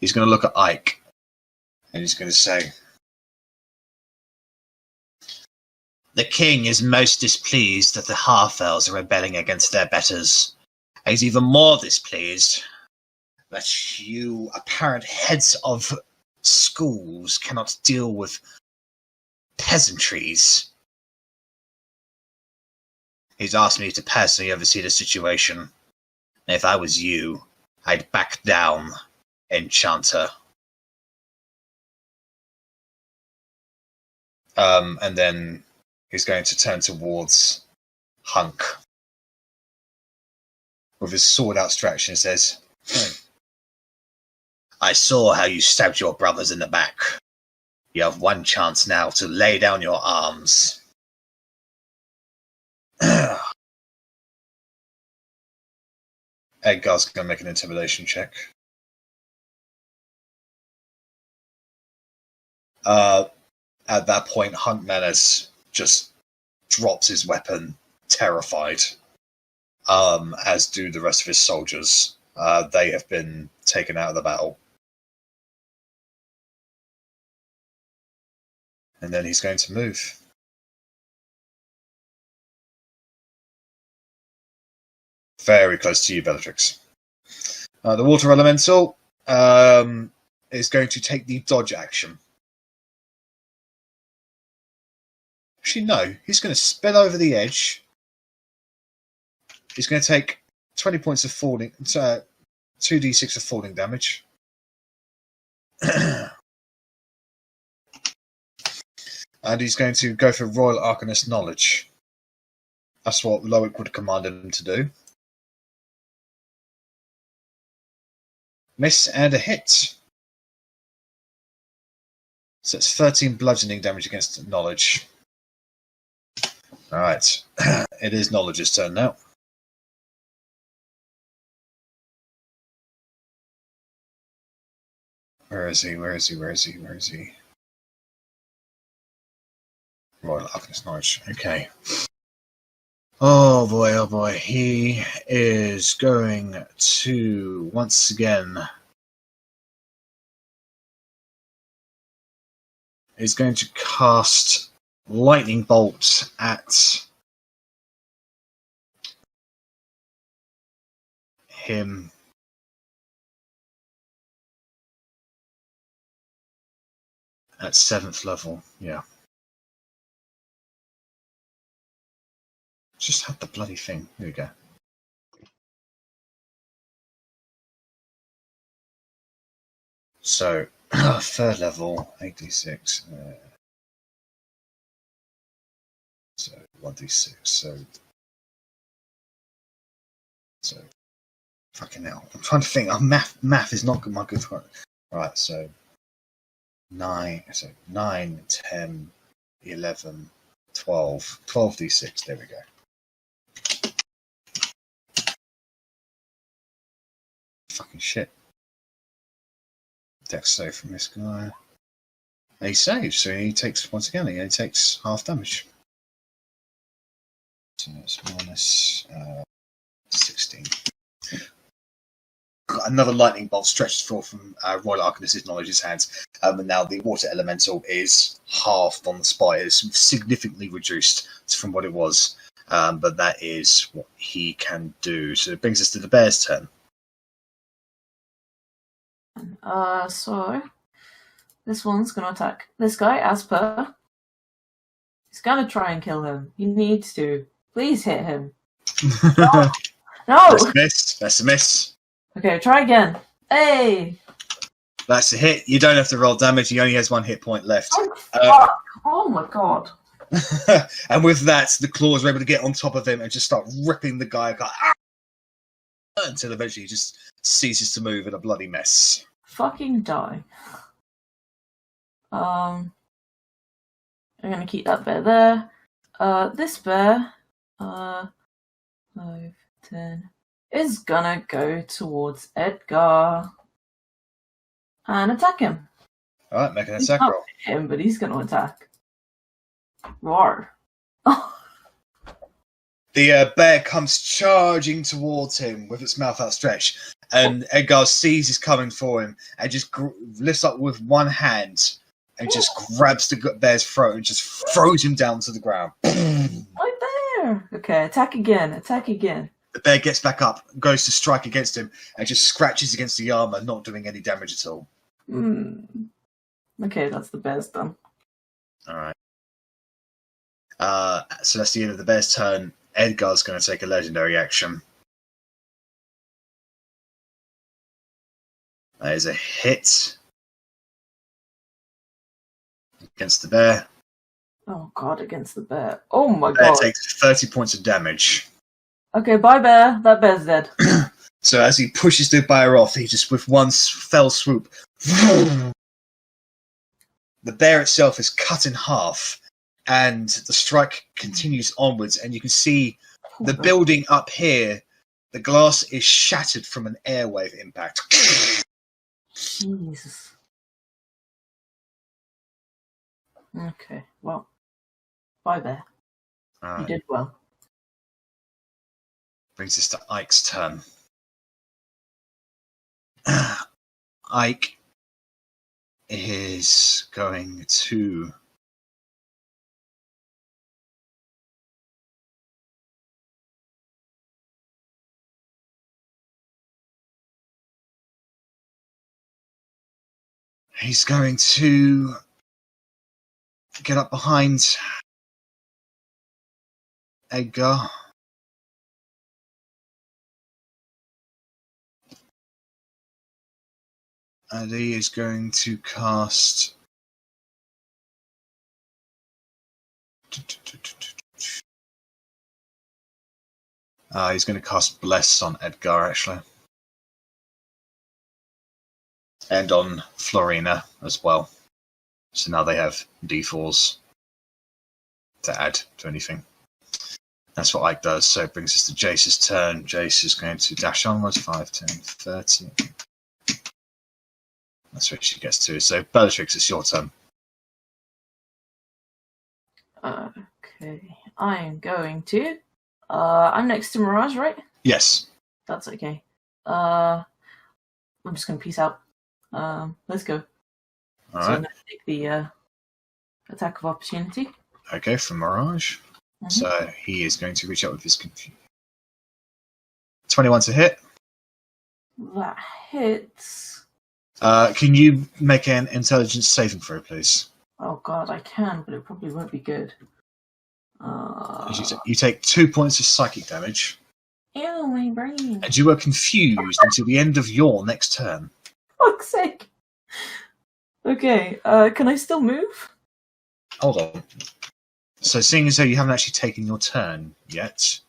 He's going to look at Ike, and he's going to say, "The king is most displeased that the half-elves are rebelling against their betters. He's even more displeased that you apparent heads of schools cannot deal with peasantries. He's asked me to personally oversee the situation. And if I was you, I'd back down, Enchanter." And then he's going to turn towards Hunk with his sword outstretched and says, "I saw how you stabbed your brothers in the back. You have one chance now to lay down your arms." Edgar's going to make an intimidation check. At that point, Huntmenace just drops his weapon, terrified, as do the rest of his soldiers. They have been taken out of the battle. And then he's going to move. Very close to you, Bellatrix. The water elemental is going to take the dodge action. Actually, no. He's going to spill over the edge. He's going to take 20 points of falling, 2d6 of falling damage. And he's going to go for Royal Arcanist Knowledge. That's what Loic would command him to do. Miss and a hit. So it's 13 bludgeoning damage against Knowledge. Alright. It is Knowledge's turn now. Where is he? Where is he? Where is he? Where is he? Royal Arcanist Knowledge. Okay. Oh boy, he is going to, once again, is going to cast Lightning Bolt at him. At 7th level, yeah. Just had the bloody thing. Here we go. So, 3rd level, 8d6. So, 1d6. So, fucking hell. I'm trying to think. Math is not my good one. Right, so 9, 10, 11, 12. 12d6. There we go. Fucking shit. Dex save from this guy. And he saves, so he takes, once again, he takes half damage. So it's minus 16. Another lightning bolt stretches forth from Royal Arcanist's Knowledge's hands, and now the water elemental is halved on the spot. It's significantly reduced from what it was, but that is what he can do. So it brings us to the bear's turn. So this one's gonna attack this guy as per. He's gonna try and kill him. He needs to. Please hit him. No! That's a miss. That's a miss. Okay, try again. Hey! That's a hit. You don't have to roll damage. He only has 1 hit point left. Oh my god. And with that, the claws are able to get on top of him and just start ripping the guy apart. Until eventually he just ceases to move in a bloody mess. Fucking die. I'm gonna keep that bear there. This bear, 5, 10, is gonna go towards Edgar and attack him. Alright, make an attack roll. Him, but he's gonna attack. Roar. The bear comes charging towards him with its mouth outstretched, and Edgar sees he's coming for him and just lifts up with one hand and just grabs the bear's throat and just throws him down to the ground. Right there. Okay, attack again. Attack again. The bear gets back up, goes to strike against him, and just scratches against the armor, not doing any damage at all. Okay, that's the bear's done. Alright. So that's the end of the bear's turn. Edgar's going to take a legendary action. That is a hit against the bear. Oh god, against the bear. Oh my god. Bear takes 30 points of damage. Okay, bye bear. That bear's dead. So as he pushes the bear off, he just, with one fell swoop, the bear itself is cut in half, and the strike continues onwards, and you can see the building up here, the glass is shattered from an airwave impact. Jesus. Okay, well, bye there. You did well. Brings us to Ike's turn. Ike is going to... He's going to get up behind Edgar. And he is going to cast... he's going to cast Bless on Edgar, actually. And on Florina as well. So now they have D4s to add to anything. That's what Ike does. So it brings us to Jace's turn. Jace is going to dash onwards. 5, 10, 30. That's where she gets to. So Bellatrix, it's your turn. Okay. I'm going to... I'm next to Mirage, right? Yes. That's okay. I'm just going to peace out. Let's go. All so right. I'm going to take the attack of opportunity. Okay, from Mirage. Mm-hmm. So he is going to reach out with his 21 to hit. That hits. Can you make an intelligence saving throw, please? Oh god, I can, but it probably won't be good. You take 2 points of psychic damage. Ew, my brain. And you are confused until the end of your next turn. Fuck's sake. Okay, can I still move? Hold on. So seeing as though you haven't actually taken your turn yet...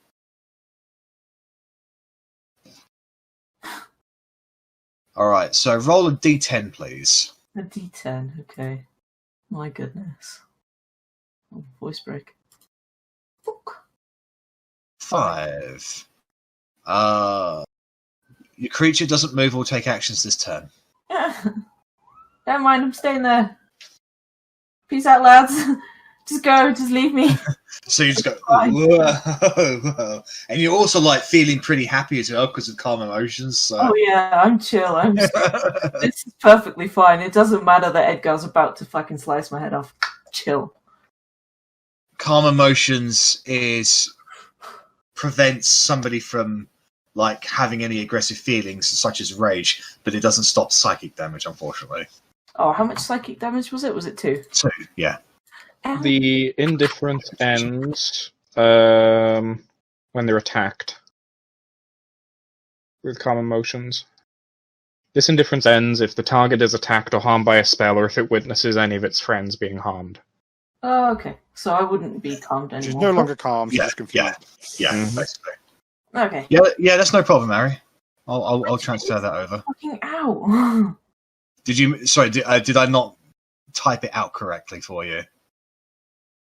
Alright, so roll a d10, please. A d10, okay. My goodness. Oh, voice break. Fuck. 5. Your creature doesn't move or take actions this turn. Yeah. Never mind, I'm staying there. Peace out, lads. Just go, just leave me. So you just go, whoa. And you're also like feeling pretty happy as well because of calm emotions. So. Oh yeah, I'm chill. This is perfectly fine. It doesn't matter that Edgar's about to fucking slice my head off. Chill. Calm emotions prevents somebody from like having any aggressive feelings such as rage, but it doesn't stop psychic damage, unfortunately. Oh, how much psychic damage was it? Was it 2? 2, yeah. The indifference ends when they're attacked with calm emotions. This indifference ends if the target is attacked or harmed by a spell, or if it witnesses any of its friends being harmed. Oh, okay. So I wouldn't be calmed anymore. She's no longer calm. She's just confused. Yeah, Mhm. basically. Okay. Yeah, that's no problem, Arri. I'll transfer that over. Fucking ow. Did you? Sorry, did I not type it out correctly for you?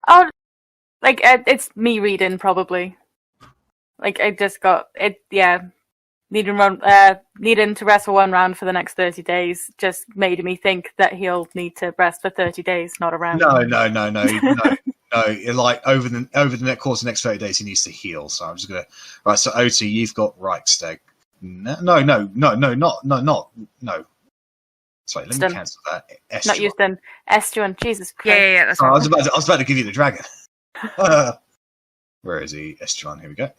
Oh, like it's me reading probably. Like I just got it. Yeah, needing to rest for 1 round for the next 30 days just made me think that he'll need to rest for 30 days, not a round. No. Like over the course of the next 30 days, he needs to heal. So I'm just gonna. Right. So Otti, you've got Reichstag. No. Sorry, let me cancel that. Estuan. Not used in Estuan. Jesus Christ. Yeah, that's I right. was about to give you the dragon. Where is he? Estuan. Here we go.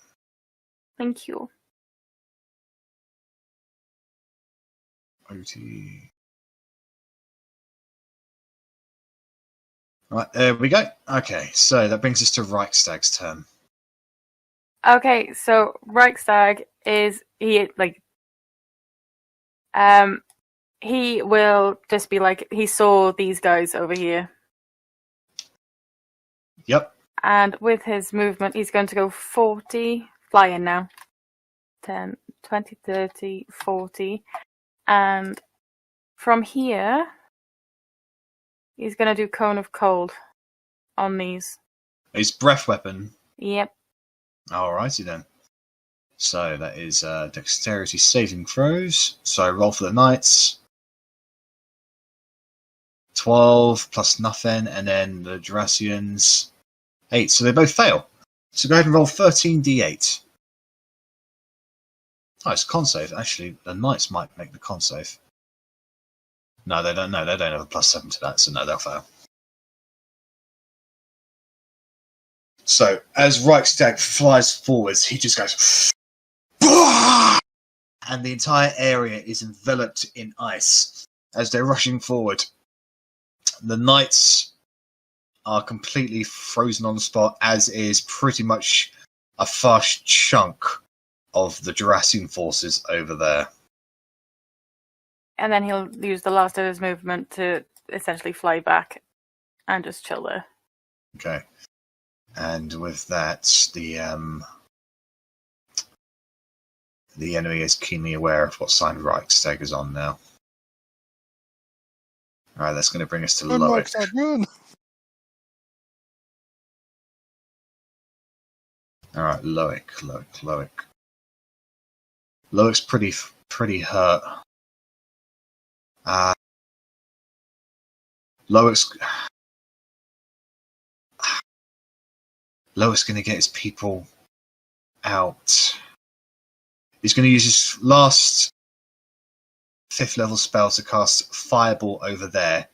Thank you. Otti. Right, there we go. Okay, so that brings us to Reichstag's turn. Okay, so Reichstag is he will just be like he saw these guys over here. Yep. And with his movement, he's going to go 40, flying now. 10, 20, 30, 40. And from here, he's going to do Cone of Cold on these. His breath weapon. Yep. Alrighty then. So that is dexterity saving throws. So roll for the knights. 12 plus nothing, and then the Jurassians 8. So they both fail. So go ahead and roll 13d8. Oh, it's con save. Actually, the Knights might make the con save. No, they don't. No, they don't have a +7 to that, so no, they'll fail. So as Reichstag flies forwards, he just goes, and the entire area is enveloped in ice as they're rushing forward. The Knights are completely frozen on the spot, as is pretty much a vast chunk of the Jurassian forces over there. And then he'll use the last of his movement to essentially fly back and just chill there. Okay. And with that, the enemy is keenly aware of what side Reichstag is on now. Alright, that's going to bring us to Loic. Alright, Loic. Loic's pretty hurt. Loic's going to get his people out. He's going to use his last 5th level spell to cast Fireball over there.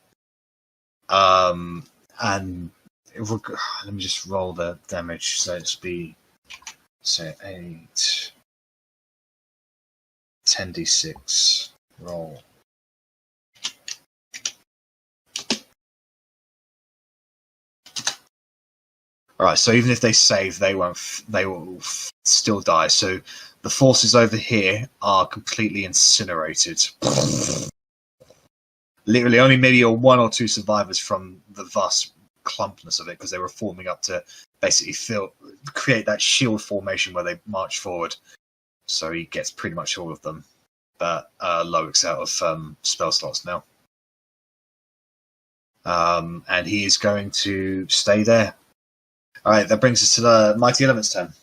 And let me just roll the damage. So it's be, say, 8, 10d6. Roll. Alright, so even if they save, they will still die. So the forces over here are completely incinerated. Literally only maybe 1 or 2 survivors from the vast clumpness of it, because they were forming up to basically create that shield formation where they march forward. So he gets pretty much all of them. But Loic's out of spell slots now. And he is going to stay there. Alright, that brings us to the Mighty Element's turn.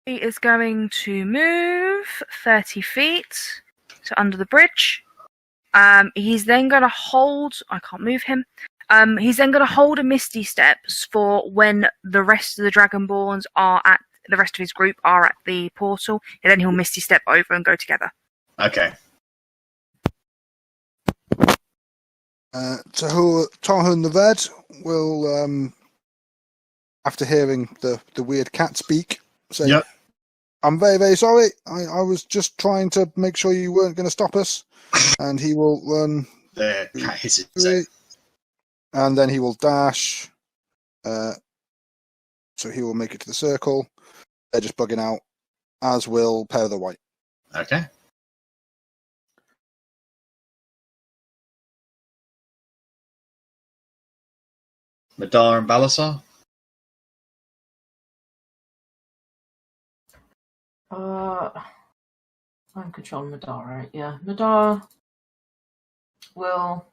He is going to move 30 feet, so under the bridge. He's then going to hold... I can't move him. He's then going to hold a Misty Steps for when the rest of the Dragonborns are at... The rest of his group are at the portal, and then he'll Misty Step over and go together. Okay. Tahun the Red will, after hearing the weird cat speak, say, yep. I'm very, very sorry. I was just trying to make sure you weren't going to stop us. And he will run. The cat hits it. And then he will dash. So he will make it to the circle. They're just bugging out, as will Pair of the White. Okay. Madar and Balasar? I'm controlling Madar, right? Yeah. Madar will...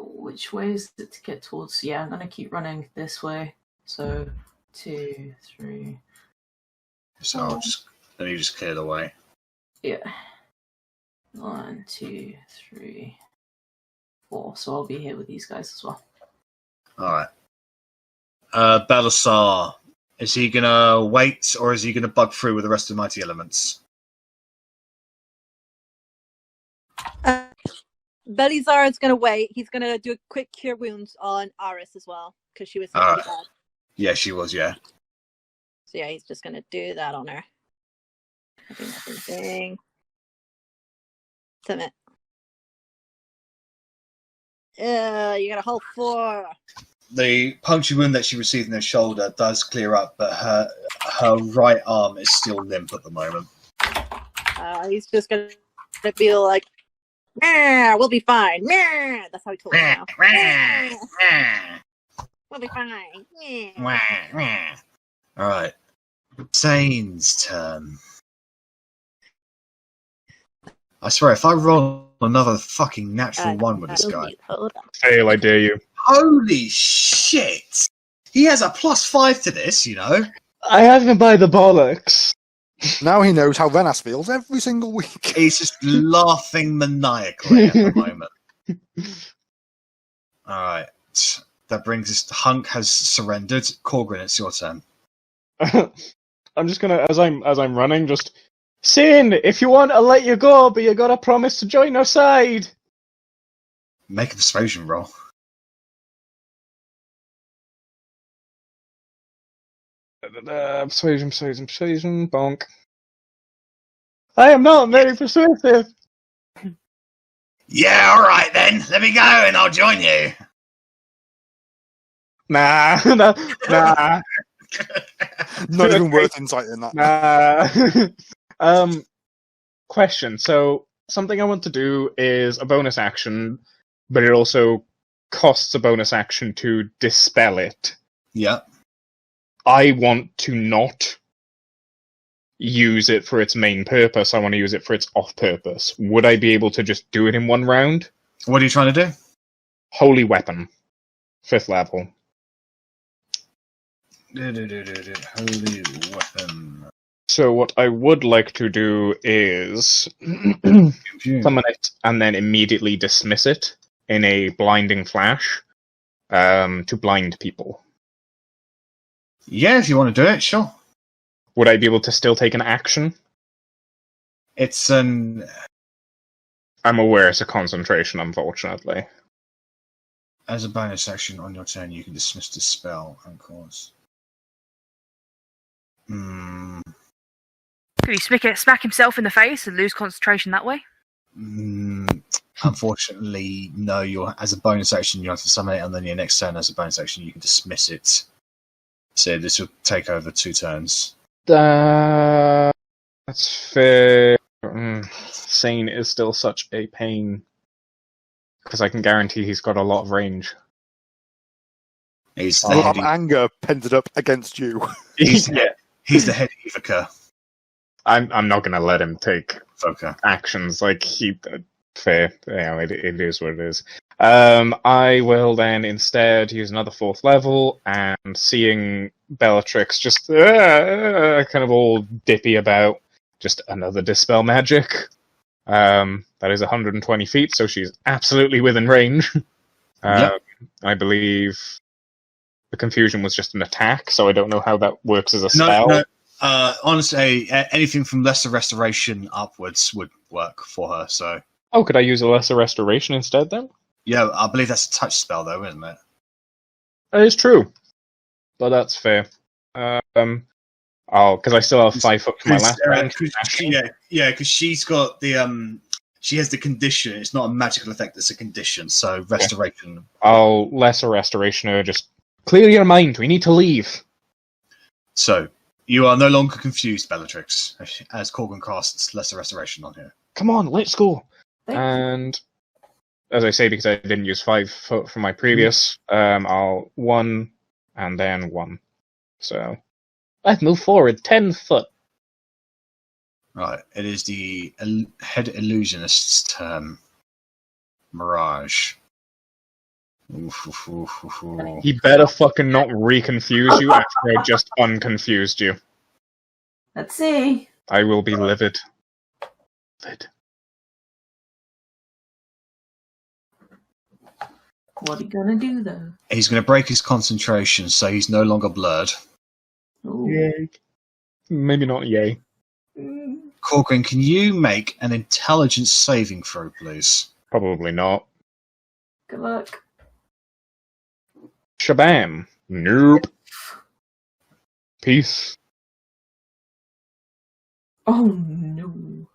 which way is it to get towards? Yeah, I'm going to keep running this way. So, 2, 3... So let me just clear the way. Yeah. 1, 2, 3, 4. So I'll be here with these guys as well. Alright. Balasar, is he gonna wait, or is he gonna bug through with the rest of the Mighty Elements? Belisar is going to wait. He's going to do a quick cure wounds on Aris as well, because she was so bad. Yeah, she was, yeah. So yeah, he's just going to do that on her. I think that's his thing. Submit. You got a whole 4. The puncture wound that she received in her shoulder does clear up, but her right arm is still limp at the moment. He's just going to be like, we'll be fine. That's how he talks now. We'll be fine. Alright. Zane's turn. I swear, if I roll another fucking natural 1 with this guy... Fail, I dare you. Holy shit! He has a +5 to this, you know? I have him by the bollocks. Now he knows how Rennas feels every single week. He's just laughing maniacally at the moment. Alright. That brings us to Hunk has surrendered. Korgrin, it's your turn. I'm just gonna, as I'm running, just Sin, if you want, I'll let you go, but you gotta promise to join our side. Make a persuasion roll. Persuasion, bonk. I am not very persuasive. Yeah, alright then. Let me go and I'll join you. Nah. Not even worth insight in that. Nah. Question. So, something I want to do is a bonus action, but it also costs a bonus action to dispel it. Yeah. I want to not use it for its main purpose. I want to use it for its off purpose. Would I be able to just do it in one round? What are you trying to do? Holy Weapon. 5th level. Holy Weapon. So what I would like to do is summon it and then immediately dismiss it in a blinding flash to blind people. Yeah, if you want to do it, sure. Would I be able to still take an action? It's an... I'm aware it's a concentration, unfortunately. As a bonus action on your turn, you can dismiss the spell and cause... Could he smack himself in the face and lose concentration that way? Unfortunately, no. As a bonus action, you have to summon it, and then your next turn, as a bonus action, you can dismiss it. So this will take over 2 turns. That's fair. Sane is still such a pain. Because I can guarantee he's got a lot of range. He's I'll have anger pended up against you. He's the head evoker. I'm not going to let him take Okay. actions. Like, fair. Yeah, it is what it is. I will then instead use another 4th level, and seeing Bellatrix just kind of all dippy about, just another Dispel Magic. That is 120 feet, so she's absolutely within range. Yep. I believe the confusion was just an attack, so I don't know how that works as a spell. No. Honestly, anything from Lesser Restoration upwards would work for her, so... Oh, could I use a Lesser Restoration instead, then? Yeah, I believe that's a touch spell, though, isn't it? That is true. But that's fair. Because I still have 5 foot for my last round. Yeah, because she's got the... She has the condition. It's not a magical effect, it's a condition, so Restoration... I'll Lesser Restoration her, just clear your mind, we need to leave. So, you are no longer confused, Bellatrix, as Korgrin casts Lesser Restoration on here. Come on, let's go. And as I say, because I didn't use 5 foot from my previous, I'll 1 and then 1. So I've moved forward 10 foot. Right, it is the head illusionist's turn. Mirage. He better fucking not reconfuse you after I just unconfused you. Let's see. I will be livid. What are you gonna do, though? He's going to break his concentration, so he's no longer blurred. Ooh. Yay. Maybe not yay. Korgrin, can you make an intelligence saving throw, please? Probably not. Good luck. Shabam. Nope. Peace. Oh no.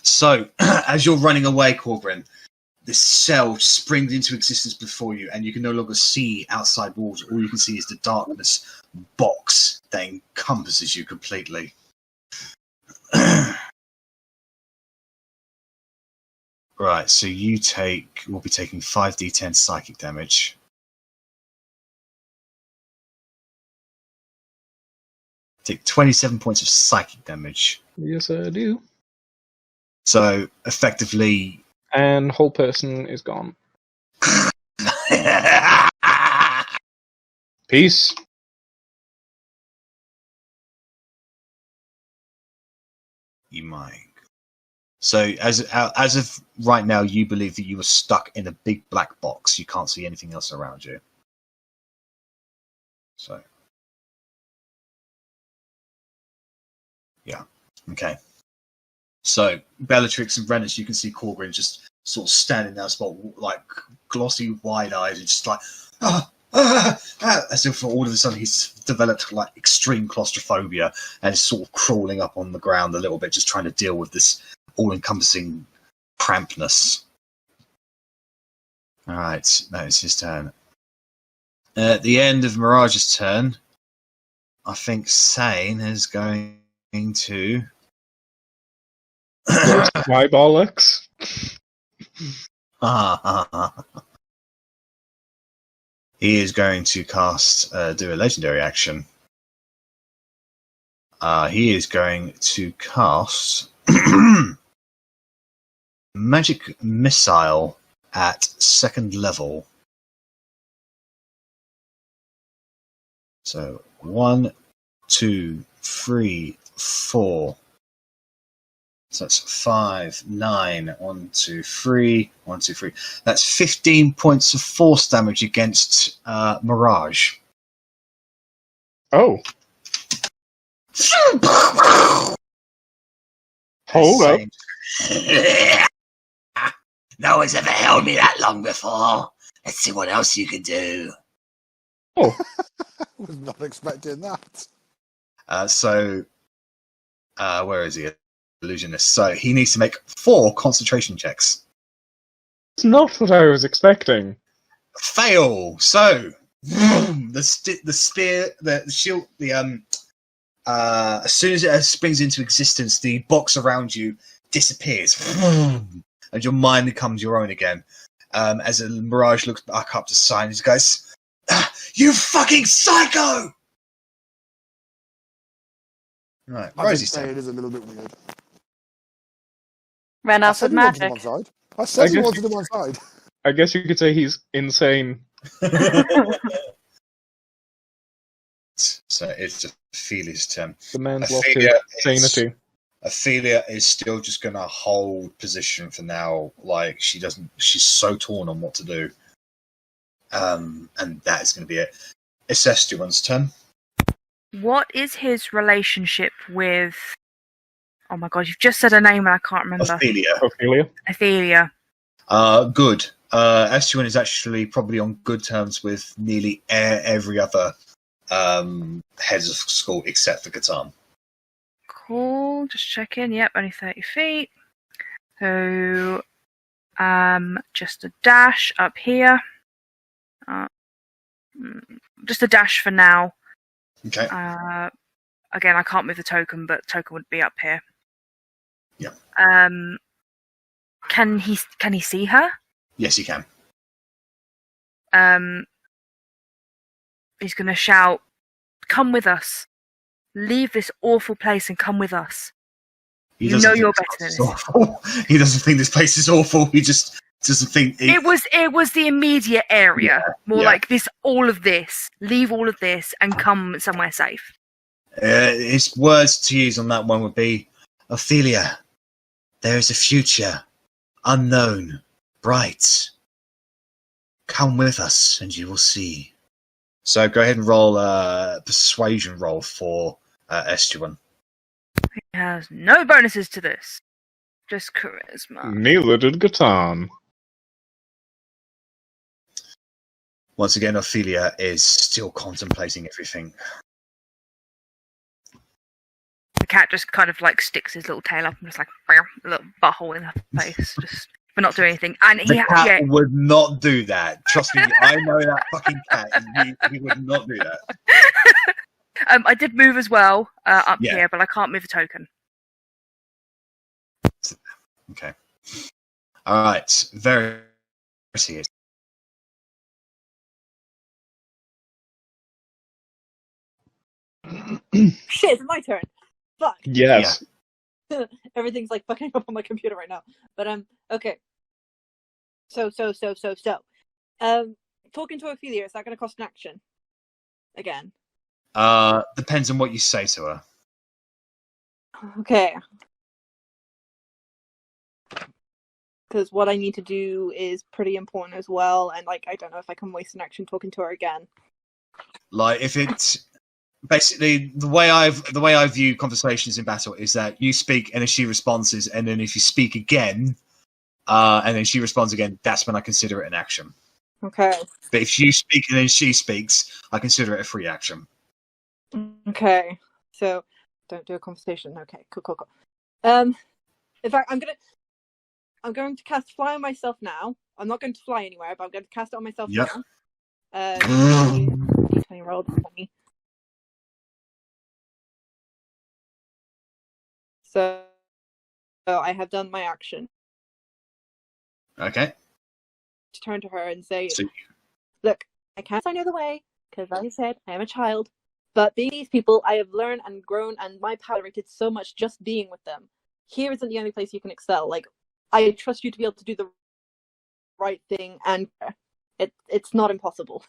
So, as you're running away, Korgrin, this cell springs into existence before you, and you can no longer see outside walls. All you can see is the darkness box that encompasses you completely. Right, so we'll be taking 5d10 psychic damage. Take 27 points of psychic damage. Yes, I do. So, effectively... And whole person is gone. Peace. You might. So as of right now, you believe that you are stuck in a big black box. You can't see anything else around you. So, yeah, okay. So Bellatrix and Rennas, you can see Korgrin just sort of standing there, spot like glossy, wide-eyed, and just like as if all of a sudden he's developed like extreme claustrophobia and is sort of crawling up on the ground a little bit, just trying to deal with this all-encompassing crampness. All right, that is his turn. At the end of Mirage's turn, I think Sane is going to. My bollocks. He is going to cast, do a legendary action. He is going to cast Magic Missile at 2nd level. So 1, 2, 3, 4. So that's 5, 9, 1, 2, 3, 1, 2, 3. That's 15 points of force damage against Mirage. Oh. Hold up. No one's ever held me that long before. Let's see what else you can do. Oh. Was not expecting that. Where is he? Illusionist. So he needs to make 4 concentration checks. It's not what I was expecting. Fail. So the spear, the shield, as soon as it springs into existence, the box around you disappears, and your mind becomes your own again. As a Mirage looks back up to Sign, he goes, "You fucking psycho!" Right, I did Rosie's say turn. it is a little bit weird. Rennas with magic. I said he wanted to one side. I guess you could say he's insane. So it's just Ophelia's turn. The man's lost his sanity. Ophelia is still just going to hold position for now. Like she's so torn on what to do. And that is going to be it. It's Estuan's turn. What is his relationship with... Oh my god, you've just said a name and I can't remember. Ophelia. Good. Estuan is actually probably on good terms with nearly every other heads of school except for Catan. Cool, just checking. Yep, only 30 feet. So, just a dash up here. Just a dash for now. Okay. Again, I can't move the token, but token would be up here. Yeah. Can he see her? Yes, he can. He's going to shout, "Come with us. Leave this awful place and come with us. You know you're better than this." Awful. He doesn't think this place is awful. He just doesn't think... It was the immediate area. Like this, all of this. Leave all of this and come somewhere safe. His words to use on that one would be, "Ophelia, there is a future, unknown, bright. Come with us and you will see." So go ahead and roll a persuasion roll for Estuan. He has no bonuses to this. Just charisma. Neither did Catan. Once again, Ophelia is still contemplating everything. The cat just kind of like sticks his little tail up and just like a little butthole in her face, just for not doing anything. And The cat would not do that. Trust me, I know that fucking cat. He would not do that. I did move as well up here, but I can't move the token. Okay. All right. Verity. Shit, it's my turn. Fuck. Yes. Yeah. Everything's like fucking up on my computer right now. But okay. So. Talking to Ophelia, is that going to cost an action? Again. Depends on what you say to her. Okay. because what I need to do is pretty important as well, and like I don't know if I can waste an action talking to her again. Like if it's basically the way I view conversations in battle is that you speak and then she responds, and then if you speak again, and then she responds again, that's when I consider it an action. Okay. But if you speak and then she speaks, I consider it a free action. Okay. So don't do a conversation. Okay. Cool. In fact, I'm going to cast Fly on myself now. I'm not going to fly anywhere, but I'm going to cast it on myself now. 20 rolled 20. So I have done my action. Okay. To turn to her and say, look, I can't I know the way, because like I said, I am a child. But being these people, I have learned and grown, and my power rated so much just being with them. Here isn't the only place you can excel. Like, I trust you to be able to do the right thing, and it's not impossible.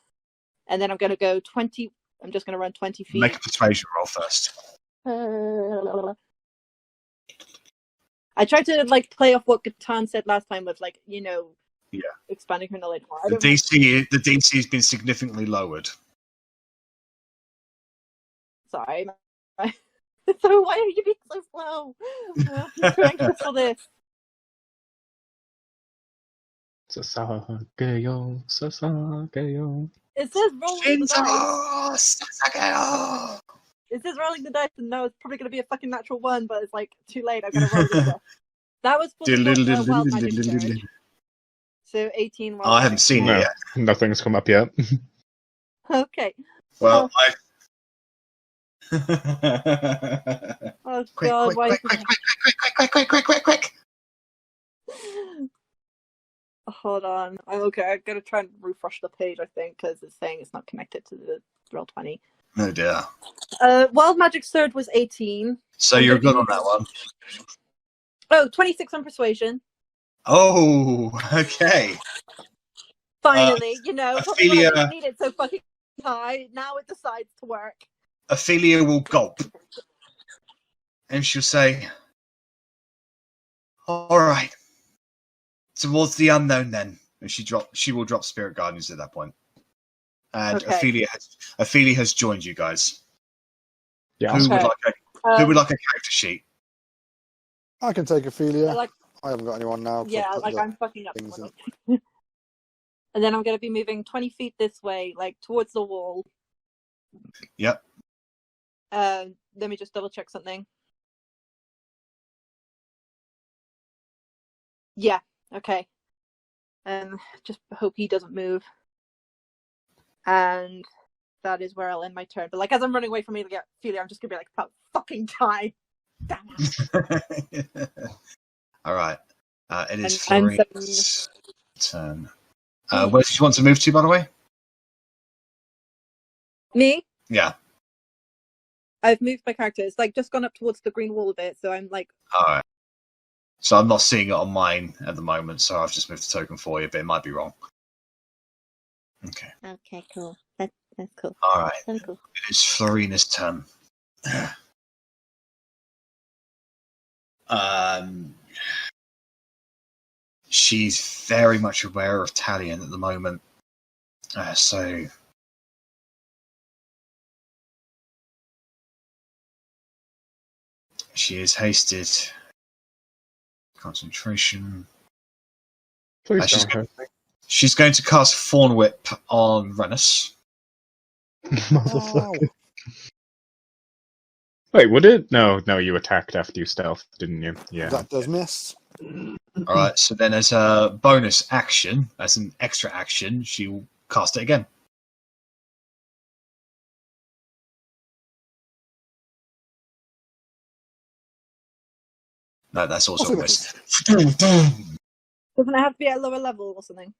And then I'm going to go 20. I'm just going to run 20 feet. Make a persuasion roll first. I tried to like play off what Gatan said last time with like, yeah, expanding her knowledge more. The DC has been significantly lowered. Sorry. So why are you being so slow? I'm trying to for this. Sasageyo. It says rolling the dice. It says rolling the dice, and no, it's probably going to be a fucking natural one, but it's like too late. I've got to roll this. That was for the wild magic charge. So 18. Oh, I haven't seen it yet. Nothing's come up yet. Okay. Well, Oh god! Quick! Hold on. Okay, I'm gonna try and refresh the page. I think because it's saying it's not connected to the roll 20. Oh dear. Wild magic surge was 18. So you're good on that one. Oh, 26 on persuasion. Oh, okay. Finally, Ophelia... I didn't need it so fucking high. Now it decides to work. Ophelia will gulp. And she'll say, alright. Towards the unknown then. And she will drop Spirit Guardians at that point. And okay. Ophelia has joined you guys. Yeah. Who would like a character sheet? I can take Ophelia. I haven't got anyone now. Yeah, I'm fucking up. And then I'm going to be moving 20 feet this way, towards the wall. Yep. Let me just double check something. Yeah, okay. Just hope he doesn't move. And that is where I'll end my turn. But as I'm running away from Ophelia, I'm just going to be about fucking time. Damn it. Alright. It is Florian's turn. Where did you want to move to, by the way? Me? Yeah. I've moved my character. It's just gone up towards the green wall a bit, so I'm Alright. So I'm not seeing it on mine at the moment, so I've just moved the token for you, but it might be wrong. Okay. Okay, cool. That's cool. Alright. That's cool. It is Florina's turn. She's very much aware of Talion at the moment. So she is hasted. Concentration. She's going to cast Thorn Whip on Rennas. Motherfucker. Wait, would it? No, you attacked after you stealth, didn't you? Yeah. That does miss. Alright, so then as a bonus action, as an extra action, she will cast it again. No, that's also a miss. Doesn't it have to be at a lower level or something?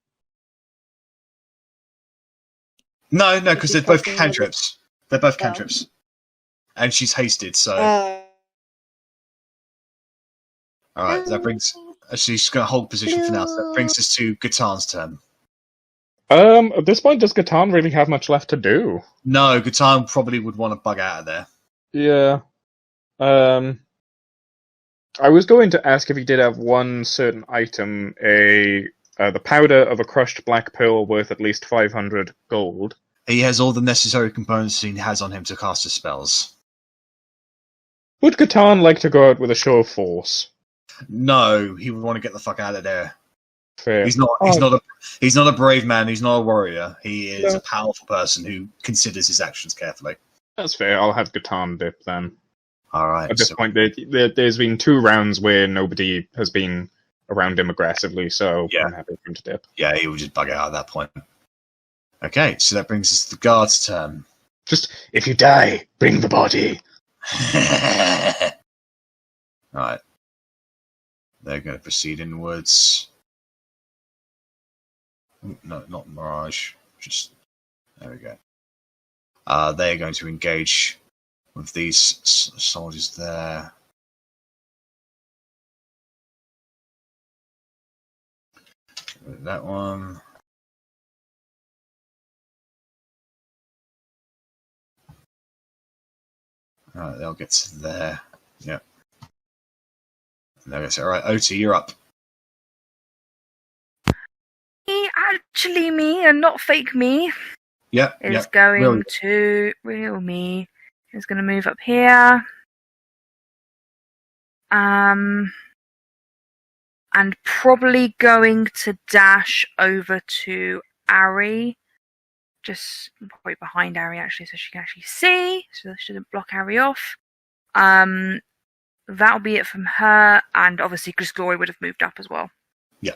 No, because they're both cantrips. They're both cantrips. And she's hasted, so... Alright, that brings... She's going to hold position for now, so that brings us to Gatan's turn. At this point, does Gatan really have much left to do? No, Gatan probably would want to bug out of there. Yeah. I was going to ask if he did have one certain item, the powder of a crushed black pearl worth at least 500 gold. He has all the necessary components he has on him to cast his spells. Would Catan like to go out with a show of force? No, he would want to get the fuck out of there. Fair. He's not a brave man. He's not a warrior. He is a powerful person who considers his actions carefully. That's fair. I'll have Catan dip then. All right. At this point, there's been 2 rounds where nobody has been around him aggressively, so I'm happy for him to dip. Yeah, he will just bug out at that point. Okay, so that brings us to the guard's turn. Just, if you die, bring the body. Right. They're going to proceed inwards. No, not Mirage. Just, there we go. They're going to engage with these soldiers there. That one. Alright, they'll get to there. Yep. And they'll get to, alright, Otti, you're up. Actually me and not fake me. Yep. Is going to real me. Is going to move up here. And probably going to dash over to Arri. Just probably behind Arri actually, so she can actually see. So she doesn't block Arri off. That'll be it from her, and obviously Chris Glory would have moved up as well. Yeah.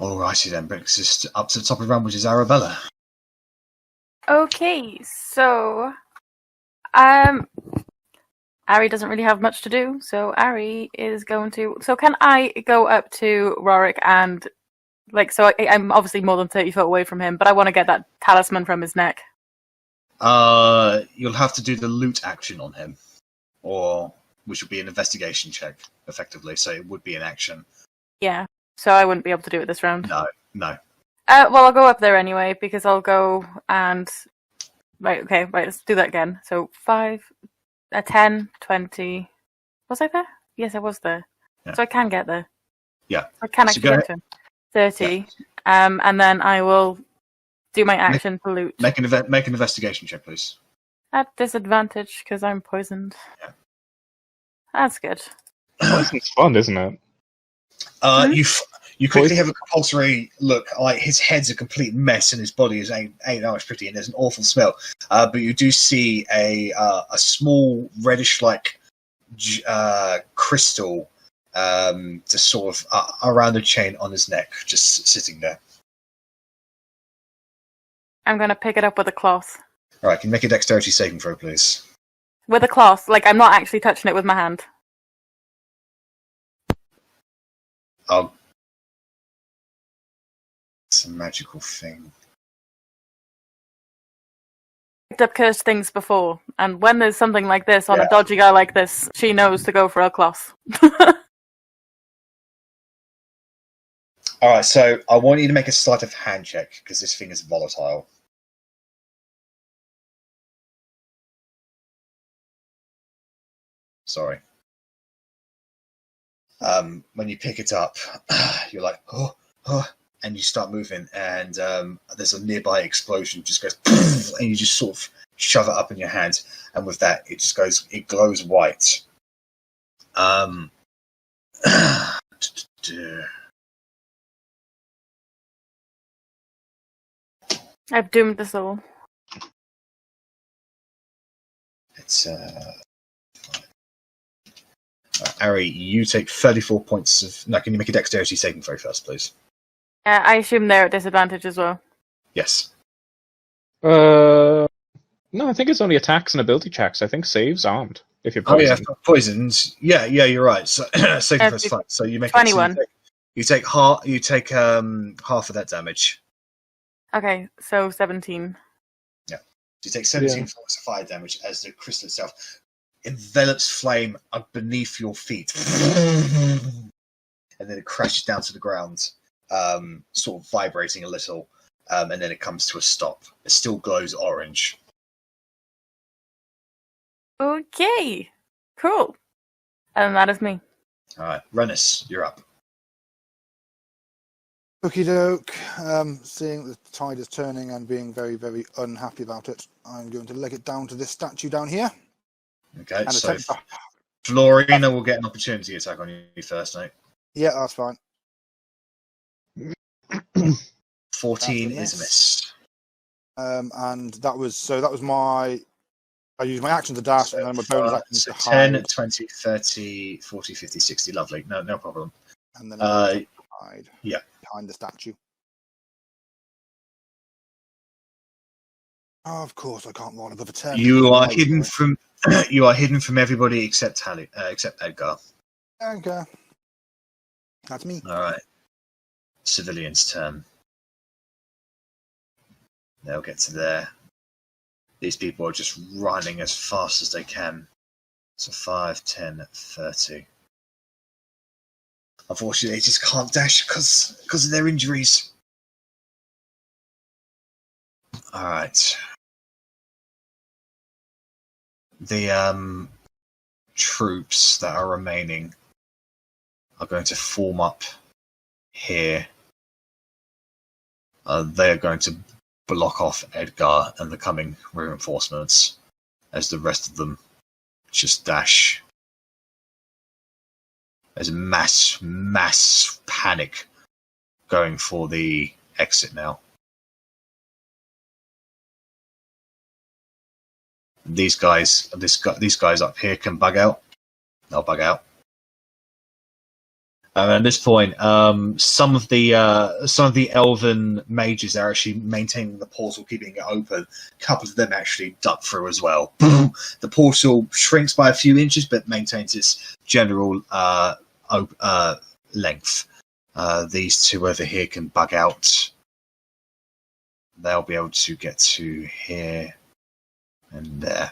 Alrighty then, brings us up to the top of the round, which is Arrabella. Okay, so Arri doesn't really have much to do, so Arri is going to. So can I go up to Rorik and I'm obviously more than 30 foot away from him, but I want to get that talisman from his neck. You'll have to do the loot action on him, which would be an investigation check, effectively. So it would be an action. Yeah, so I wouldn't be able to do it this round. No. Well, I'll go up there anyway because I'll go and right. Let's do that again. So 5, 10, 20. Was I there? Yes, I was there. Yeah. So I can get there. Yeah. I can actually get to him. 30. Yeah. And then I will do my action to loot. Make an investigation check, please. At disadvantage because I'm poisoned. Yeah. That's good. Poison's fun, isn't it? You quickly have a compulsory look. His head's a complete mess and his body is ain't that much pretty, and there's an awful smell. But you do see a small reddish crystal just sort of around the chain on his neck, just sitting there. I'm going to pick it up with a cloth. Alright, can you make a dexterity saving throw, please? With a cloth, I'm not actually touching it with my hand. Oh. It's a magical thing. Picked up cursed things before, and when there's something like this on a dodgy guy like this, she knows to go for a cloth. Alright, so I want you to make a sleight of hand check, because this thing is volatile. Sorry. When you pick it up, you're like, oh, and you start moving, and there's a nearby explosion, just goes, and you just sort of shove it up in your hand, and with that, it glows white. I've doomed us all. It's Arri, you take 34 points of. Now, can you make a dexterity saving throw first, please? I assume they're at disadvantage as well. Yes. No, I think it's only attacks and ability checks. I think saves aren't. If you're poisoned. Oh yeah, poisoned. Yeah, you're right. So saving throws fine. So you make 21. You take half. You take half of that damage. Okay, so 17. Yeah. So you take 17 points of fire damage as the crystal itself envelops flame beneath your feet, and then it crashes down to the ground, sort of vibrating a little, and then it comes to a stop. It still glows orange. Okay, Cool. And that is me. All right, Rennas, you're up. Okie doke. Seeing the tide is turning and being very, very unhappy about it, I'm going to leg it down to this statue down here. Okay, And so attempt Florina will get an opportunity attack on you first, mate. Yeah, that's fine. 14 is a miss. And that was my... I used my action to dash, and then my bonus action so to 10, hide. 20, 30, 40, 50, 60. Lovely. No problem. And then I hide behind the statue. Oh, of course, I can't roll above a 10. You are hidden from everybody except Edgar. Okay. That's me. All right. Civilians' turn. They'll get to there. These people are just running as fast as they can. So 5, 10, 30. Unfortunately, they just can't dash because of their injuries. All right. The troops that are remaining are going to form up here. They are going to block off Edgar and the coming reinforcements as the rest of them just dash. There's a mass panic going for the exit now. These guys up here can bug out. They'll bug out. And at this point, some of the elven mages are actually maintaining the portal, keeping it open. A couple of them actually duck through as well. The portal shrinks by a few inches, but maintains its general length. These two over here can bug out. They'll be able to get to here and there.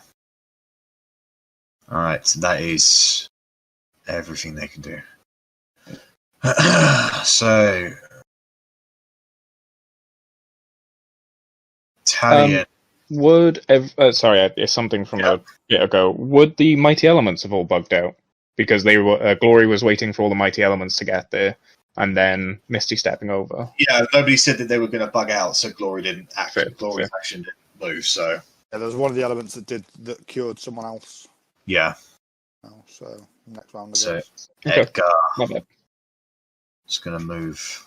All right, so that is everything they can do. So, Talia. It's something from a bit ago. Would the mighty elements have all bugged out? Because they were Glory was waiting for all the mighty elements to get there, and then Misty stepping over. Yeah, nobody said that they were going to bug out, so Glory didn't act. Glory's action didn't move. So yeah, there was one of the elements that cured someone else. Yeah. Oh, so next round. So okay. Edgar is going to move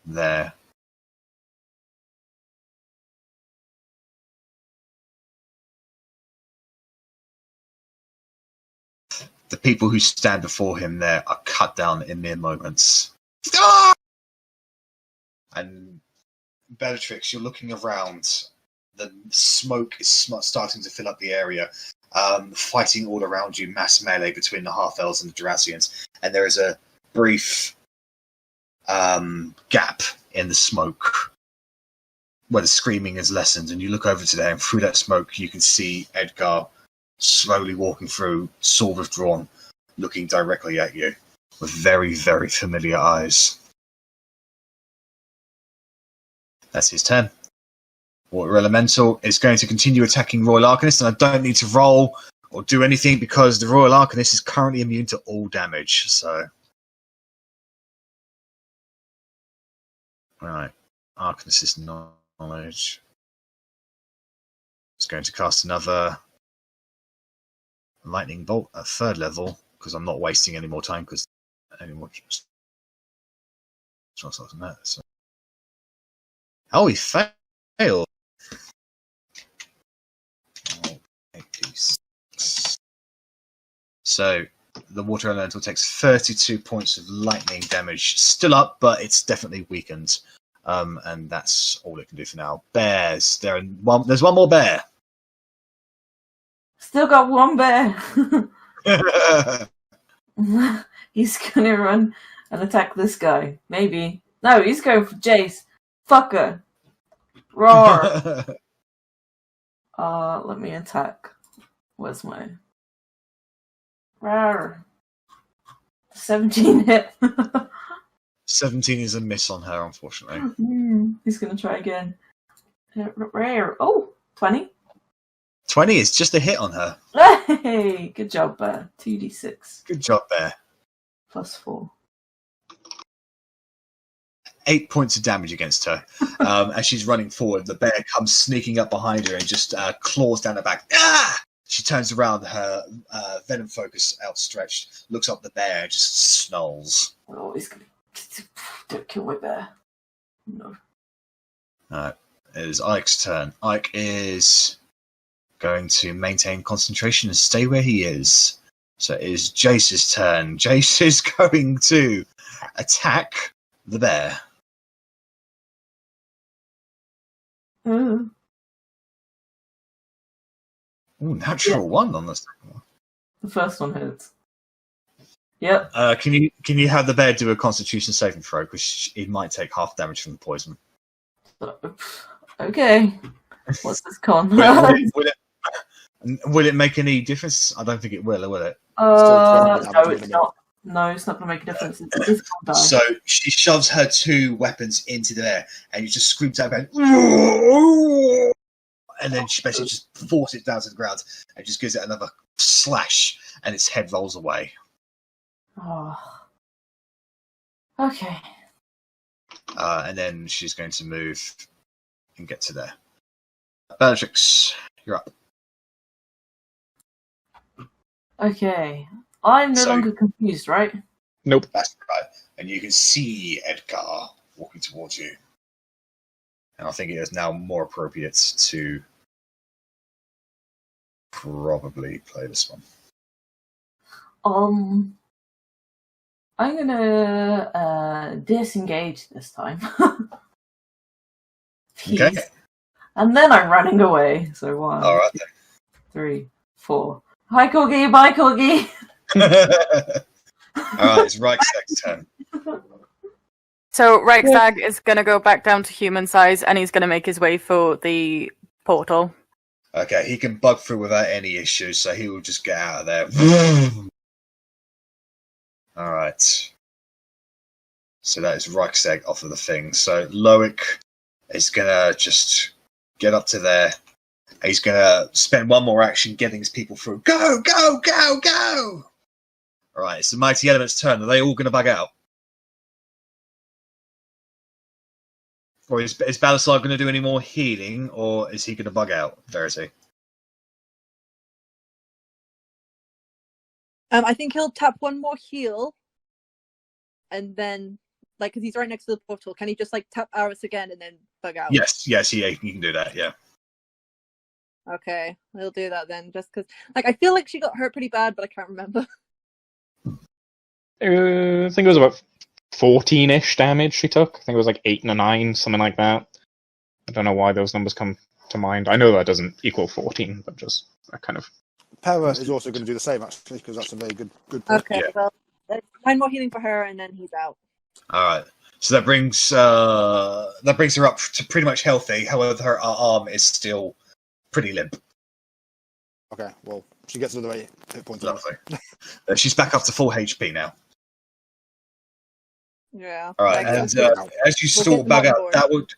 there. The people who stand before him there are cut down in mere moments. Ah! And Bellatrix, you're looking around. The smoke is starting to fill up the area. Fighting all around you, mass melee between the half-elves and the Jurassians. And there is a brief gap in the smoke where the screaming is lessened. And you look over to there, and through that smoke, you can see Edgar slowly walking through, sword withdrawn, looking directly at you with very, very familiar eyes. That's his turn. Water Elemental is going to continue attacking Royal Arcanist, and I don't need to roll or do anything because the Royal Arcanist is currently immune to all damage. So, right, Arcanist's knowledge. It's going to cast another lightning bolt at 3rd level because I'm not wasting any more time because any more. So. Oh, he failed. So the water elemental takes 32 points of lightning damage. Still up, but it's definitely weakened. And that's all it can do for now. Bears. There's one more bear. Still got one bear. He's gonna run and attack this guy. Maybe. No, he's going for Jace. Fucker. Roar. Let me attack. Where's my... Roar. 17 hit. 17 is a miss on her, unfortunately. He's gonna try again. Rare. Oh, 20. 20 is just a hit on her. Hey, good job, Bear. 2d6. Good job there. Plus 4. 8 points of damage against her. As she's running forward, the bear comes sneaking up behind her and just claws down her back. Ah! She turns around, her venom focus outstretched, looks up at the bear and just snarls. Oh, he's gonna... Don't kill my bear. No. It is Ike's turn. Ike is going to maintain concentration and stay where he is. So it is Jace's turn. Jace is going to attack the bear. Mm. Ooh, natural 1 on the second one. The first one hits. Yep. Can you have the bear do a Constitution saving throw? Because it might take half damage from the poison. Okay. What's this con? Will it make any difference? I don't think it will it? No, it's not. No, it's not going to make a difference. It's die. So she shoves her 2 weapons into the air, and you just screams out, going, and then she basically just forces it down to the ground, and just gives it another slash, and its head rolls away. Oh. Okay. And then she's going to move and get to there. Bellatrix, you're up. Okay. I'm no longer confused, right? Nope. That's right. And you can see Edgar walking towards you. And I think it is now more appropriate to probably play this one. I'm gonna disengage this time. Okay. And then I'm running away. So 1, All right. 2, 3, 4. Hi, Corgi. Bye, Corgi. Alright, it's Reichstag's turn. So Reichstag is going to go back down to human size, and he's going to make his way for the portal. Okay, he can bug through without any issues, so he will just get out of there. Alright. So that is Reichstag off of the thing. So Loic is going to just get up to there. He's going to spend one more action getting his people through. Go, go, go, go! Alright, it's the Mighty Element's turn. Are they all going to bug out? Or is Balasar going to do any more healing, or is he going to bug out, Verity? I think he'll tap one more heal, and then, like, because he's right next to the portal, can he just, like, tap Aris again and then bug out? Yes, he can do that, yeah. Okay, he'll do that then, just because, like, I feel like she got hurt pretty bad, but I can't remember. I think it was about 14-ish damage she took. I think it was like 8 and a 9, something like that. I don't know why those numbers come to mind. I know that doesn't equal 14, but just that kind of... Pera is also going to do the same, actually, because that's a very good point. Okay, well, 9 more healing for her, and then he's out. Alright. So that brings her up to pretty much healthy, however her arm is still pretty limp. Okay, well, she gets another 8 hit points. Lovely. She's back up to full HP now. Yeah. Alright, and as you sort bug out, that would...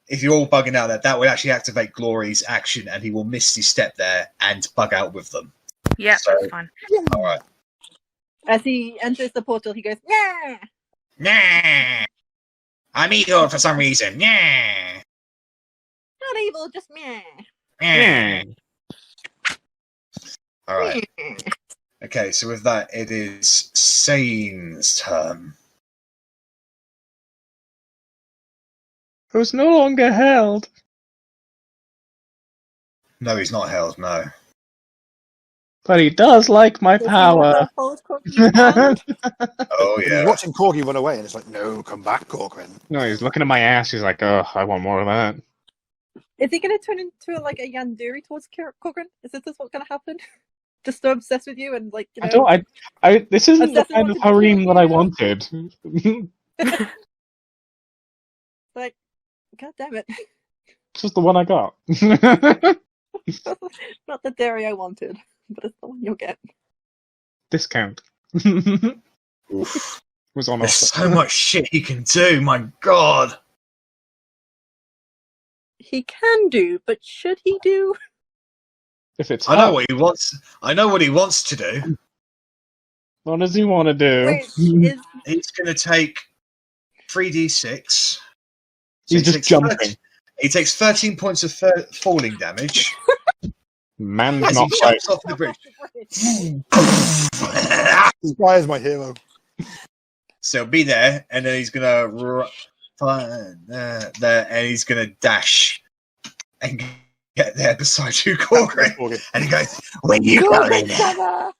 If you're all bugging out, that would actually activate Glory's action, and he will misty step there and bug out with them. Yeah, So- that's fine. Alright. As he enters the portal, he goes, yeah! Nah! I'm evil for some reason. Yeah. Not evil, just meh. Yeah. Alright. Okay, so with that, it is Sane's turn. Who's no longer held. No, he's not held, no. But he does like my power. Oh, He's yeah. watching Corgi run away, and it's like, no, come back, Korgrin. No, he's looking at my ass. He's like, oh, I want more of that. Is he going to turn into like a Yandere towards Korgrin? Is this what's going to happen? Just so obsessed with you and like, you know... This isn't the kind of harem that I wanted. Like, god damn it. This is the one I got. Not the dairy I wanted, but it's the one you'll get. Discount. Oof. Was on There's offer. so much shit he can do, my god. He can do, but should he do? If it's I know what he wants. I know what he wants to do. What does he want to do? Wait, He's going to take 3d6. So He's just jumping. He takes 13 points of falling damage. Man's as not he right. jumps off the bridge. This guy is my hero. So he'll be there, and then he's gonna there, and he's gonna dash and get there beside you, Korgrin. And he goes, "When you going there?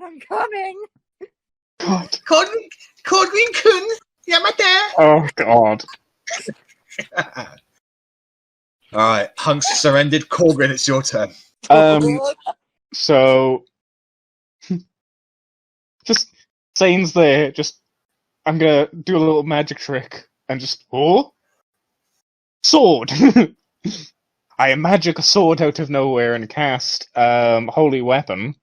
I'm coming." God, Korgrin kun, yamate. Oh God. All right, Hunks surrendered. Korgrin, it's your turn. So just Zane's there. I'm gonna do a little magic trick and sword. I magic a sword out of nowhere and cast Holy Weapon.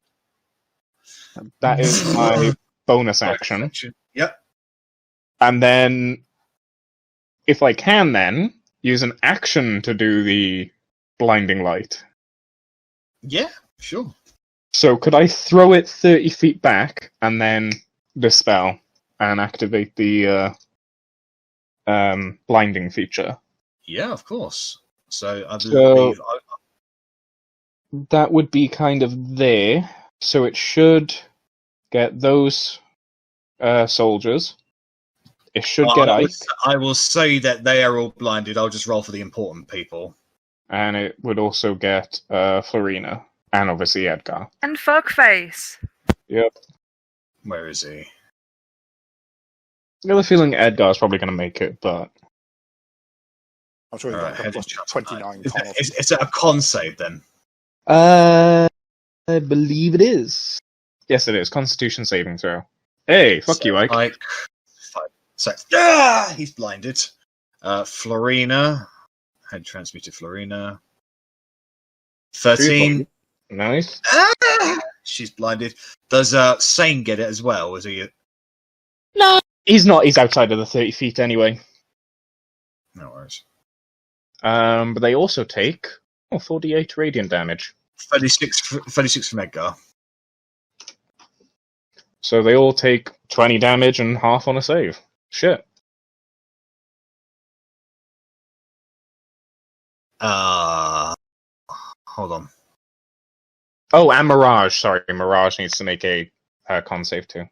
That is my bonus action. Yep. And then, if I can, then use an action to do the blinding light. Yeah, sure. So could I throw it 30 feet back and then dispel and activate the blinding feature? Yeah, of course. So I believe that would be kind of there. So it should get those soldiers. It should get Ike. I will say that they are all blinded. I'll just roll for the important people. And it would also get Florina. And obviously Edgar. And Fuckface. Yep. Where is he? I have a feeling Edgar's probably going to make it, but... I'm sure he's got 29. Is it a con save, then? I believe it is. Yes, it is. Constitution saving throw. Hey, fuck you, Ike. He's blinded. Florina. Had transmuted Florina. 13. Nice. She's blinded. Does Sane get it as well? Is he? No, he's not. He's outside of the 30 feet anyway. No worries. But they also take 48 radiant damage. 36 from Edgar. So they all take 20 damage and half on a save. Shit. Hold on. Oh, and Mirage. Sorry, Mirage needs to make a con save too.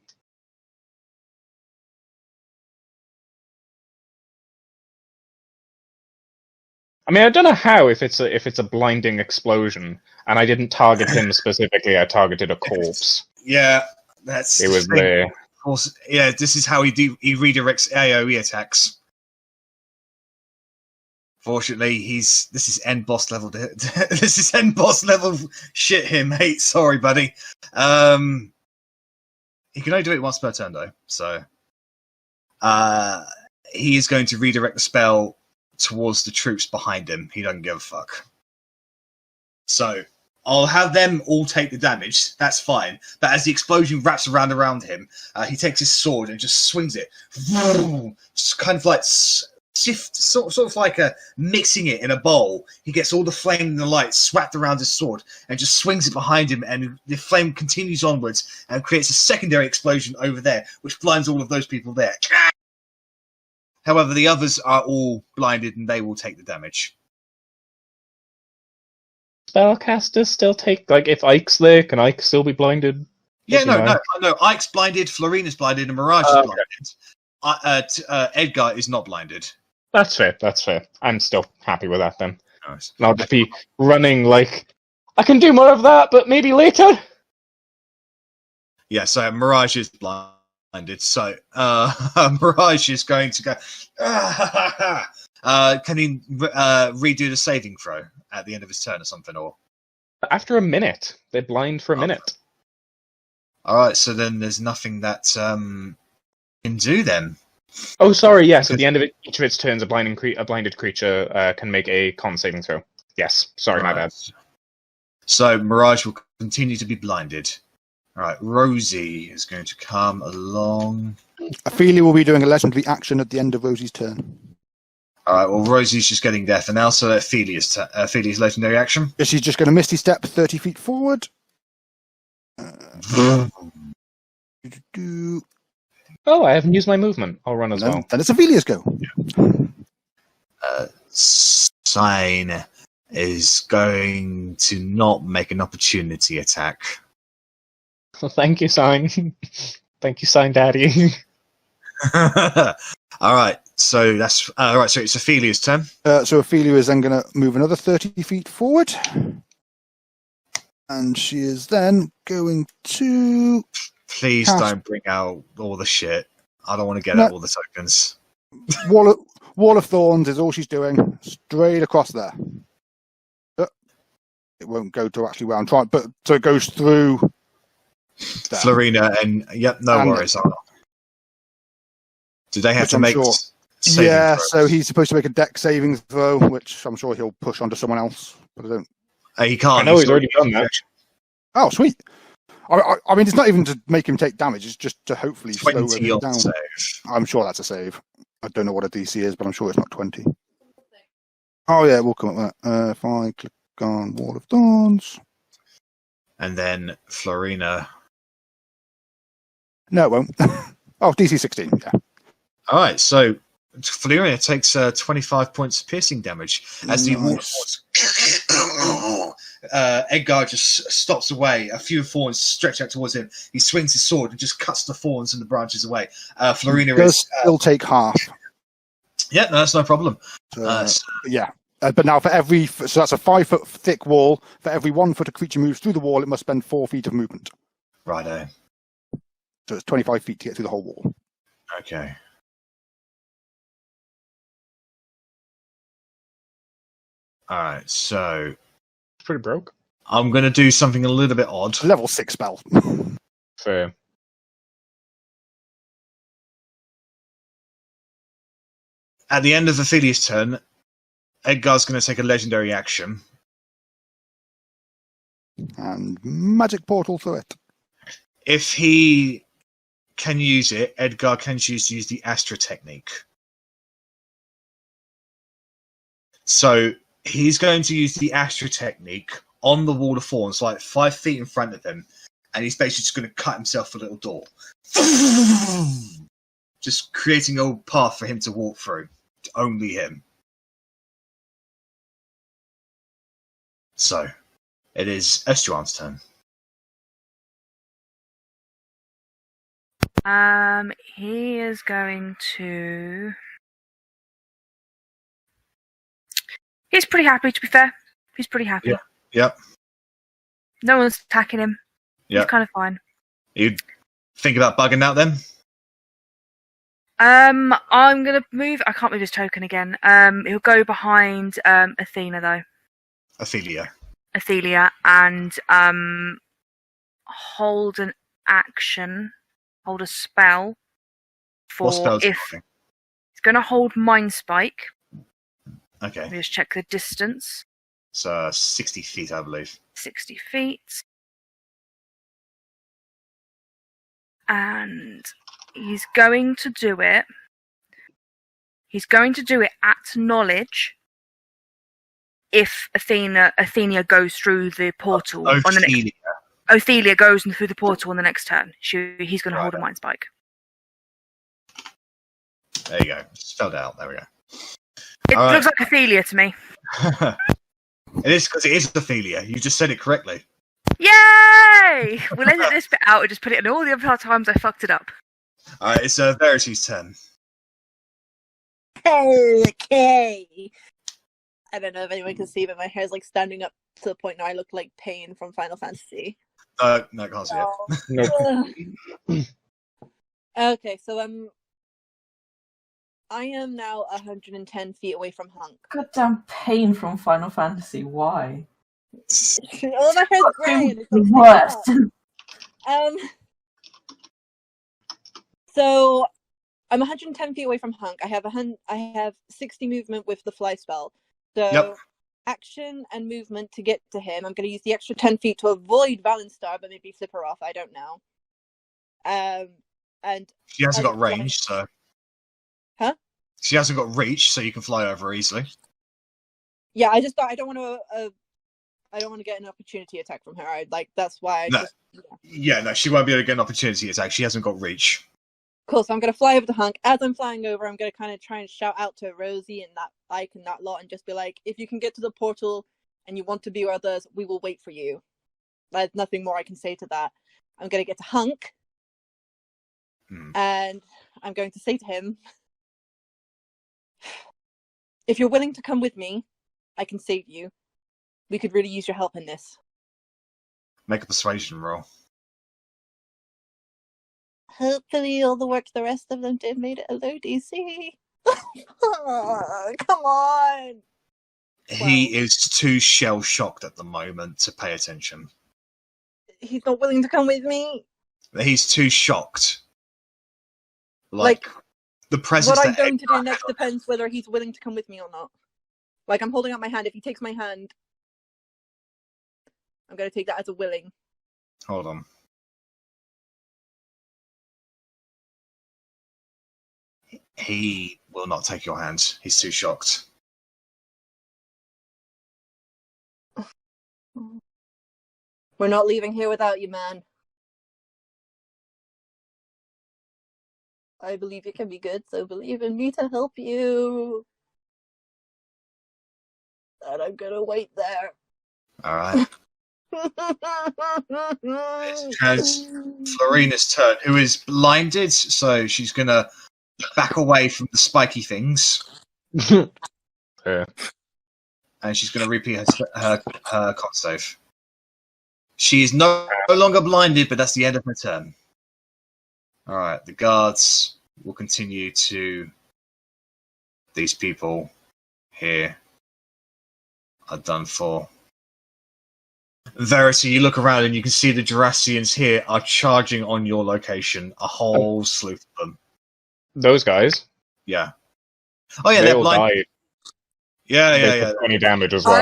I mean, I don't know how if it's a blinding explosion, and I didn't target him specifically. I targeted a corpse. Yeah, that's. It was there. Of course, yeah. This is how he redirects AOE attacks. Fortunately, this is end boss level. This is end boss level shit here, mate. Sorry, buddy. He can only do it once per turn, though. So, he is going to redirect the spell towards the troops behind him. He doesn't give a fuck. So, I'll have them all take the damage. That's fine. But as the explosion wraps around him, he takes his sword and just swings it. Just kind of like sort of like mixing it in a bowl. He gets all the flame and the light swept around his sword and just swings it behind him, and the flame continues onwards and creates a secondary explosion over there, which blinds all of those people there. However, the others are all blinded and they will take the damage. Spellcasters still take, like, if Ike's there, can Ike still be blinded? Yeah, no. Ike's blinded, Florina's blinded, and Mirage is blinded. Edgar is not blinded. That's fair. I'm still happy with that then. Nice. And I'll just be running like, I can do more of that, but maybe later. Yeah, so Mirage is blinded. So Mirage is going to go. Can he redo the saving throw at the end of his turn or something? Or after a minute, they're blind for a minute. All right, so then there's nothing that can do then. Oh, sorry. Yes, at the end of each of its turns, a blinded creature can make a con saving throw. Yes, sorry, my bad. So Mirage will continue to be blinded. All right, Rosie is going to come along. Ophelia will be doing a legendary action at the end of Rosie's turn. Alright, well, Rosie's just getting death, and now so Ophelia's legendary action. She's just going to Misty Step 30 feet forward. Oh, I haven't used my movement. I'll run as well. Then it's Ophelia's go. Sign is going to not make an opportunity attack. Thank you, Sign. Thank you, Sign Daddy. Alright, so that's so it's Ophelia's turn. So Ophelia is then going to move another 30 feet forward. And she is then going to... Please don't bring out all the shit. I don't want to get out all the tokens. Wall of Thorns is all she's doing. Straight across there. It won't go to actually where I'm trying, but so it goes through there. Florina and worries. Do they have to make saving throws? So he's supposed to make a deck saving throw, which I'm sure he'll push onto someone else, but I don't. He can't. I know he's already done that. Oh, sweet. I mean, it's not even to make him take damage, it's just to hopefully slow him down. Save. I'm sure that's a save. I don't know what a DC is, but I'm sure it's not 20. Oh, yeah, we'll come up with that. If I click on Wall of Thorns. And then Florina. No, it won't. Oh, DC 16, yeah. Alright, so Florina takes 25 points of piercing damage as the Edgar just stops away. A few thorns stretch out towards him. He swings his sword and just cuts the thorns and the branches away. Florina does still take half. Yeah, no, that's no problem. Yeah. But now so that's a 5 foot thick wall. For every 1 foot a creature moves through the wall, it must spend 4 feet of movement. Righto. So it's 25 feet to get through the whole wall. Okay. Alright, so It's pretty broke. I'm going to do something a little bit odd. Level 6 spell. Fair. At the end of Ophelia's turn, Edgar's going to take a legendary action. And magic portal through it. If he can use it, Edgar can choose to use the Astra technique. So he's going to use the Astra technique on the Wall of Thorns, like 5 feet in front of him, and he's basically just going to cut himself a little door. Just creating a path for him to walk through. Only him. So, it is Estuan's turn. He is going to... He's pretty happy, to be fair. He's pretty happy. Yeah. Yep. No one's attacking him. Yep. He's kind of fine. You think about bugging out then? I'm gonna move. I can't move his token again. He'll go behind Athena though. Ophelia, and hold an action, hold a spell for what spell's if holding? he's gonna hold Mind Spike. Okay. Let me just check the distance. It's 60 feet, I believe. 60 feet. And he's going to do it. He's going to do it at knowledge if Athena goes through the portal. Ophelia goes through the portal on the next turn. He's going to hold a Mind Spike. There you go. Spelled out. There we go. It looks like Ophelia to me. It is because it is Ophelia. You just said it correctly. Yay! We'll edit this bit out and just put it in all the other times I fucked it up. Alright, it's Verity's turn. Okay. I don't know if anyone can see, but my hair's like standing up to the point now I look like Pain from Final Fantasy. No, I can't see it. Nope. Okay, so I am now 110 feet away from Hunk. Goddamn Pain from Final Fantasy. Why? Oh, my hair's grey. And it's The worst. So I'm 110 feet away from Hunk. I have 60 movement with the fly spell. So action and movement to get to him. I'm going to use the extra 10 feet to avoid Valenstar, but maybe flip her off. I don't know. And She hasn't got range, so. Huh? She hasn't got reach, so you can fly over easily. Yeah, I just thought I don't want to get an opportunity attack from her. That's why. No, she won't be able to get an opportunity attack. She hasn't got reach. Cool. So I'm gonna fly over to Hunk. As I'm flying over, I'm gonna kind of try and shout out to Rosie and that Ike and that lot, and just be like, "If you can get to the portal and you want to be with others, we will wait for you." There's nothing more I can say to that. I'm gonna get to Hunk, and I'm going to say to him, "If you're willing to come with me, I can save you. We could really use your help in this." Make a persuasion roll. Hopefully all the work the rest of them did made it a low DC. Come on! He is too shell-shocked at the moment to pay attention. He's not willing to come with me? He's too shocked. Like the presence what I'm going to do next depends whether he's willing to come with me or not. Like, I'm holding up my hand. If he takes my hand, I'm going to take that as a willing. Hold on. He will not take your hand. He's too shocked. We're not leaving here without you, man. I believe you can be good, so believe in me to help you. And I'm gonna wait there. Alright. It's Florina's turn, who is blinded, so she's gonna back away from the spiky things. Yeah. And she's gonna repeat her con save. She is no longer blinded, but that's the end of her turn. Alright, the guards will continue to... These people here are done for. Verity, you look around and you can see the Jurassians here are charging on your location. A whole slew of them. Those guys? Yeah. Oh yeah, they're blind. Died. Yeah. 20 damage as well.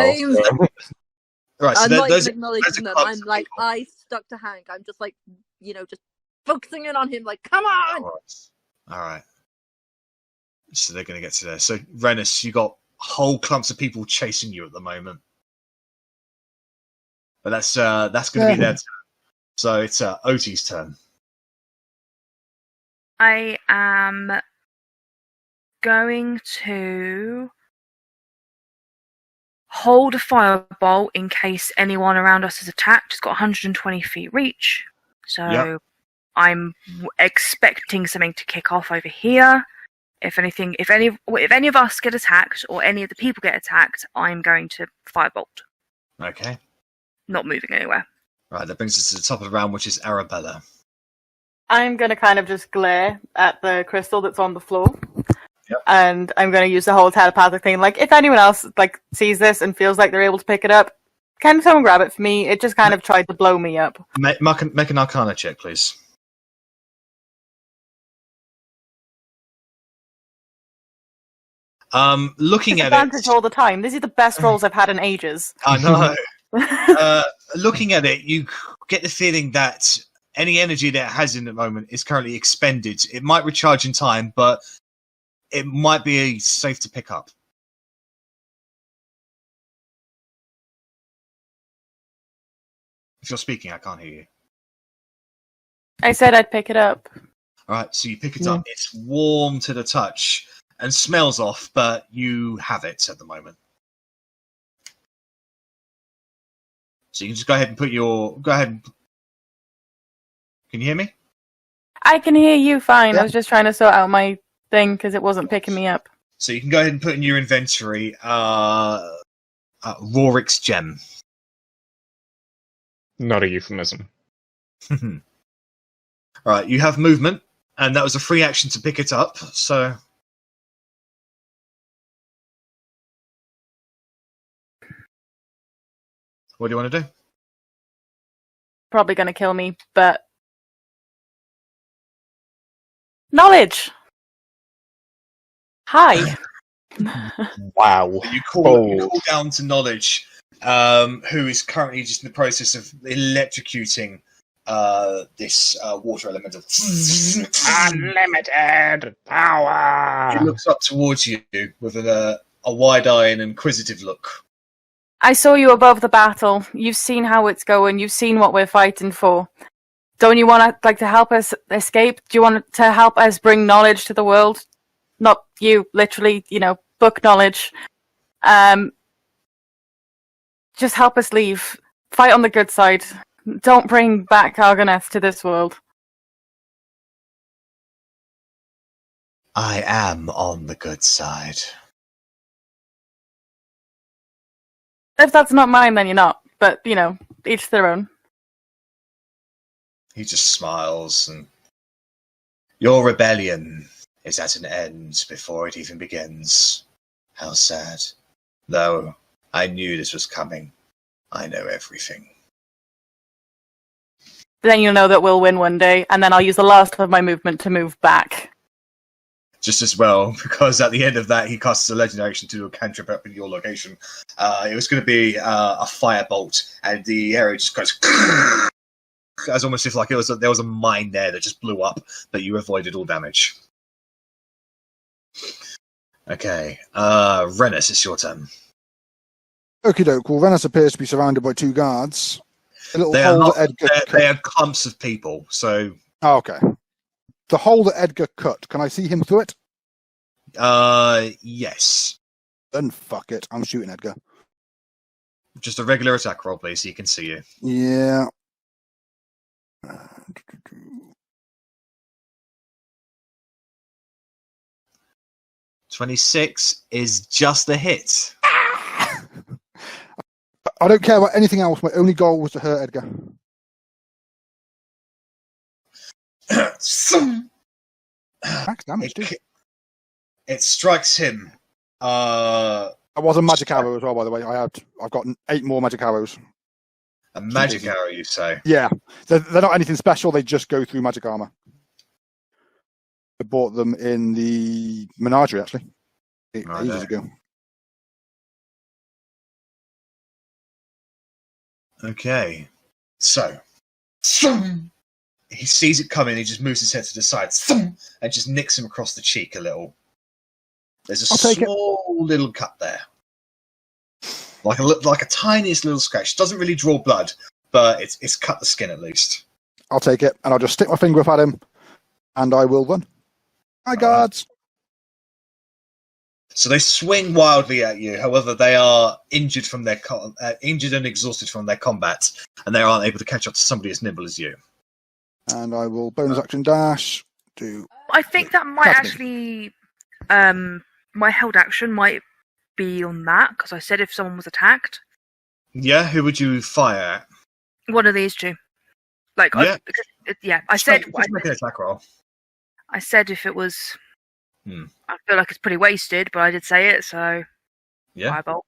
Right, so I'm not those even acknowledging them. I'm like, I stuck to Hank. I'm just like, just focusing in on him. Like, come on! All right. So they're going to get to there. So Rennas, you got whole clumps of people chasing you at the moment. But that's going to be their turn. So it's Otti's turn. I am going to hold a firebolt in case anyone around us is attacked. It's got 120 feet reach, so I'm expecting something to kick off over here. If any of us get attacked or any of the people get attacked, I'm going to firebolt. Okay. Not moving anywhere. Right, that brings us to the top of the round, which is Arrabella. I'm going to kind of just glare at the crystal that's on the floor. Yep. And I'm going to use the whole telepathic thing. Like, if anyone else sees this and feels like they're able to pick it up, can someone grab it for me? It just kind of tried to blow me up. Make an Arcana check, please. Looking at advantage all the time. These are the best rolls I've had in ages. I know. Looking at it, you get the feeling that any energy that it has in the moment is currently expended. It might recharge in time, but it might be safe to pick up. If you're speaking, I can't hear you. I said I'd pick it up. Alright, so you pick it up. It's warm to the touch and smells off, but you have it at the moment. So you can just go ahead and put your... Can you hear me? I can hear you fine. Yeah. I was just trying to sort out my thing because it wasn't picking me up. So you can go ahead and put in your inventory Rorik's gem. Not a euphemism. Alright, you have movement, and that was a free action to pick it up, so... What do you want to do? Probably going to kill me, but... Knowledge! Hi! Wow. You call down to Knowledge, who is currently just in the process of electrocuting this water elemental. Unlimited power! He looks up towards you with a wide-eyed and inquisitive look. I saw you above the battle. You've seen how it's going. You've seen what we're fighting for. Don't you want to help us escape? Do you want to help us bring knowledge to the world? Not you, literally, book knowledge. Just help us leave. Fight on the good side. Don't bring back Argoneth to this world. I am on the good side. If that's not mine, then you're not. But, each their own. He just smiles and... Your rebellion is at an end before it even begins. How sad. Though, I knew this was coming. I know everything. Then you'll know that we'll win one day, and then I'll use the last of my movement to move back. Just as well, because at the end of that, he casts a legendary action to do a cantrip up in your location. It was going to be a firebolt, and the area just goes... As almost if like there was a mine there that just blew up, but you avoided all damage. Okay, Rennas, it's your turn. Okie doke. Well, Rennas appears to be surrounded by 2 guards. They are clumps of people, so... Oh, okay. The hole that Edgar cut, can I see him through it? Yes. Then fuck it. I'm shooting Edgar. Just a regular attack roll, please, so he can see you. Yeah. 26 is just a hit. I don't care about anything else. My only goal was to hurt Edgar. Max damage, dude. It strikes him. I was a magic arrow as well, by the way. I've got 8 more magic arrows. A magic arrow, you say? Yeah. They're not anything special. They just go through magic armor. I bought them in the menagerie, actually. Ages ago. Okay. So. He sees it coming, he just moves his head to the side and just nicks him across the cheek a little. There's a small little cut there. Like a tiniest little scratch. Doesn't really draw blood, but it's cut the skin at least. I'll take it, and I'll just stick my finger up at him, and I will run. Hi, guards! So they swing wildly at you. However, they are injured from their injured and exhausted from their combat, and they aren't able to catch up to somebody as nimble as you. And I will bonus action dash to... I think that might actually... my held action might be on that, because I said if someone was attacked. Yeah, who would you fire at? One of these 2. Like, yeah. I said... Make an attack roll. I said if it was... I feel like it's pretty wasted, but I did say it, so... Yeah. Firebolt.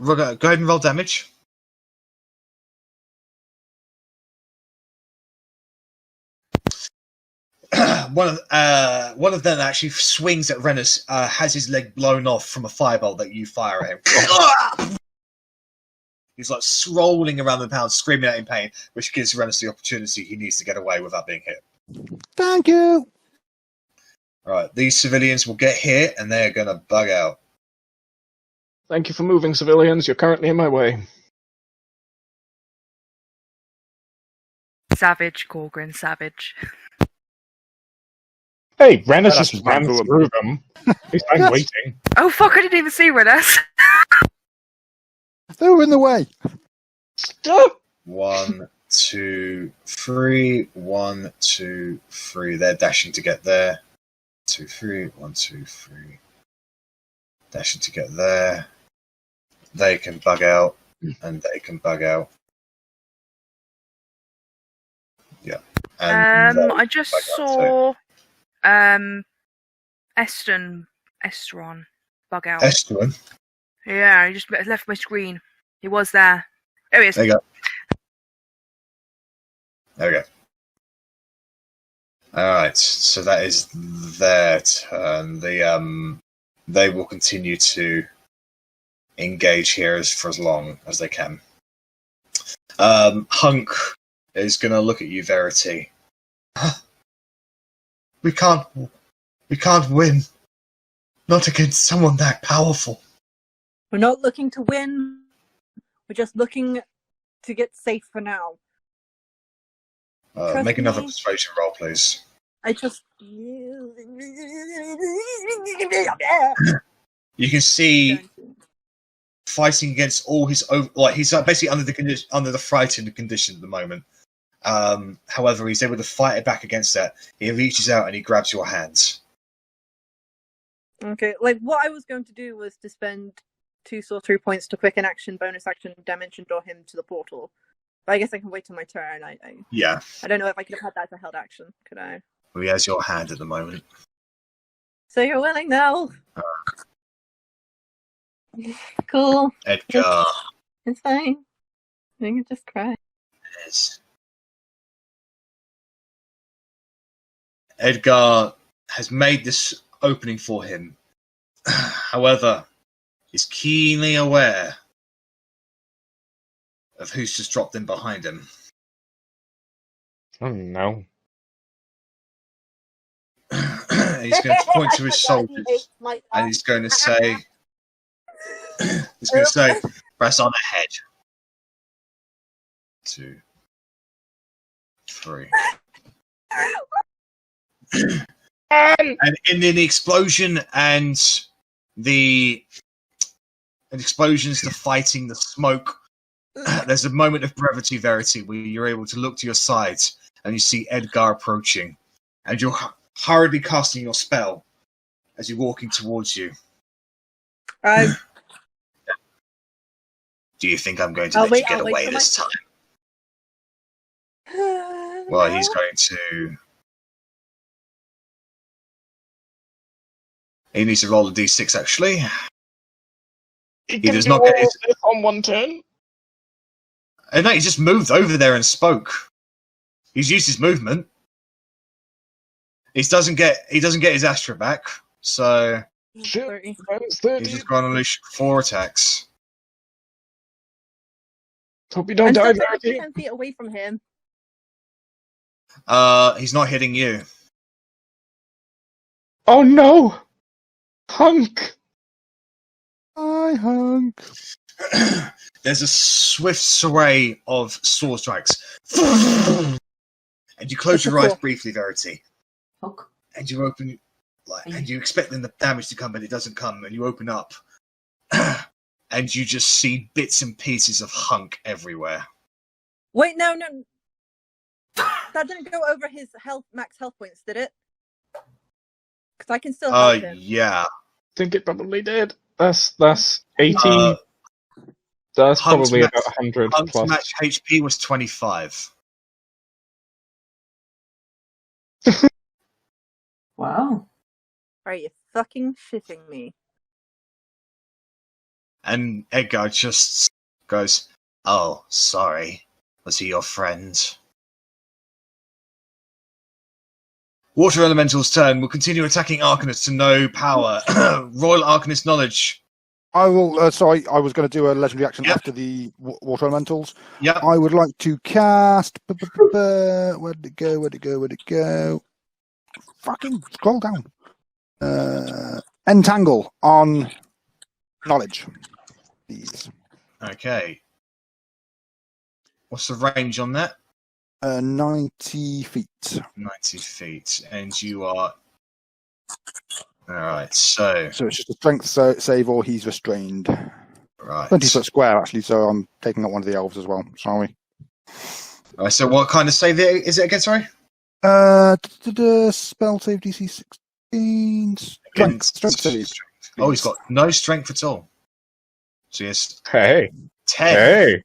Go ahead and roll damage. One of them actually swings at Rennas, has his leg blown off from a firebolt that you fire at him. He's like rolling around the pound, screaming out in pain, which gives Rennas the opportunity he needs to get away without being hit. Thank you! Alright, these civilians will get hit and they're going to bug out. Thank you for moving, civilians. You're currently in my way. Savage, Korgrin, savage. Hey, Rennas just ran through them. At least I'm waiting. Oh fuck, I didn't even see Rennas. They were in the way. 1, 2, 3. 1, 2, 3. They're dashing to get there. 2, 3. 1, 2, 3. Dashing to get there. They can bug out, and they can bug out. Yeah. And I just saw Esteron bug out. Esteron? Yeah, he just left my screen. He was there. There he is. There you go. There we go. Alright, so that is their turn. They will continue to engage here for as long as they can. Hunk is going to look at you, Verity. We can't win. Not against someone that powerful. We're not looking to win. We're just looking to get safe for now. Make another persuasion roll, please. I just... You can see fighting against all his he's basically under the frightened condition at the moment. However, he's able to fight it back against that. He reaches out and he grabs your hands. Okay, like what I was going to do was to spend 2 sorcery points to quicken action, bonus action, dimension door him to the portal. But I guess I can wait till my turn. Yeah. I don't know if I could have had that as a held action. Could I? Well, he has your hand at the moment. So you're willing now? Cool. Edgar. It's fine. I can just cry. Yes. Edgar has made this opening for him. However, is keenly aware of who's just dropped in behind him. Oh no. He's going to point to his soldiers and he's going to say, press on ahead. 2, 3. And in the explosion and the explosions, the fighting, the smoke, there's a moment of brevity, Verity, where you're able to look to your sides and you see Edgar approaching, and you're hurriedly casting your spell as you're walking towards you. Do you think I'm going to let you get away this time? Well, he's going to... He needs to roll a d6, actually. He does not get his... on one turn. No, he just moved over there and spoke. He's used his movement. He doesn't get his Astra back, so... He's just going to unleash 4 attacks. Hope you don't die, I'm Verity. 10 feet away from him. He's not hitting you. Oh no! Hunk! Hi, Hunk. There's a swift array of sword strikes. And you close your eyes briefly, Verity. Hunk. And you open... and you expect the damage to come, but it doesn't come, and you open up. And you just see bits and pieces of Hunk everywhere. Wait, no. That didn't go over his max health points, did it? Because I can still help him. Yeah. I think it probably did. That's 80. That's Hunk's probably about 100 Hunk's plus. match HP was 25. Wow. Are you fucking shitting me? And Edgar just goes, "Oh, sorry. Was he your friend?" Water Elemental's turn. Will continue attacking Arcanists to no power. Royal Arcanist knowledge. I will. Sorry, I was going to do a legendary action after the water elementals. Yeah. I would like to cast. Where'd it go? Fucking scroll down. Entangle on knowledge. Please. Okay. What's the range on that? 90 feet. 90 feet. And you are... Alright, so... So it's just a strength save or he's restrained. Right. 20 foot square, actually, so I'm taking out one of the elves as well. Sorry. Alright, so what kind of save is it again, sorry? Spell save DC 16. Strength save. Oh, he's got no strength at all. So yes. Hey. 10. Hey.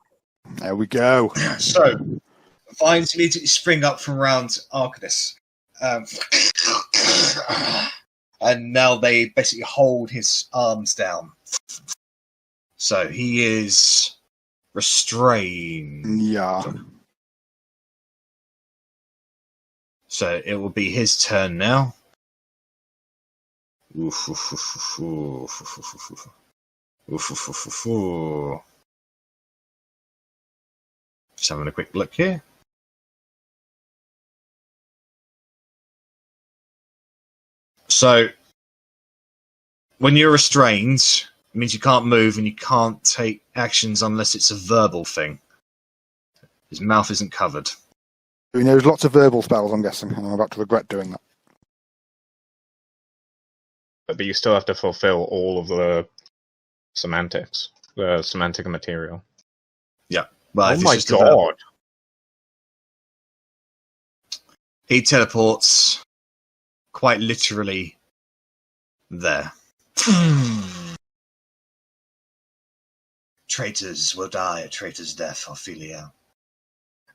There we go. So, vines immediately spring up from around Arcadus. And now they basically hold his arms down. So he is restrained. Yeah. So it will be his turn now. Just having a quick look here. So, when you're restrained, it means you can't move and you can't take actions unless it's a verbal thing. His mouth isn't covered. He knows lots of verbal spells, I'm guessing, and I'm about to regret doing that. But you still have to fulfill all of the semantics, the semantic material. Yeah. Well, oh my god. He teleports quite literally there. Traitors will die a traitor's death, Ophelia.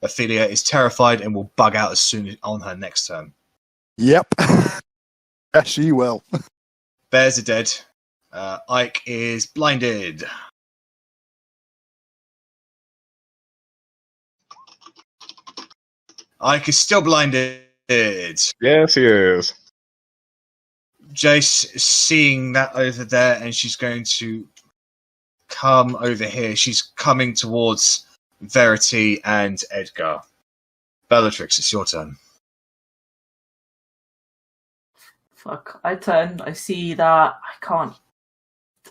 Ophelia is terrified and will bug out as soon as on her next turn. Yep. Yes, she will. Bears are dead. Ike is blinded. Ike is still blinded. Yes, he is. Jace is seeing that over there, and she's going to come over here. She's coming towards Verity and Edgar. Bellatrix, it's your turn. Fuck. I turn, I see that I can't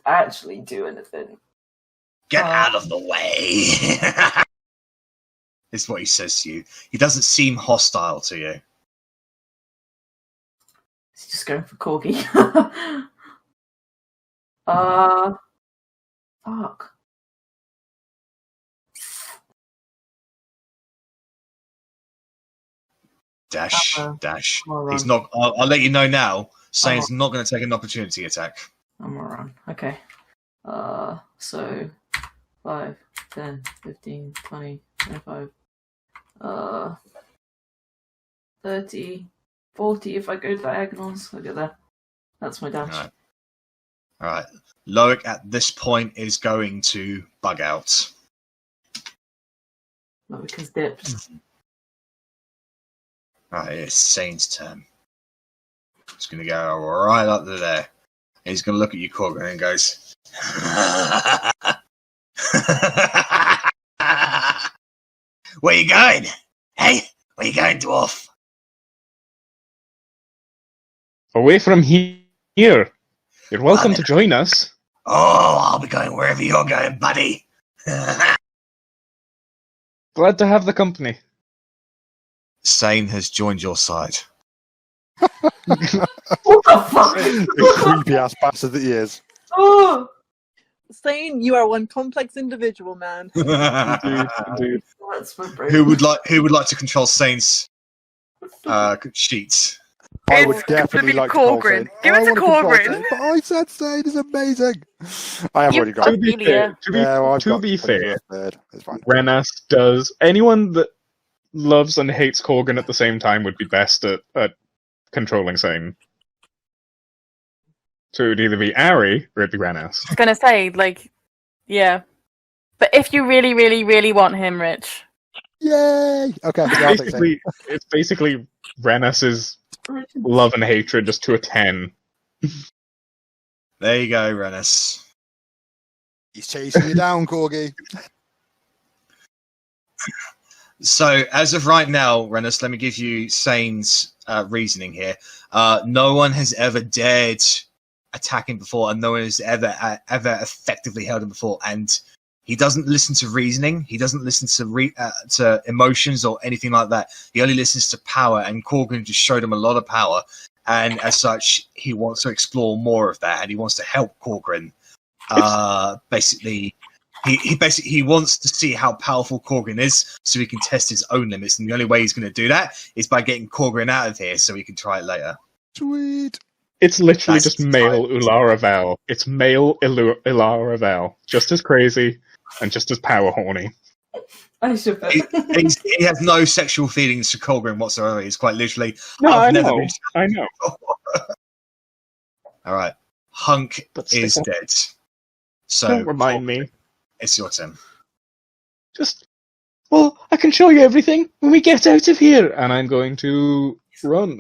actually do anything. Get out of the way. Is what he says to you. He doesn't seem hostile to you. He's just going for Corgi. Fuck. Dash. He's not. I'll let you know now. Sane's not going to take an opportunity attack. I'm around. Okay. So 5, 10, 15, 20, 25, 30, 40 if I go diagonals. Look at that. That's my dash. Alright. Loic at this point is going to bug out. Loic has dipped. Alright, it's Sane's turn. He's going to go right up to there. And he's going to look at you, Korgrin, and goes, Where you going? Hey, where you going, dwarf? Away from here. You're welcome to join us. Oh, I'll be going wherever you're going, buddy. Glad to have the company. Sane has joined your side. What the fuck? The creepy ass bastard that he is. Oh! Sane, you are one complex individual, man. Indeed. That's my brain. Who would like to control Sane's sheets? I would definitely like to control Korgrin. Sane. Give it to Korgrin. But I said Sane is amazing. I have already got To it. be fair, It's fine. Rennas does. Anyone that loves and hates Korgrin at the same time would be best at controlling Sane. So it would either be Arri or it'd be Rennas. I was gonna say, like, yeah. But if you really, really, really want him, Rich. Yay! Okay, yeah, I'll take Sane. It's basically Rennas' love and hatred just to a 10. There you go, Rennas. He's chasing you down, Corgi. So, as of right now, Rennas, let me give you Sane's reasoning here. No one has ever dared attack him before, and no one has ever effectively held him before. And he doesn't listen to reasoning. He doesn't listen to emotions or anything like that. He only listens to power, and Korgrin just showed him a lot of power. And as such, he wants to explore more of that, and he wants to help Korgrin. Basically, he wants to see how powerful Korgrin is, so he can test his own limits. And the only way he's going to do that is by getting Korgrin out of here, so he can try it later. Sweet. It's literally That's just male Ularavel. It's male Ularavel. Just as crazy and just as power horny. I should bet. He has no sexual feelings to Korgrin whatsoever. He's quite literally. No, I never know. been- I know. All right, Hunk But is still. dead. So Don't remind me. It's your turn. Well, I can show you everything when we get out of here. And I'm going to run.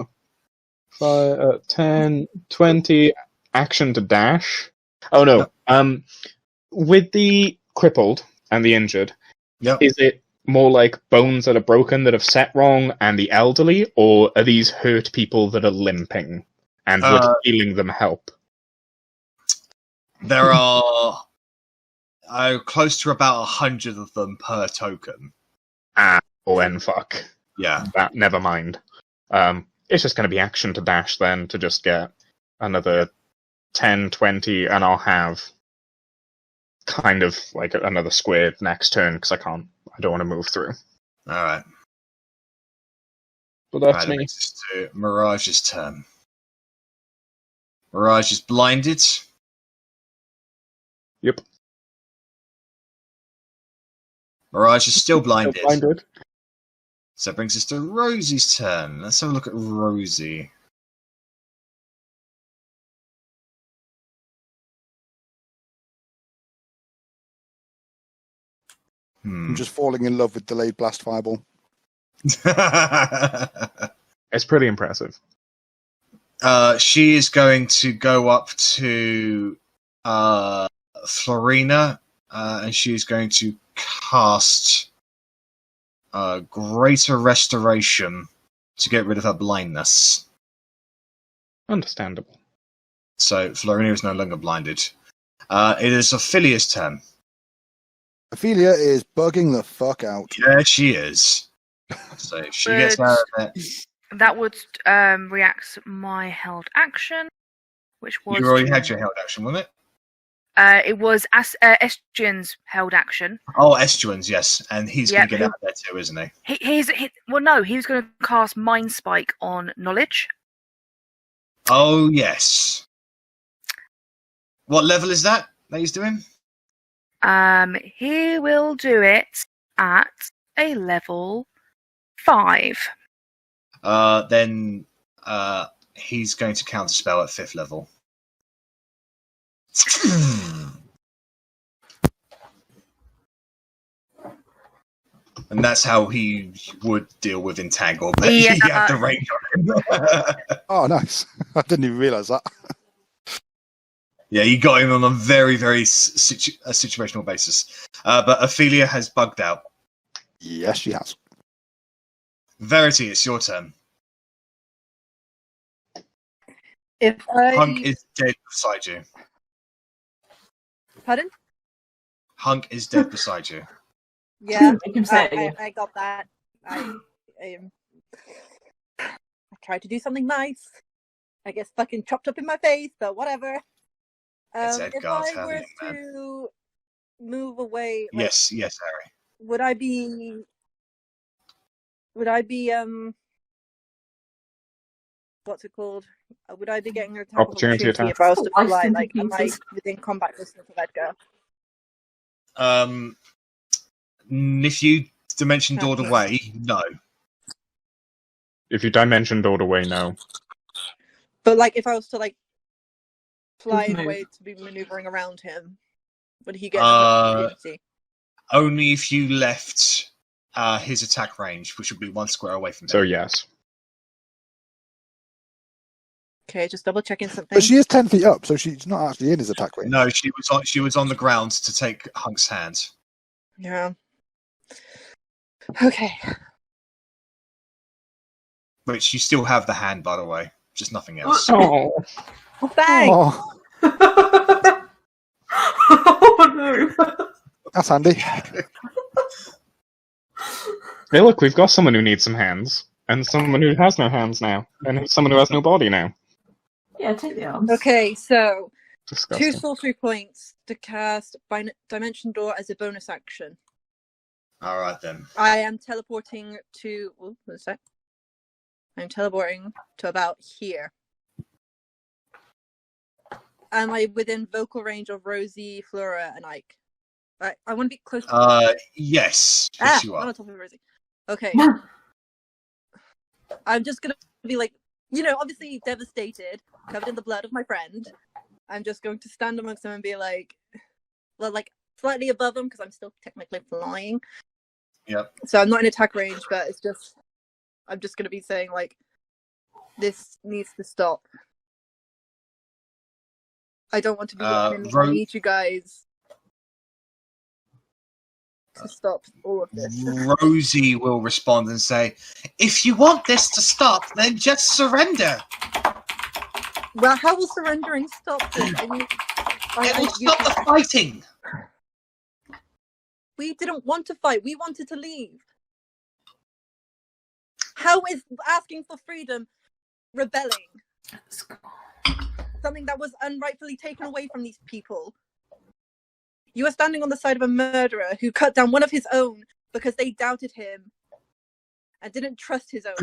10, 20, action to dash. Oh no. With the crippled and the injured, Yep. is it more like bones that are broken that have set wrong and the elderly, or are these hurt people that are limping and would healing them help? There are close to about 100 of them per token. Fuck. Yeah. Never mind. It's just going to be action to dash then to just get another 10, 20, and I'll have kind of like another square next turn because I don't want to move through. Alright. But that's me. To Mirage's turn. Mirage is blinded. Yep. Mirage is still blinded. Still blinded. So that brings us to Rosie's turn. Let's have a look at Rosie. I'm just falling in love with Delayed Blast Fireball. It's pretty impressive. She is going to go up to Florina, and she's going to cast Greater Restoration to get rid of her blindness. Understandable. So Florina is no longer blinded. It is Ophelia's turn. Ophelia is bugging the fuck out. Yeah, she is. So she gets out of it. That would react my held action, which was... You already had your held action, wasn't it? It was Estrian's held action. Oh, Estrian's, yes. And he's going to get out of there too, isn't he? Well, no, he was going to cast Mind Spike on Knowledge. Oh, yes. What level is that he's doing? He will do it at a level 5. Then he's going to counterspell at 5th level. And that's how he would deal with Entangle, but you have the range on him. Oh, nice. I didn't even realise that. Yeah, you got him on a very, very situational basis. But Ophelia has bugged out. Yes, she has. Verity, it's your turn. Hunk is dead beside you. Pardon? Hunk is dead beside you. Yeah, I got that. I tried to do something nice. I guess fucking chopped up in my face, but whatever. If I were to move away, yes, Arri. Would I be what's it called? Would I be getting an attack opportunity attack if I was to fly? Like, am I within combat distance of Edgar? If you dimension doored away, no. If you dimension doored away, no. But like, if I was to like fly in a way to be maneuvering around him, would he get an opportunity? Only if you left his attack range, which would be 1 square away from him. So yes. Okay, just double checking something. But she is 10 feet up, so she's not actually in his attack range. No, she was on the ground to take Hunk's hand. Yeah. Okay. Which you still have the hand, by the way. Just nothing else. Oh. Thanks. Oh. Oh no. That's handy. Hey, look, we've got someone who needs some hands, and someone who has no hands now, and someone who has no body now. Yeah, take the arms. Okay, so Disgusting. 2 sorcery points to cast Dimension Door as a bonus action. All right, then. I am teleporting to... Oh, what is that? I'm teleporting to about here. Am I within vocal range of Rosie, Flora, and Ike? I want to be close to... Yes. Yes, you are. I'm on top of Rosie. Okay. I'm just going to be like, obviously devastated, covered in the blood of my friend. I'm just going to stand amongst them and be like, well, like, slightly above them, because I'm still technically flying. Yep. So I'm not in attack range, but it's just... I'm just going to be saying, like, this needs to stop. I don't want to be walking. I need you guys. to stop all of this. Rosie will respond and say, "If you want this to stop, then just surrender." Well, how will surrendering stop this? I mean, It will stop the fighting. We didn't want to fight. We wanted to leave. How is asking for freedom rebelling? Something that was unrightfully taken away from these people. You are standing on the side of a murderer who cut down one of his own because they doubted him and didn't trust his own.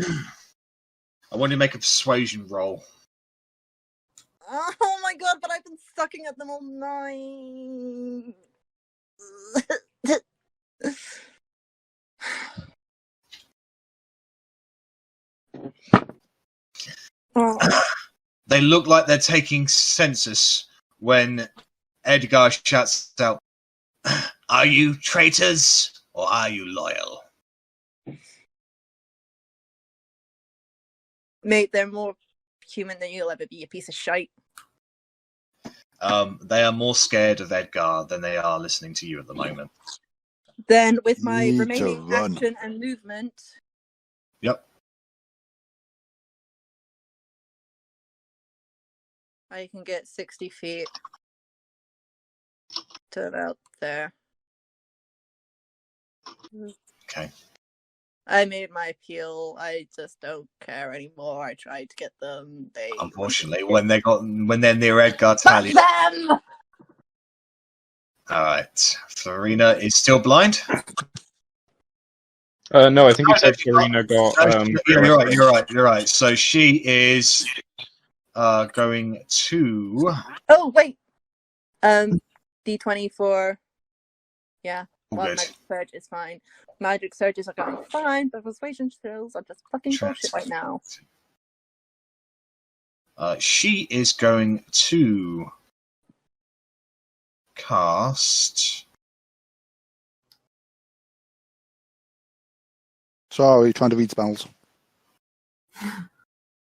I want you to make a persuasion roll. Oh my god, but I've been sucking at them all night. They look like they're taking census when Edgar shouts out, "Are you traitors or are you loyal?" Mate, they're more human than you'll ever be, you piece of shite. They are more scared of Edgar than they are listening to you at the moment. Then, with my Need to remaining run. action and movement, Yep. I can get 60 feet to about there. Okay. I made my appeal. I just don't care anymore. I tried to get them. They Unfortunately, when they're near Edgar Tally. them. All right. Florina is still blind. No, I think you said Florina got. You're right. So she is going to. Oh wait. D24. Yeah. Oh, Well, good. magic surge is fine. Magic surges are going fine, but persuasion skills are just fucking bullshit right now. She is going to cast. Sorry, trying to read spells.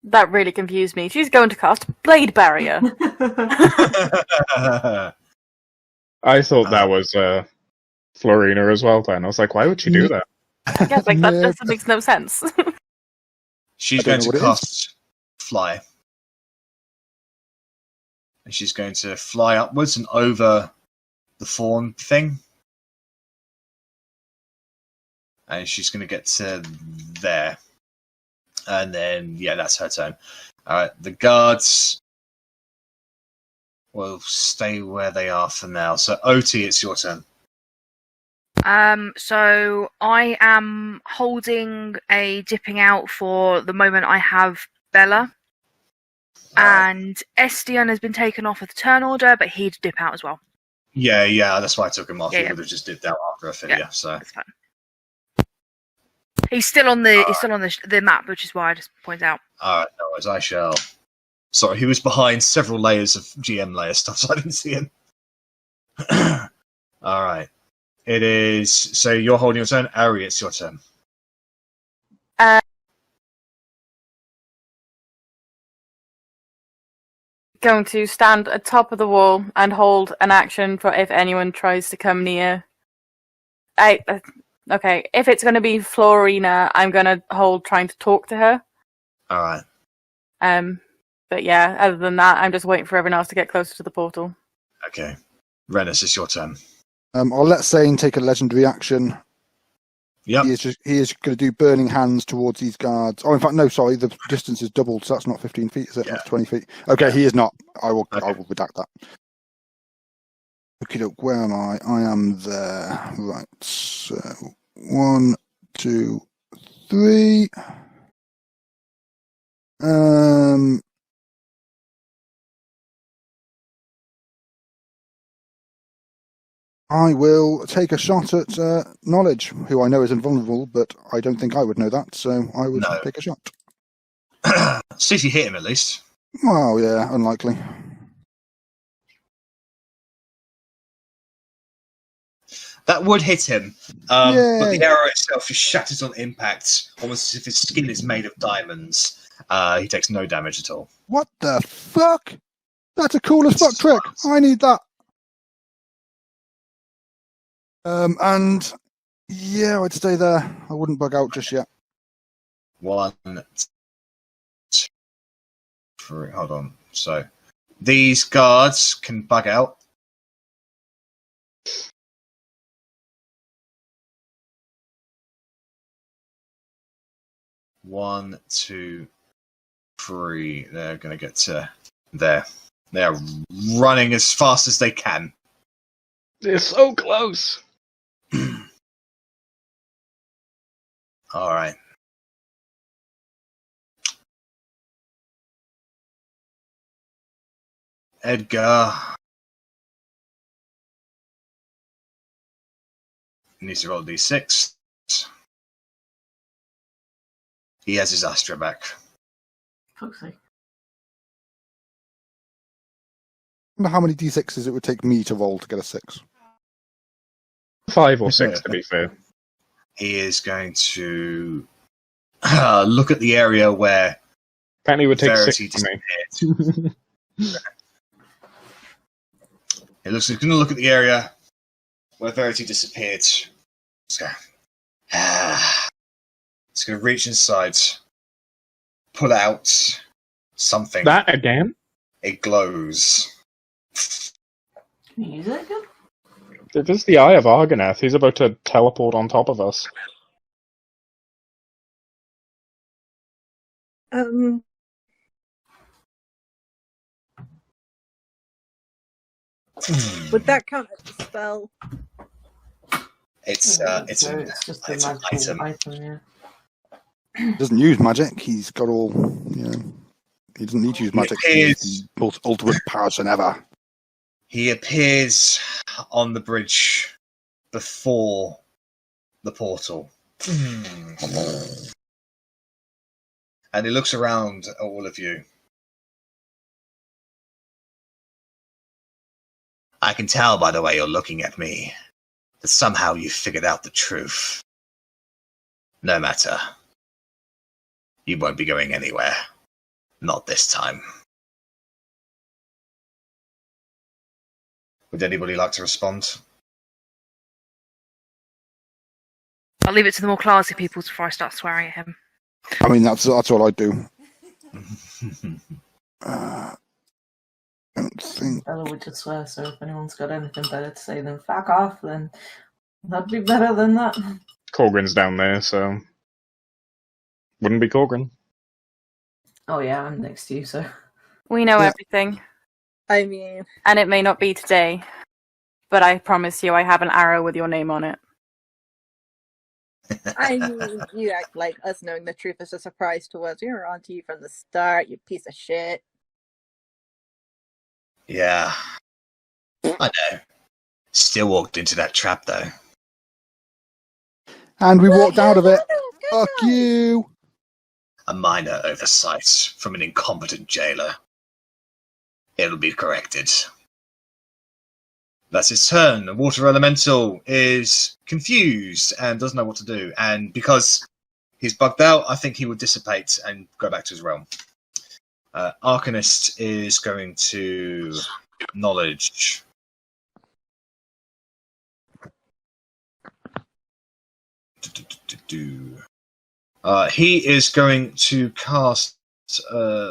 That really confused me. She's going to cast Blade Barrier. I thought that was Florina as well. Then I was like, why would she do that? Yeah, like that makes no sense. She's going to cast Fly. And she's going to fly upwards and over the fawn thing. And she's going to get to there. And then, yeah, that's her turn. Alright, the guards will stay where they are for now. So, Otti, it's your turn. So I am holding a dipping out for the moment I have Bella. And Estian has been taken off with the turn order, but he'd dip out as well. Yeah, that's why I took him off. Yeah, He would have just dipped out after Ophelia, so. That's fine. He's still on the map, which is why I just point out. Alright, no worries, I shall. Sorry, he was behind several layers of GM layer stuff, so I didn't see him. Alright. It is. So you're holding your turn. Arri, it's your turn. Going to stand at top of the wall and hold an action for if anyone tries to come near. Okay, if it's going to be Florina, I'm going to hold trying to talk to her. Alright. But yeah, other than that, I'm just waiting for everyone else to get closer to the portal. Okay. Rennas, it's your turn. I'll let Sane take a legendary action. Yep. He is going to do burning hands towards these guards. Oh, in fact, no, sorry, the distance is doubled, so that's not 15 feet, is it? Yeah. That's 20 feet. Okay, he is not. I will Okay. redact that. Okay, look, where am I? I am there. Right, so 1, 2, 3. I will take a shot at Knowledge, who I know is invulnerable, but I don't think I would know that, so I would take a shot. See if you hit him at least. Well, yeah, unlikely. That would hit him, but the arrow itself just shatters on impact, almost as if his skin is made of diamonds. He takes no damage at all. What the fuck? That's a cool as fuck trick. I need that. And Yeah, I'd stay there. I wouldn't bug out just yet. 1, 2, 3. Hold on. So these guards can bug out. One, 2, 3. They're going to get to there. They're running as fast as they can. They're so close. All right. Edgar needs to roll d6. He has his Astra back. Fuck's sake. I wonder how many d6s it would take me to roll to get a 6. 5 or 6, to be fair. He is going to look at the area where Apparently it would take Verity 6 for me. disappeared. He's going to look at the area where Verity disappeared. He's going to reach inside, pull out something. That again? It glows. Can you use it again? It is the Eye of Argonath. He's about to teleport on top of us. Would that count as a spell? It's just an a magical item, yeah. He doesn't use magic. He's got all, he doesn't need to use magic. He's the most ultimate person ever. He appears on the bridge before the portal. And he looks around at all of you. I can tell by the way you're looking at me that somehow you've figured out the truth. No matter. You won't be going anywhere. Not this time. Would anybody like to respond? I'll leave it to the more classy people before I start swearing at him. I mean, that's all I do. I don't think. Ella would just swear, so if anyone's got anything better to say than fuck off, then that'd be better than that. Korgrin's down there, so wouldn't be Korgrin. Oh yeah, I'm next to you, so. We know everything. I mean... And it may not be today, but I promise you I have an arrow with your name on it. I mean, you act like us knowing the truth is a surprise to us. We were on to you from the start, you piece of shit. Yeah. I know. Still walked into that trap, though. And we walked out of it. Fuck you! A minor oversight from an incompetent jailer. It'll be corrected. That's his turn. The water elemental is confused and doesn't know what to do. And because he's bugged out, I think he would dissipate and go back to his realm. Arcanist is going to knowledge. He is going to cast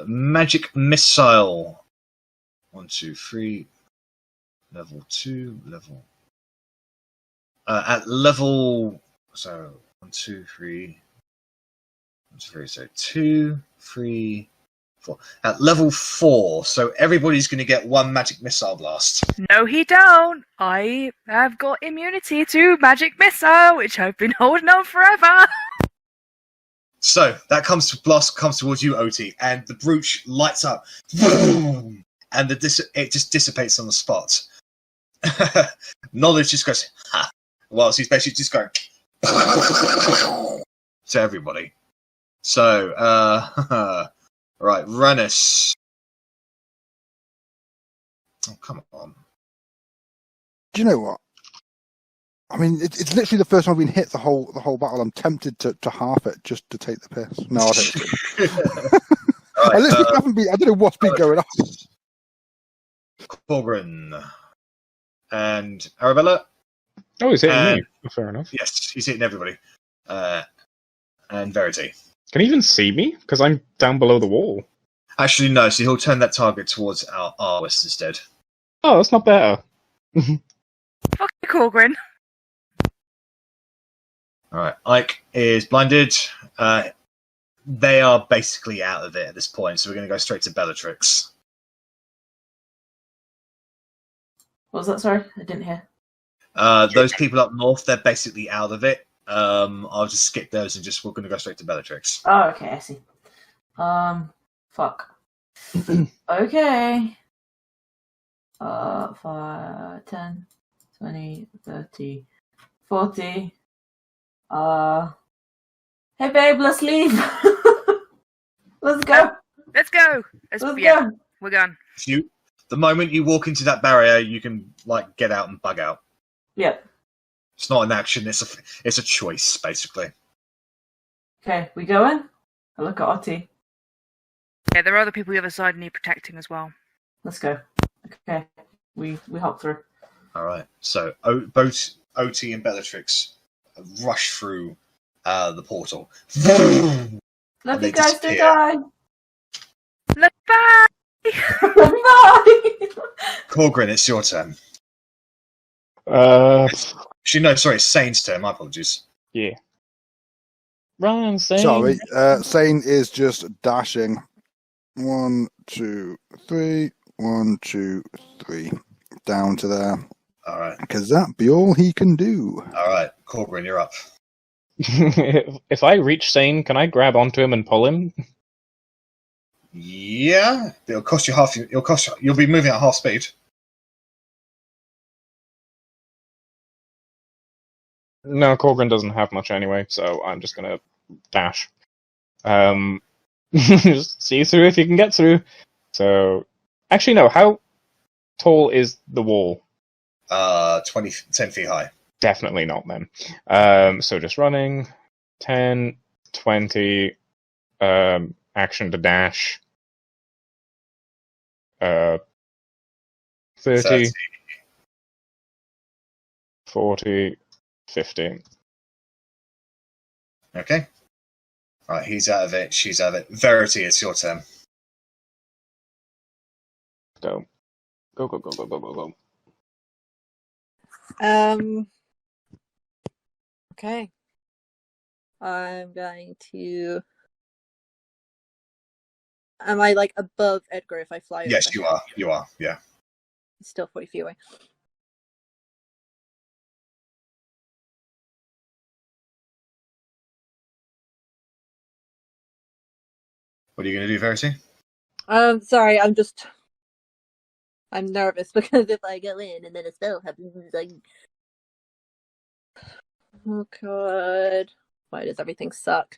magic missile. 1, 2, 3. Level 2. Level. At level. So 1, 2, 3. 1, 2, 3. So 2, 3, 4. At level 4. So everybody's going to get 1 magic missile blast. No, he don't. I have got immunity to magic missile, which I've been holding on forever. So that comes towards you, Otti, and the brooch lights up, boom, and it just dissipates on the spot. Knowledge just goes, ha. Well, so he's basically just going to everybody. So, right, Rennas. Oh, come on. Do you know what? I mean, it's literally the first time I've been hit the whole battle. I'm tempted to half it just to take the piss. No, I don't. Right, I literally haven't been. I don't know what's been going on. Korgrin and Arrabella. Oh, he's hitting me. Fair enough. Yes, he's hitting everybody. And Verity. Can he even see me? Because I'm down below the wall. Actually, no, so he'll turn that target towards our west instead. Oh, that's not better. Fuck you, Korgrin. Alright, Ike is blinded. They are basically out of it at this point, so we're going to go straight to Bellatrix. What was that? Sorry, I didn't hear. Those people up north, they're basically out of it. I'll just skip those and we're going to go straight to Bellatrix. Oh, okay, I see. Fuck. Okay. 5, 10, 20, 30, 40. Hey babe, let's leave. Let's go. Let's go. Let's go. We're gone. The moment you walk into that barrier, you can get out and bug out. Yeah. It's not an action. It's a choice, basically. Okay, we going? I look at Otti. Yeah, there are other people the other side need protecting as well. Let's go. Okay, we hop through. All right. So both Otti and Bellatrix rush through the portal. Love you guys to die. Bye. Bye. Korgrin, it's your turn. Actually, no, sorry, it's Sane's turn. My apologies. Yeah. Run, Sane. Sorry, Sane is just dashing. 1, 2, 3. 1, 2, 3. Down to there. All right. Because that be all he can do. All right, Korgrin, you're up. If I reach Sane, can I grab onto him and pull him? Yeah, it'll cost you half. You'll be moving at half speed. No, Korgrin doesn't have much anyway, so I'm just gonna dash. Just see through if you can get through. So, actually, no. How tall is the wall? 10 feet high. Definitely not then. So just running, 10, 20, action to dash, 30, 40, 50. Okay. Right, he's out of it. She's out of it. Verity, it's your turn. Go. Go, go, go, go, go, go, go. Okay. I'm going to. Am I above Edgar if I fly over? Yes, you are. You are. Yeah. Still 40 feet away. What are you going to do, Verity? Sorry, I'm nervous because if I go in and then a spell happens, oh god, why does everything suck?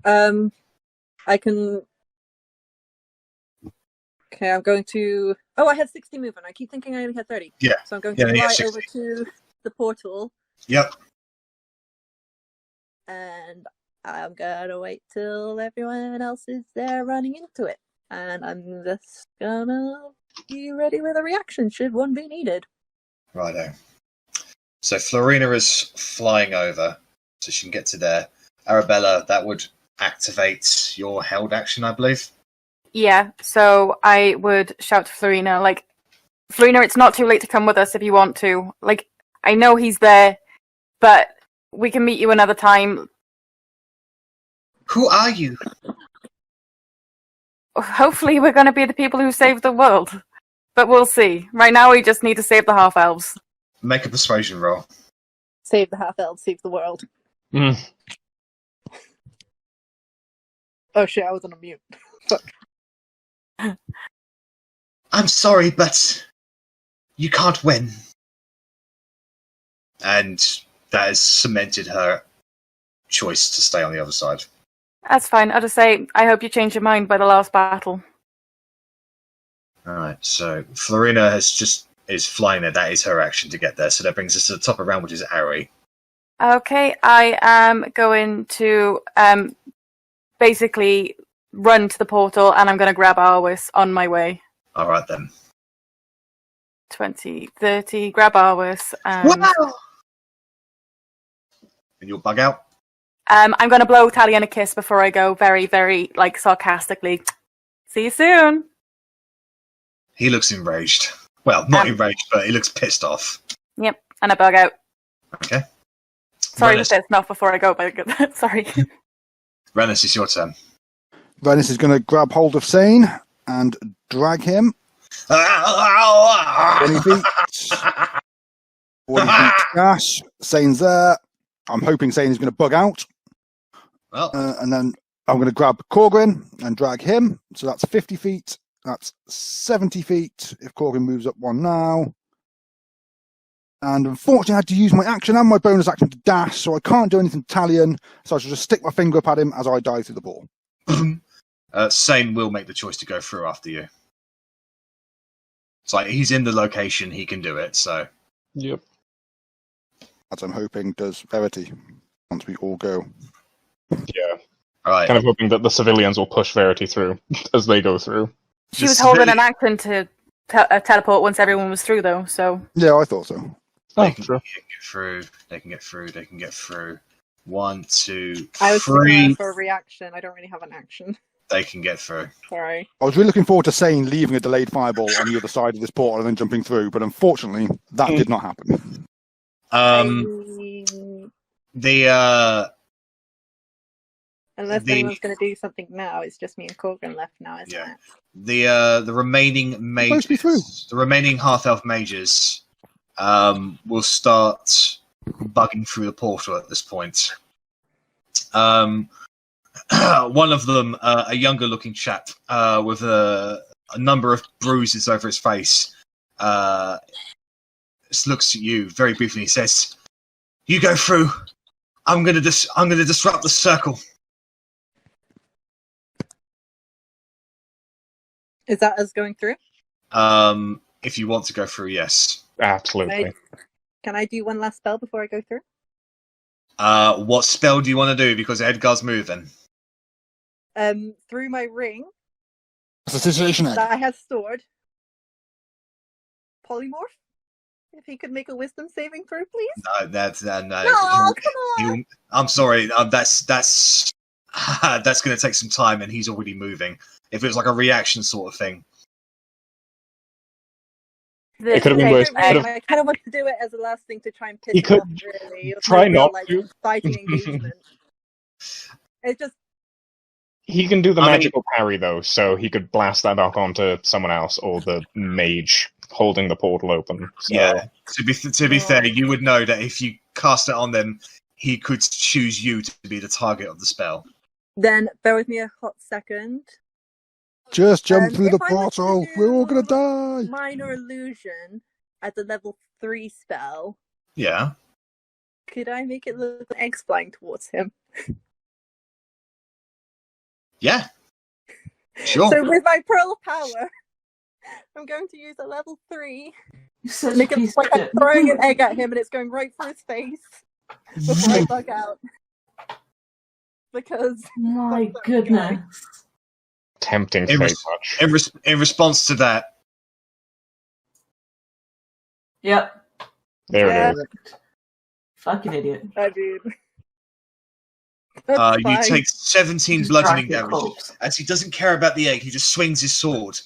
I can. Okay, I'm going to. Oh, I had 60 movement. I keep thinking I only had 30. Yeah. So I'm going to fly over to the portal. Yep. And I'm gonna wait till everyone else is there running into it. And I'm just gonna be ready with a reaction should one be needed. Righto. So Florina is flying over, so she can get to there. Arrabella, that would activate your held action, I believe. Yeah, so I would shout to Florina, Florina, it's not too late to come with us if you want to. I know he's there, but we can meet you another time. Who are you? Hopefully we're going to be the people who save the world. But we'll see. Right now we just need to save the half-elves. Make a persuasion roll. Save the half-elves, save the world. Mm. Oh shit, I was on a mute. Fuck. I'm sorry, but you can't win. And that has cemented her choice to stay on the other side. That's fine. I'll just say, I hope you change your mind by the last battle. Alright, so Florina is flying there. That is her action to get there. So that brings us to the top of the round, which is Arri. Okay, I am going to basically run to the portal and I'm going to grab Arwis on my way. Alright then. 20, 30, grab Arwis. Wow! And you'll bug out? I'm going to blow Talion a kiss before I go, very, very, like, sarcastically. See you soon. He looks enraged. Well, not enraged, but he looks pissed off. Yep, and I bug out. Okay. Sorry Rennas. to say it's not before I go, but sorry. Rennas, it's your turn. Rennas is going to grab hold of Sane and drag him 20 feet. 40 feet dash. Sane's there. I'm hoping Sane is going to bug out. Well, And then I'm going to grab Korgrin and drag him. So that's 50 feet. That's 70 feet if Korgrin moves up one now. And unfortunately, I had to use my action and my bonus action to dash, so I can't do anything to Talion. So I should just stick my finger up at him as I dive through the ball. Sane will make the choice to go through after you. It's like he's in the location, he can do it, so. Yep. As I'm hoping does Verity once we all go. Yeah. Alright. Kind of hoping that the civilians will push Verity through as they go through. She was holding an action to teleport once everyone was through, though, so... Yeah, I thought so. They can get through. They can get through. They can get through. 1, 2, I was 3. prepared for a reaction. I don't really have an action. They can get through. Sorry. I was really looking forward to Sane leaving a delayed fireball on the other side of this portal and then jumping through, but unfortunately, that did not happen. Unless anyone's going to do something now, it's just me and Korgrin left now, isn't it? The remaining mages, the remaining half-elf mages, will start bugging through the portal at this point. One of them, a younger-looking chap with a number of bruises over his face, just looks at you very briefly and says, "You go through. I'm gonna disrupt the circle." Is that us going through? If you want to go through, yes. Absolutely. Can I do one last spell before I go through? What spell do you want to do? Because Edgar's moving. Through my ring That's a situation that I have stored. Polymorph? If he could make a wisdom saving throw, please? No, that's no. No, come on! I'm sorry. That's going to take some time, and he's already moving. If it was like a reaction sort of thing. It could have been worse. I kind of want to do it as a last thing to try and piss him off, really. Try not to. Fighting engagement. It's just... He can do the magical parry, though, so he could blast that back onto someone else, or the mage holding the portal open. So. Yeah, to be fair, you would know that if you cast it on them, he could choose you to be the target of the spell. Then, bear with me a hot second. Just jump through the portal. We're all going to die. Minor illusion at the level 3 spell. Yeah. Could I make it look like eggs flying towards him? Yeah. Sure. So with my Pearl of Power, I'm going to use a level 3. Make it look like I'm throwing an egg at him and it's going right through his face before I bug out. Because... My goodness. Tempting very much. In response to that... Yep. There it is. Fucking idiot. I did. You take 17 bludgeoning damage. As he doesn't care about the egg, he just swings his sword.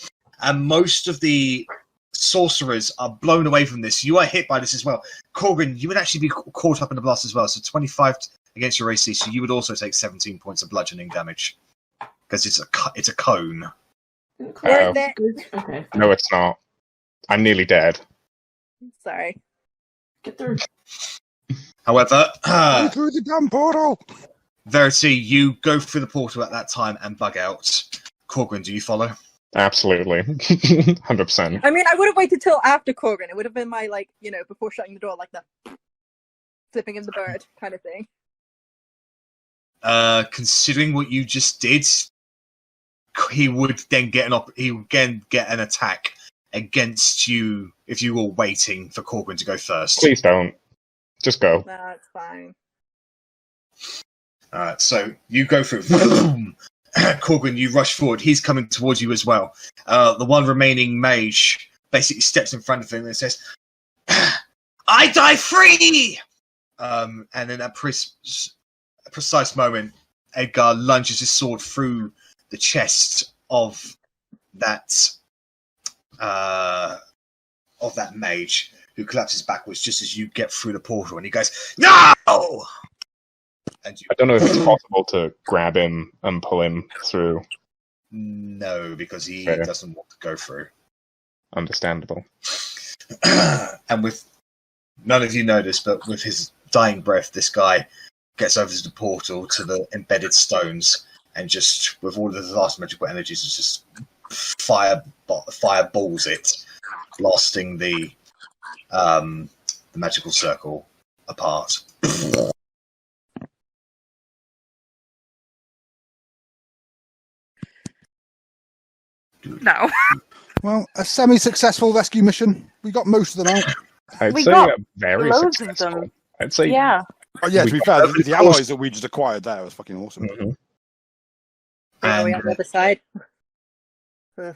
And most of the sorcerers are blown away from this. You are hit by this as well. Korgrin, you would actually be caught up in the blast as well. So 25 against your AC, so you would also take 17 points of bludgeoning damage. Because it's a cone. Okay. No, it's not. I'm nearly dead. Sorry. Get through. However, Go through the damn portal. Verity, you go through the portal at that time and bug out. Korgrin, do you follow? Absolutely. 100%. I mean, I would have waited till after Korgrin. It would have been my, before shutting the door, like the flipping in the bird kind of thing. Considering what you just did, he would then get an attack against you if you were waiting for Korgrin to go first. Please don't. Just go. No, it's fine. Alright, so you go through. Korgrin, you rush forward. He's coming towards you as well. The one remaining mage basically steps in front of him and says, "I die free!" And in that precise moment, Edgar lunges his sword through the chest of that mage, who collapses backwards just as you get through the portal, and he goes, "No!" And I don't know if it's possible to grab him and pull him through. No, because he doesn't want to go through. Understandable. And with none of you know this, but with his dying breath, this guy gets over to the portal to the embedded stones, and just with all of the last magical energies, just fireballs it, blasting the magical circle apart. No. Well, a semi-successful rescue mission. We got most of them out. I'd We say got very loads of successful. them. I'd say Yeah. Oh, yeah, to be fair, Over the the course- allies that we just acquired there was fucking awesome. Mhm. Are we on the other side?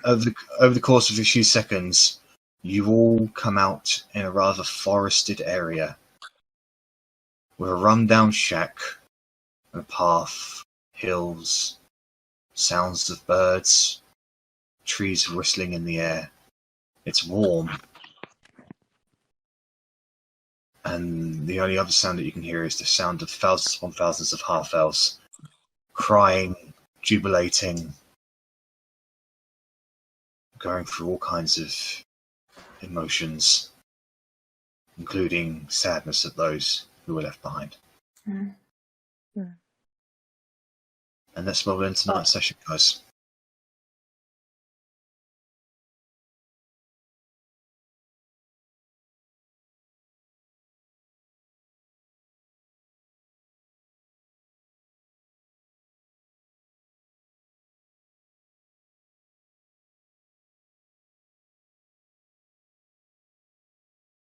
Over the course of a few seconds, you all come out in a rather forested area with a rundown shack, a path, hills, sounds of birds, trees whistling in the air. It's warm. And the only other sound that you can hear is the sound of thousands upon thousands of half-elves crying, jubilating, going through all kinds of emotions, including sadness at those who were left behind. Mm. And let's roll into tonight's session, guys.